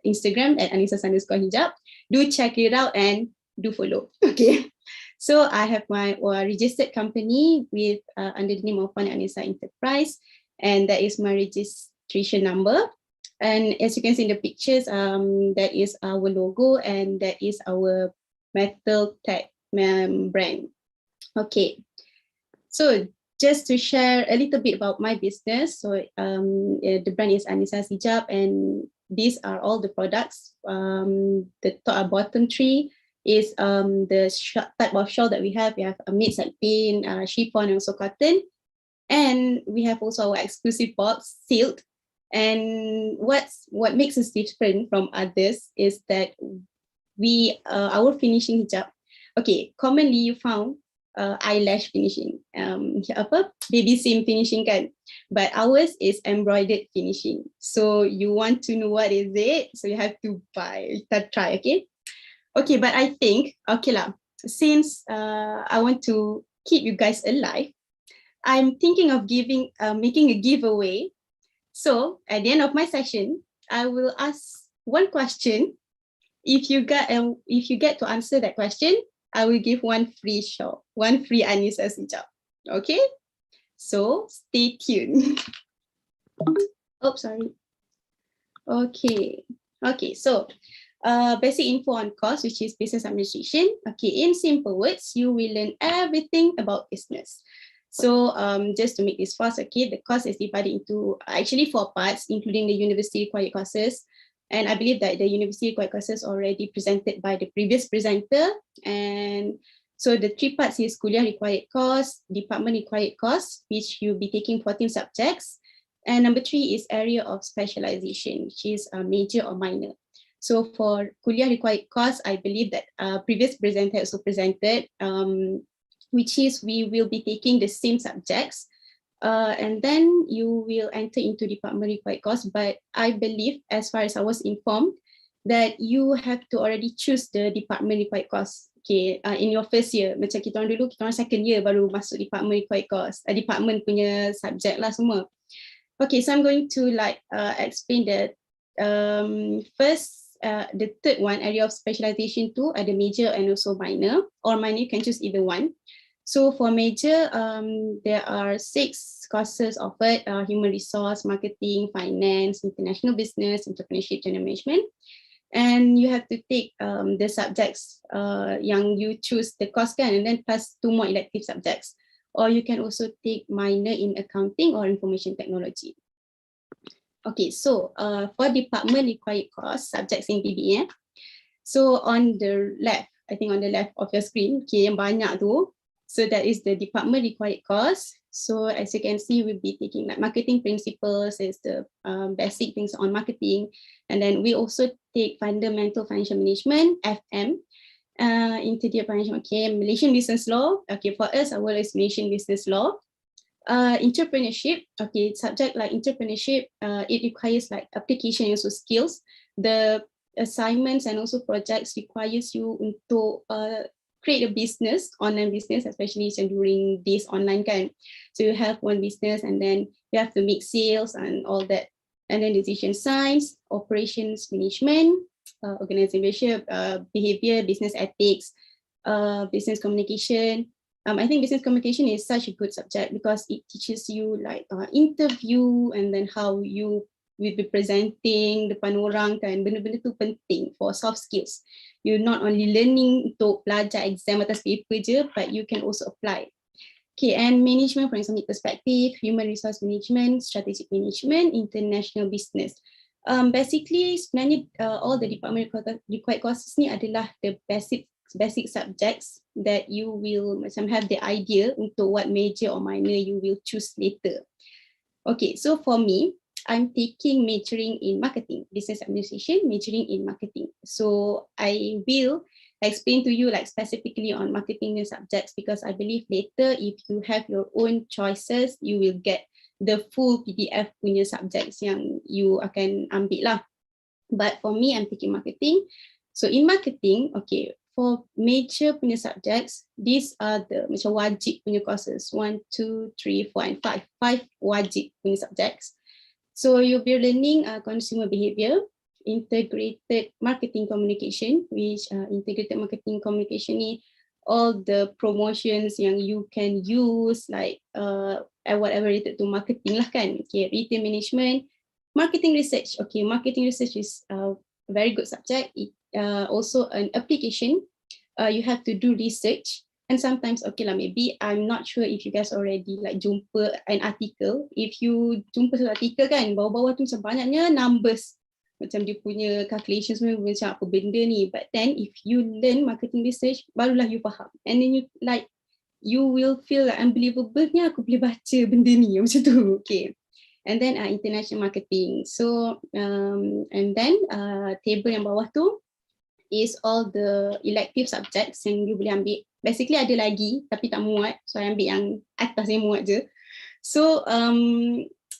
Instagram at Anissa_hijab. Do check it out and do follow. Okay. So I have my registered company with under the name of Wan Anissa Enterprise, and that is my registration number. And as you can see in the pictures, that is our logo and that is our metal tag brand. Okay, so just to share a little bit about my business. So the brand is Anisa's Hijab, and these are all the products. The bottom three is the type of shawl that we have. We have a mid side pin, chiffon, and also cotton. And we have also our exclusive box, sealed. And what makes us different from others is that our finishing hijab. Okay, commonly you found eyelash finishing, baby seam finishing kan, but ours is embroidered finishing. So you want to know what is it, so you have to try. Okay, but I think okay lah, since I want to keep you guys alive, I'm thinking of making a giveaway. So at the end of my session, I will ask one question. If you get to answer that question, I will give one free shawl, one free Anisa's Hijab. Okay? So stay tuned. Oh, sorry. Okay. So basic info on course, which is business administration. Okay, in simple words, you will learn everything about business. So just to make this fast, okay, the course is divided into actually 4 parts, including the university required courses. And I believe that the university required courses already presented by the previous presenter. And so the 3 parts is kuliah required course, department required course, which you'll be taking 14 subjects. And number 3 is area of specialization, which is major or minor. So for kuliah required course, I believe that previous presenter also presented, which is we will be taking the same subjects, and then you will enter into department required course. But I believe, as far as I was informed, that you have to already choose the department required course. Okay, in your first year, macam kita orang dulu, kita orang second year baru masuk department required course, department punya subject lah semua. Okay, so I'm going to explain the first. The third one, area of specialization 2, ada major and also minor, or minor you can choose either one. So for major, there are 6 courses offered: human resource, marketing, finance, international business, entrepreneurship, general management. And you have to take the subjects yang you choose the course kan, and then plus 2 more elective subjects. Or you can also take minor in accounting or information technology. Okay, so for department required course, subjects in PBE. So on the left, I think on the left of your screen, okay, yang banyak tu. So that is the department required course. So as you can see, we'll be taking like marketing principles, is the basic things on marketing. And then we also take fundamental financial management, FM, intermediate financial, okay, Malaysian business law. Okay, for us, our is Malaysian business law. Entrepreneurship, okay, subject like entrepreneurship, it requires like application and also skills. The assignments and also projects requires you untuk create a business, online business, especially during this online kind. So you have one business and then you have to make sales and all that. And then decision science, operations management, organization behavior, business ethics, business communication. I think business communication is such a good subject because it teaches you like interview and then how you will be presenting depan orang kan, benda-benda tu penting for soft skills. You're not only learning untuk belajar exam atas paper je, but you can also apply. Okay, and management from Islamic perspective, human resource management, strategic management, international business. Basically, sebenarnya all the department required courses ni adalah the basic subjects that you will macam have the idea untuk what major or minor you will choose later. Okay, so for me, I'm majoring in marketing, business administration, majoring in marketing. So I will explain to you like specifically on marketing subjects because I believe later if you have your own choices, you will get the full PDF punya subjects yang you akan ambil lah. But for me, I'm taking marketing. So in marketing, okay, for major punya subjects, these are the macam wajib punya courses, 1, 2, 3, 4 and 5. 5 wajib punya subjects. So you'll be learning consumer behavior, integrated marketing communication, which integrated marketing communication ni all the promotions yang you can use like whatever related to marketing lah kan. Okay, retail management, Marketing research. Okay, marketing research is a very good subject. It also an application. You have to do research. And sometimes, okay lah, maybe I'm not sure if you guys already like jumpa an article. If you jumpa satu artikel kan, bawah-bawah tu macam banyaknya numbers. Macam dia punya calculation semua macam apa benda ni. But then if you learn marketing research, barulah you faham. And then you will feel like unbelievable-nya aku boleh baca benda ni macam tu. Okay. And then international marketing. So and then table yang bawah tu is all the elective subjects yang you boleh ambil. Basically ada lagi tapi tak muat, so I ambil yang atas yang muat je. So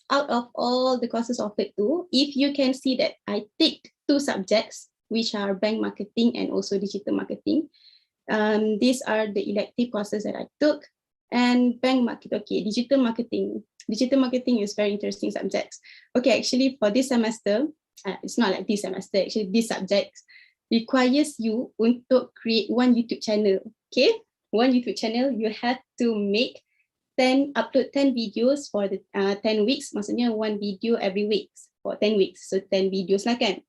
out of all the courses offered tu, if you can see that I take 2 subjects which are bank marketing and also digital marketing. These are the elective courses that I took. And bank market, okay, digital marketing. Digital marketing is very interesting subjects. Okay, actually for this semester, it's not like this semester, actually this subject requires you untuk create 1 YouTube channel. Okay, 1 YouTube channel, you have to upload 10 videos for the 10 weeks, maksudnya 1 video every week for 10 weeks, so 10 videos lah kan.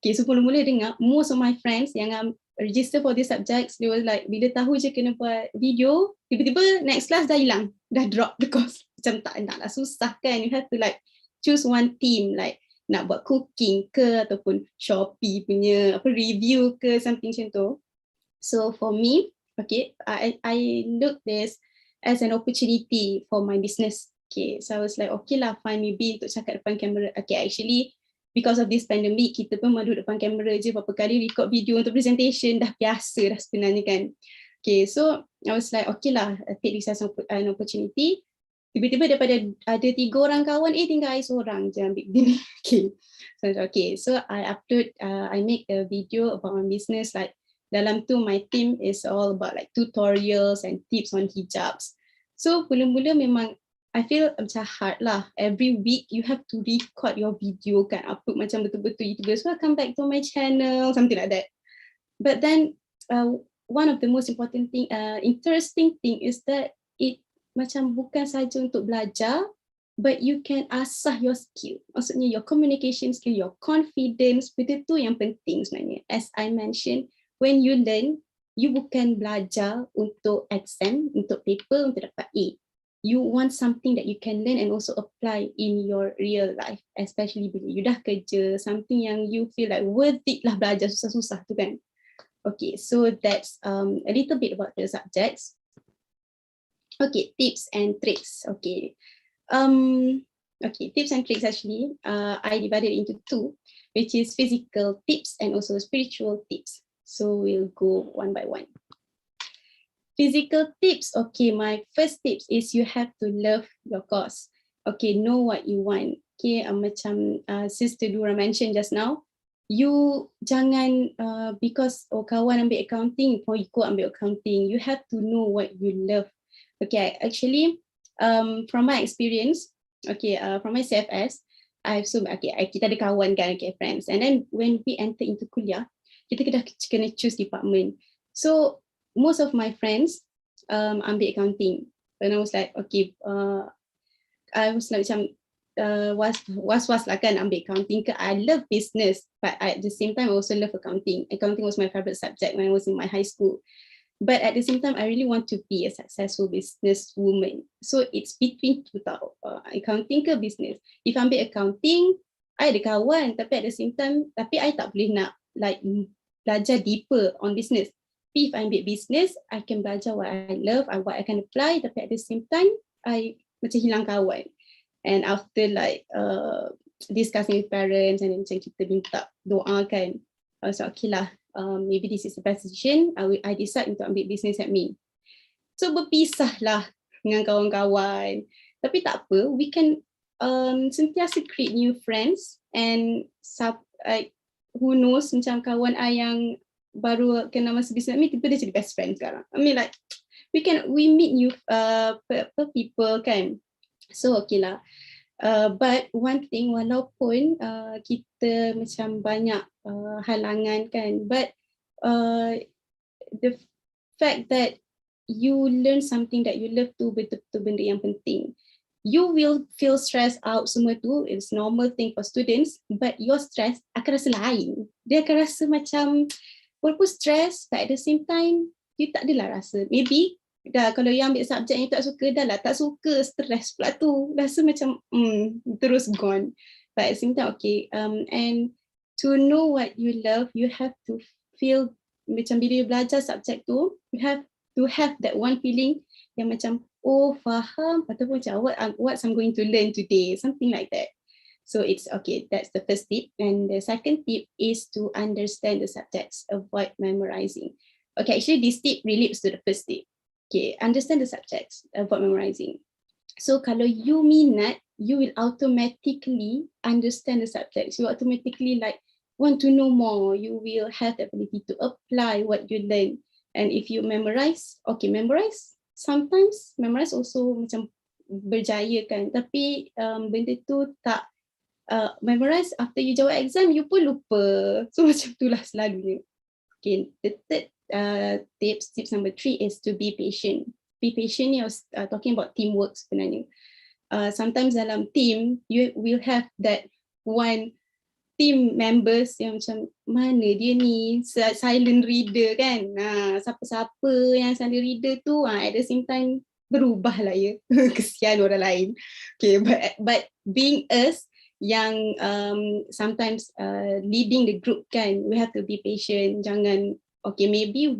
Okay, so mula-mula dengar, most of my friends yang register for this subjects, they were like, bila tahu je kena buat video, tiba-tiba next class dah hilang, dah drop the course. Macam tak nak lah, susah kan, you have to like choose one team, like nak buat cooking ke ataupun Shopee punya review ke something macam tu. So for me, okay, I look this as an opportunity for my business. Okay, so I was like, okay lah, fine, maybe untuk cakap depan kamera. Okay, actually because of this pandemic, kita pun duduk depan kamera je berapa kali record video untuk presentation, dah biasa dah sebenarnya kan. Okay, so I was like, okay lah, take this as an opportunity. Tiba-tiba daripada ada 3 orang kawan, tinggal I seorang je ambil gini. Okay, so I upload, I make a video about my business, like dalam tu my team is all about like tutorials and tips on hijabs. So mula-mula memang I feel macam hard lah. Every week you have to record your video kan, upload macam betul-betul YouTuber. So I come back to my channel, something like that. But then one of the most important thing, interesting thing is that it macam bukan saja untuk belajar, but you can asah your skill. Maksudnya your communication skill, your confidence, benda tu yang penting sebenarnya. As I mentioned, when you learn, you bukan belajar untuk exam, untuk paper, untuk dapat A. You want something that you can learn and also apply in your real life, especially bila you dah kerja, something yang you feel like worth it lah belajar susah-susah tu kan. Okay, so that's a little bit about the subjects. Okay, tips and tricks. Okay, tips and tricks actually, I divided into 2, which is physical tips and also spiritual tips. So we'll go one by one. Physical tips, okay, my first tips is you have to love your course. Okay, know what you want. Okay, macam Sister Dura mentioned just now, you jangan because kawan ambil accounting, kau ikut ambil accounting. You have to know what you love. Okay, actually, from my experience, okay, from my CFS, kita ada kawan kan, okay, friends. And then when we enter into kuliah, kita kena choose department. So most of my friends ambil accounting. And I was like, okay, I was like macam was lah kan ambil accounting ke. I love business, but at the same time I also love accounting. Accounting was my favorite subject when I was in my high school. But at the same time, I really want to be a successful business woman. So it's between 2 tau, accounting ke business. If ambil accounting, I ada kawan, tapi at the same time, tapi I tak boleh nak like belajar deeper on business. If I ambil business, I can belajar what I love, what I can apply, tapi at the same time, I macam hilang kawan. And after like discussing with parents and then macam kita minta doa kan, I was like, okay lah, maybe this is the best decision, I decide untuk ambil business admin. So berpisah lah dengan kawan-kawan. Tapi tak apa, we can sentiasa create new friends and who knows, macam kawan I yang baru kenal masa business admin, tiba dia jadi best friend sekarang. I mean like, we meet new people kan. So okay lah. But one thing, walaupun kita macam banyak halangan kan, but the fact that you learn something that you love tu betul-betul benda yang penting. you will feel stressed out semua tu, it's normal thing for students, but your stress akan rasa lain. Dia akan rasa macam walaupun stress, but at the same time you tak adalah rasa, maybe dah kalau yang ambil subjek yang tak suka, dah lah tak suka, stress pula tu, rasa macam terus gone. But at the same time, okay, and to know what you love, you have to feel macam bila you belajar subjek tu, you have to have that one feeling yang macam, oh faham, ataupun macam what I'm going to learn today, something like that. So it's okay, that's the first tip. And the second tip is to understand the subjects, avoid memorizing. Okay, actually this tip relates to the first tip. Okay, understand the subjects, avoid memorizing. So kalau you minat, you will automatically understand the subjects. You automatically like want to know more. You will have the ability to apply what you learn. And if you memorize, okay, memorize. Sometimes memorize also macam berjaya kan. Tapi benda tu tak memorize after you jawab exam, you pun lupa. So macam itulah selalunya. Okay, the third tips number 3 is to be patient. Be patient ni I was talking about teamwork sebenarnya. Sometimes dalam team, you will have that one team members yang macam mana dia ni silent reader kan, siapa-siapa yang silent reader tu at the same time berubah lah ya. Kesian orang lain. Okay, but being us yang sometimes leading the group kan, we have to be patient. Jangan, okay, maybe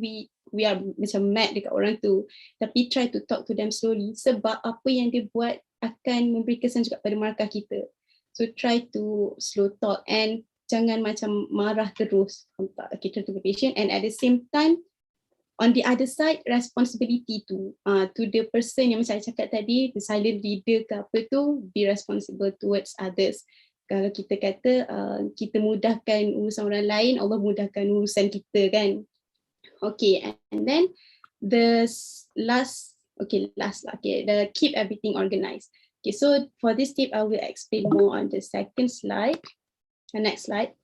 we are macam mad dekat orang tu, tapi try to talk to them slowly, sebab apa yang dia buat akan memberi kesan juga pada markah kita. So try to slow talk and jangan macam marah terus. Okay, try to be patient, and at the same time, on the other side, responsibility to the person yang macam saya cakap tadi, the silent reader ke apa tu, be responsible towards others. Kalau kita kata kita mudahkan urusan orang lain, Allah mudahkan urusan kita kan. Okay, and then the last, the keep everything organized. Okay, so for this tip, I will explain more on the second slide. The next slide.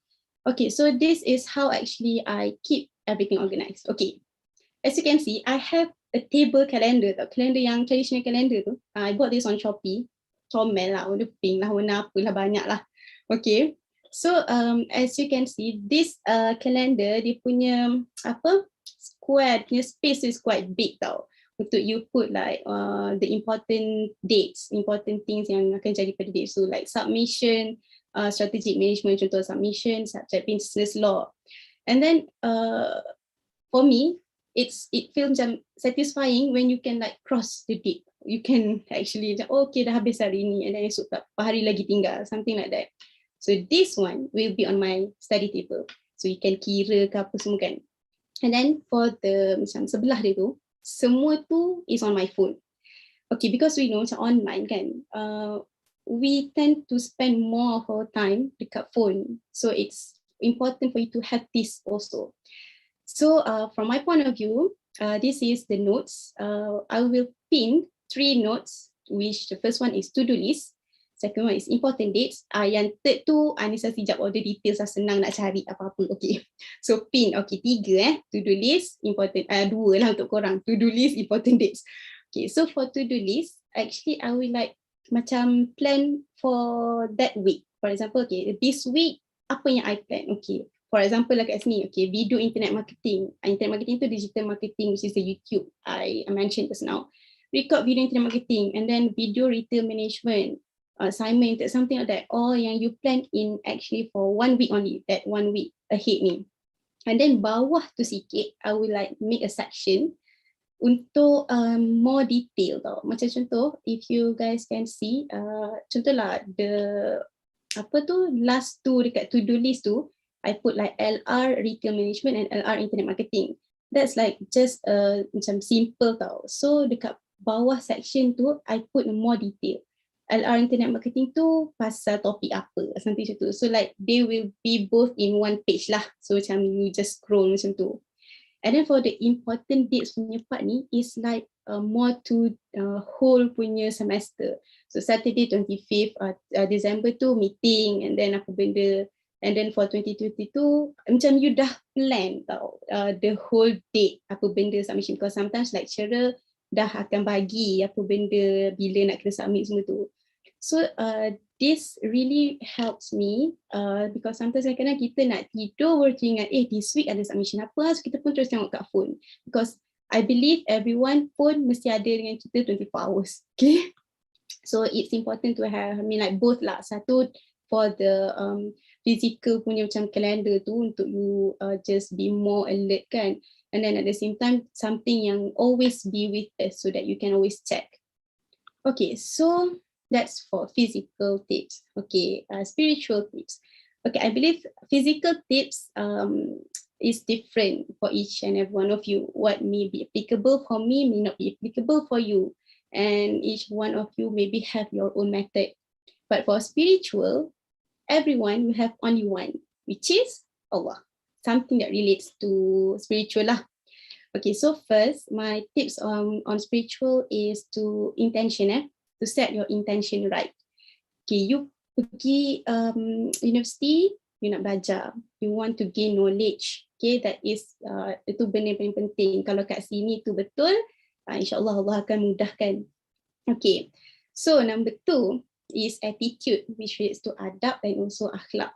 Okay, so this is how actually I keep everything organized. Okay, as you can see, I have a table calendar. Calendar yang traditional calendar tu. I bought this on Shopee. Comel lah, warna pink lah, warna apalah, banyak lah. Okay, so as you can see, this calendar, dia punya square, punya space is quite big tau. Untuk you put like the important dates, important things yang akan jadi pada date. So like submission, strategic management, contoh submission, subject business law. And then for me, it feels macam satisfying when you can like cross the date. You can actually, okay dah habis hari ni, and then esok tak, hari lagi tinggal, something like that. So this one will be on my study table. So you can kira ke apa semua kan. And then for the macam sebelah dia tu, semua tu is on my phone. Okay, because we know macam online kan, we tend to spend more of our time dekat phone. So it's important for you to have this also. So from my point of view, this is the notes. I will pin 3 notes, which the first one is to-do list. Second one is important dates. Yang third tu, Anissa sekejap order details lah, senang nak cari apa-apa. Okay, so pin, okay, 3 to-do list, important, 2 lah untuk korang. To-do list, important dates. Okay, so for to-do list, actually I will like macam plan for that week. For example, okay, this week, apa yang I plan? Okay, for example lah kat sini, okay, video internet marketing. Internet marketing tu digital marketing, which is the YouTube I mentioned just now. Record video internet marketing, and then video retail management, assignment, something like that. All yang you plan in actually for 1 week only, that 1 week ahead ni. And then bawah tu sikit, I will like make a section untuk more detail tau. Macam contoh, if you guys can see, contoh lah the last two dekat to-do list tu, I put like LR retail management and LR internet marketing. That's like just macam simple tau. So dekat bawah section tu, I put more detail. LR internet marketing tu pasal topik apa, something macam tu. So like they will be both in one page lah. So macam you just scroll macam tu. And then for the important dates punya part ni is like more to whole punya semester. So Saturday 25th December tu meeting, and then apa benda. And then for 2022, macam you dah plan tau the whole date, apa benda submission. Because sometimes lecturer dah akan bagi apa benda bila nak kena submit semua tu. So this really helps me because sometimes kadang-kadang kita nak tidur baru ingat this week ada submission apa, so kita pun terus tengok kat phone because I believe everyone pun mesti ada dengan kita 24 hours. Okay, so it's important to have, I mean like both lah, satu for the physical punya macam calendar tu untuk you just be more alert kan, and then at the same time something yang always be with us so that you can always check. Okay, so that's for physical tips. Okay, spiritual tips. Okay, I believe physical tips is different for each and every one of you. What may be applicable for me may not be applicable for you, and each one of you maybe have your own method. But for spiritual, everyone will have only one, which is Allah. Something that relates to spiritual lah. Okay, so first, my tips on spiritual is to intention, to set your intention right. Okay, you pergi university, you nak belajar, you want to gain knowledge. Okay, that is itu benda yang paling penting. Kalau kat sini tu betul, insyaAllah Allah akan mudahkan. Okay, so number 2 is attitude, which relates to adab and also akhlak.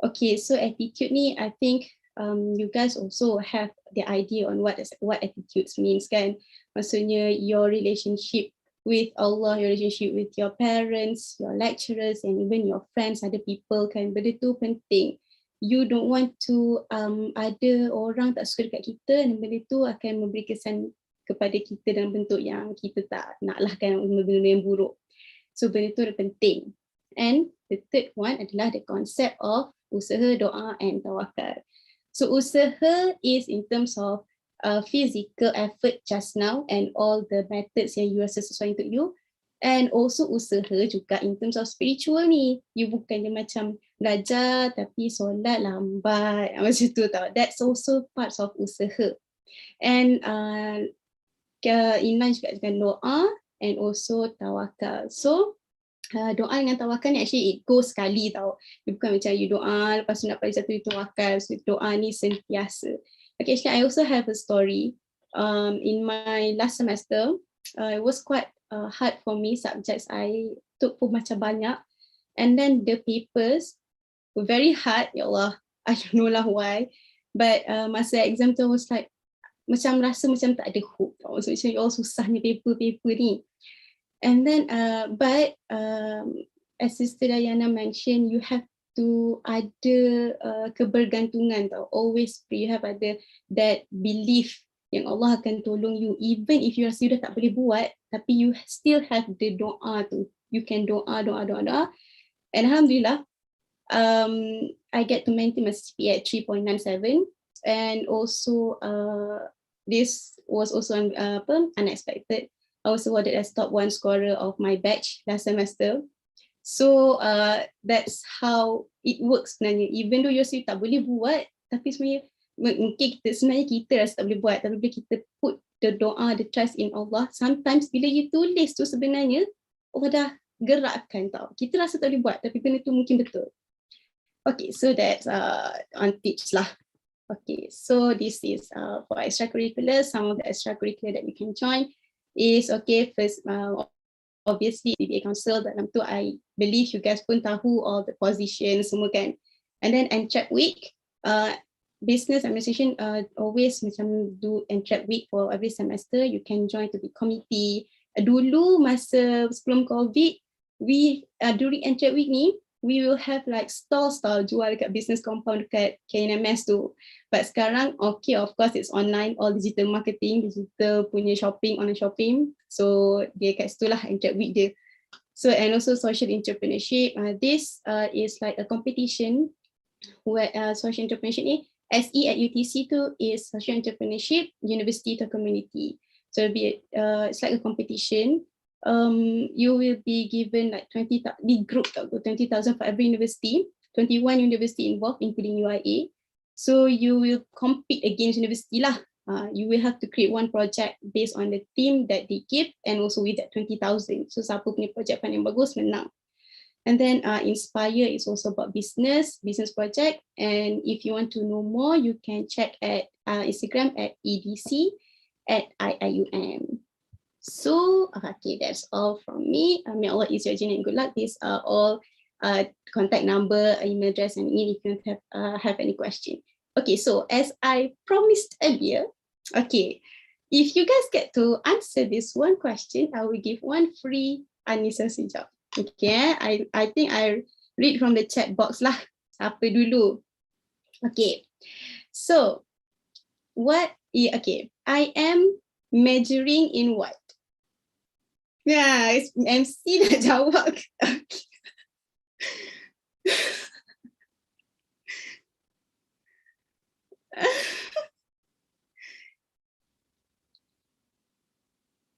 Okay, so attitude ni, I think you guys also have the idea on what attitudes means kan. Maksudnya your relationship with Allah, your relationship with your parents, your lecturers, and even your friends, other people kan. Benda tu penting. You don't want to ada orang tak suka dekat kita dan benda tu akan memberi kesan kepada kita dalam bentuk yang kita tak nak lah kan, benda yang buruk. So benda tu penting. And the third one adalah the concept of usaha, doa and tawakal. So usaha is in terms of physical effort just now and all the methods yang you rasa sesuai untuk you. And also usaha juga in terms of spiritual ni. You bukan je macam belajar tapi solat lambat macam tu tau. That's also parts of usaha. And inline juga dengan doa and also tawakal. So doa dengan tawakal ni actually it goes sekali tau. Dia bukan macam you doa lepas tu nak pada satu tawakal. So doa ni sentiasa. Okay, actually I also have a story. In my last semester, it was quite hard for me, subjects I took pun macam banyak. And then the papers were very hard, ya Allah, I don't know lah why. But masa exam tu I was like, macam rasa macam tak ada hope tau. So macam all susahnya paper ni. And then, as Sister Diana mentioned, you have to ada kebergantungan tau. Always you have ada that belief yang Allah akan tolong you. Even if you rasa you dah tak boleh buat, tapi you still have the doa tu. You can doa. And Alhamdulillah, I get to maintain my CPA at 3.97. And also, this was also unexpected. I was awarded as top 1 scorer of my batch last semester. So that's how it works sebenarnya. Even though you rasa tak boleh buat, tapi sebenarnya mungkin kita rasa tak boleh buat, tapi bila kita put the doa, the trust in Allah, sometimes bila you tulis tu sebenarnya Allah dah gerakkan tau. Kita rasa tak boleh buat, tapi benda tu mungkin betul. Okay, so that's on tips lah. Okay, so this is for extracurriculars. Some of the extracurricular that you can join is, okay, first obviously the council dalam tu I believe you guys pun tahu all the positions semua kan. And then Entrep week, business administration always macam do Entrep week for every semester. You can join to the committee. Dulu masa sebelum COVID, we during Entrep week ni we will have like stall jual dekat business compound dekat Kenms tu. But sekarang, okay, of course it's online, all digital marketing, digital punya shopping, online shopping. So dia kat situ lah Entrep week dia. So and also social entrepreneurship. This is like a competition where social entrepreneurship ni, SE at UTC tu is social entrepreneurship, university to community. So it'll be it's like a competition. You will be given like 20,000 for every university, 21 university involved including UIA. So you will compete against university lah. You will have to create one project based on the theme that they give and also with that 20,000. So siapa punya project paling bagus menang. And then Inspire is also about business project. And if you want to know more, you can check at Instagram at EDC at IIUM. So, okay, that's all from me. May Allah ease your journey and good luck. These are all contact number, email address, and if you have any question. Okay, so as I promised earlier, okay, if you guys get to answer this one question, I will give one free Anissa Sijab. Okay, I think I read from the chat box lah. Apa dulu? Okay, so okay, I am majoring in what? Yeah, it's MC dah jawab.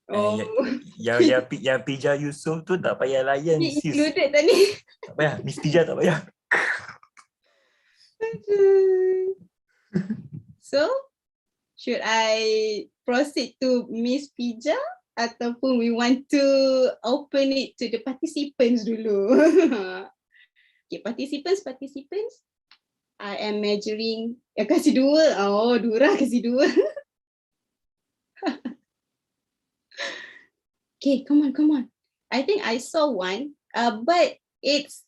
Oh. Yang Pija Yusof tu tak payah layan. Included tadi. Tak payah, Miss Pija tak payah. So, should I proceed to Miss Pija ataupun we want to open it to the participants dulu? Okay, participants. I am majoring. Kasih dua. Oh, Dura kasih dua. Okay, come on. I think I saw one, but it's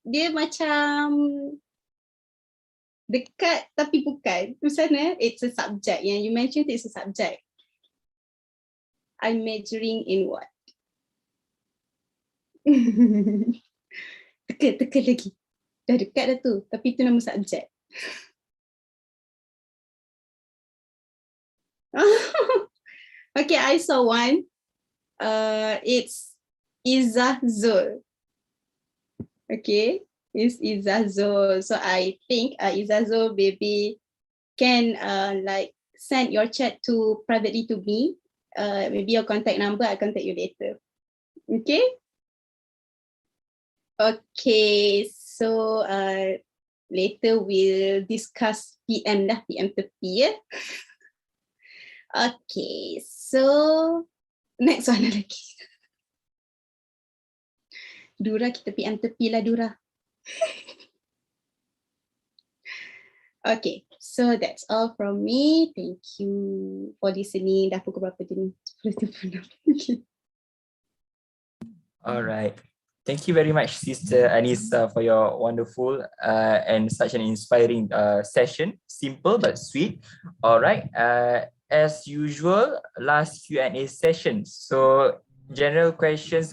dia macam dekat tapi bukan. Tu sana, it's a subject. Yang you mentioned it's a subject. I'm majoring in what? Teka lagi. Dah dekat dah tu, tapi itu nama subjek. Okay, I saw one. It's Izazul. Okay, it's Izazul. So I think Izazul maybe can like send your chat to privately to me. Maybe your contact number, I'll contact you later. Okay? Okay, so later we'll discuss PM tepi ya. Okay, so next one lagi. Dura, kita PM tepi lah Dura. Okay, so that's all from me. Thank you for listening. Dah pukul berapa je ni? 10.36. Alright. Thank you very much, Sister Anissa, for your wonderful and such an inspiring session. Simple but sweet. Alright. As usual, last Q&A session. So general questions,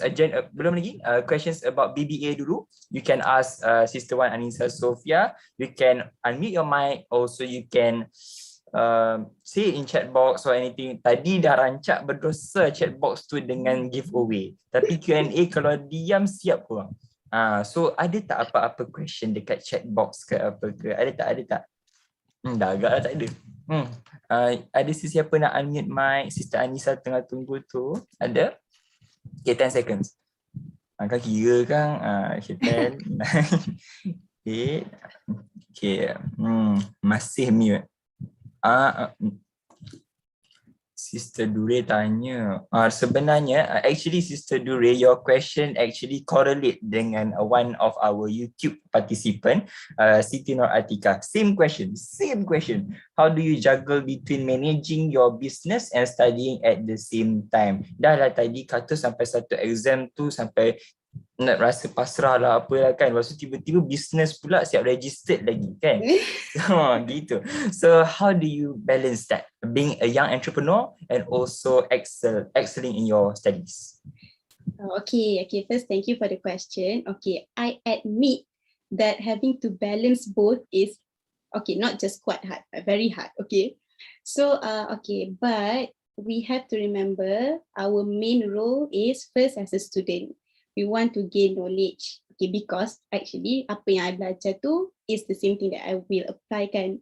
belum lagi, questions about BBA dulu. You can ask Sister Wan Anissa Sofia. You can unmute your mic. Also, you can say in chat box or anything. Tadi dah rancak berdosa chat box tu dengan giveaway. Tapi Q&A kalau diam siap korang. So ada tak apa-apa question dekat chat box ke apa ke? Ada tak? Dah agak lah tak ada. Ada sesiapa nak unmute mic? Sister Anissa tengah tunggu tu. Ada? Okay, 10 seconds. Kau kira kan? Okay, 10, 9, 8. Okay. Masih mute. Sister Dure tanya. Sebenarnya, actually Sister Dure, your question actually correlate dengan one of our YouTube participant, Siti Nur Atika. Same question. How do you juggle between managing your business and studying at the same time? Dah lah tadi kata sampai satu exam tu sampai nak rasa pasrah lah apalah kan. Lepas tu tiba-tiba business pula siap registered lagi kan. Gitu. So how do you balance that? Being a young entrepreneur and also excelling in your studies. Okay. First, thank you for the question. Okay, I admit that having to balance both is, okay, not just quite hard, but very hard. Okay. So, okay, but we have to remember our main role is first as a student. We want to gain knowledge, okay, because actually apa yang I belajar tu is the same thing that I will apply kan.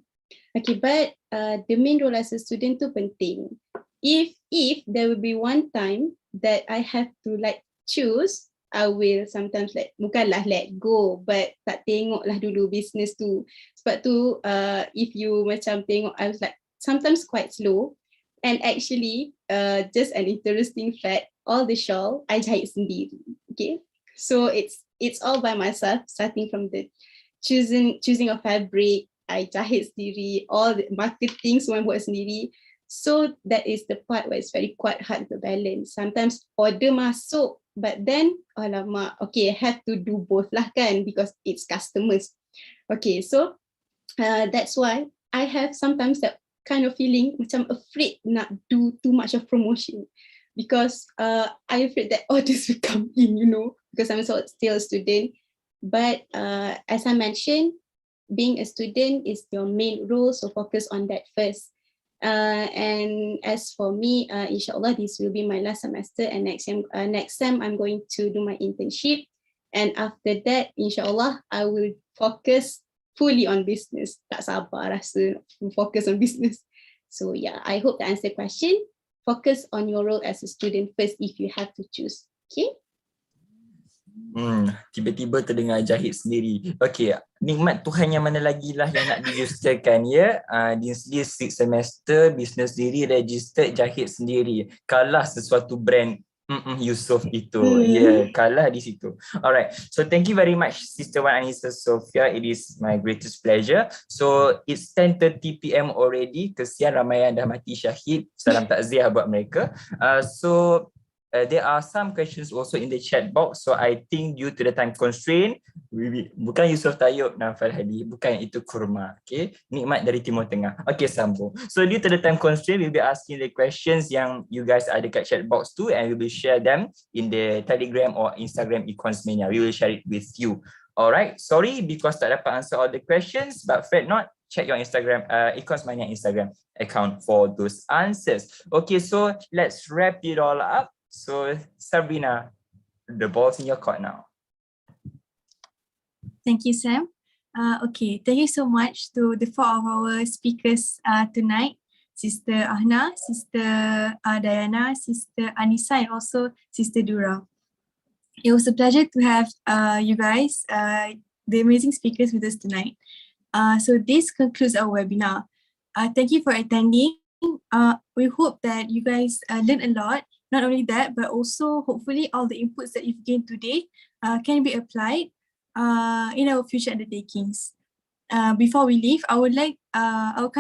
Okay, but the main role as a student tu penting. If there will be one time that I have to like choose, I will sometimes like, bukanlah let go, but tak tengok lah dulu business tu. Sebab tu if you macam tengok, I was like sometimes quite slow. And actually, just an interesting fact, all the shawl I jahit sendiri. Okay, so it's all by myself, starting from the choosing of fabric, I jahit sendiri, all the marketing semua buat sendiri. So that is the part where it's very quite hard to balance. Sometimes order masuk, but then alamak, okay, I have to do both lah kan, because it's customers. Okay, so that's why I have sometimes that kind of feeling macam afraid nak do too much of promotion, because I'm afraid that orders will come in, you know, because I'm still a student. But as I mentioned, being a student is your main role, so focus on that first. And as for me, inshallah, this will be my last semester, and next sem I'm going to do my internship, and after that, inshallah, I will focus fully on business. Tak sabar rasa focus on business. So yeah, I hope to answer the question. Focus on your role as a student first if you have to choose. Okay. Tiba-tiba terdengar jahit sendiri. Okay, nikmat Tuhan yang mana lagi lah yang nak diregisterkan ya. Dia sendiri 6 semester, business sendiri, registered, jahit sendiri. Kalah sesuatu brand Yusof itu. Ya, kalah di situ. Alright, so thank you very much Sister Wan Anissa Sophia. It is my greatest pleasure. So it's 10:30 PM already. Kesian ramai yang dah mati syahid. Salam takziah buat mereka. There are some questions also in the chat box. So I think due to the time constraint, bukan Yusof Tayyub Nafal Hadi, bukan itu kurma. Okay, nikmat dari Timur Tengah. Okay, sambung. So due to the time constraint, we'll be asking the questions yang you guys ada kat chat box too, and we will share them in the Telegram or Instagram Econss Mania. We will share it with you. Alright, sorry because tak dapat answer all the questions, but fret not, check your Instagram, Econss Mania Instagram account for those answers. Okay, so let's wrap it all up. So Sabrina, the ball's in your court now. Thank you, Sam. Okay, thank you so much to the 4 of our speakers tonight, Sister Ahna, Sister Diana, Sister Anissa, and also Sister Dura. It was a pleasure to have you guys, the amazing speakers with us tonight. So this concludes our webinar. Thank you for attending. We hope that you guys learned a lot. Not only that, but also hopefully all the inputs that you've gained today can be applied in our future undertakings. Before we leave, I would like our kind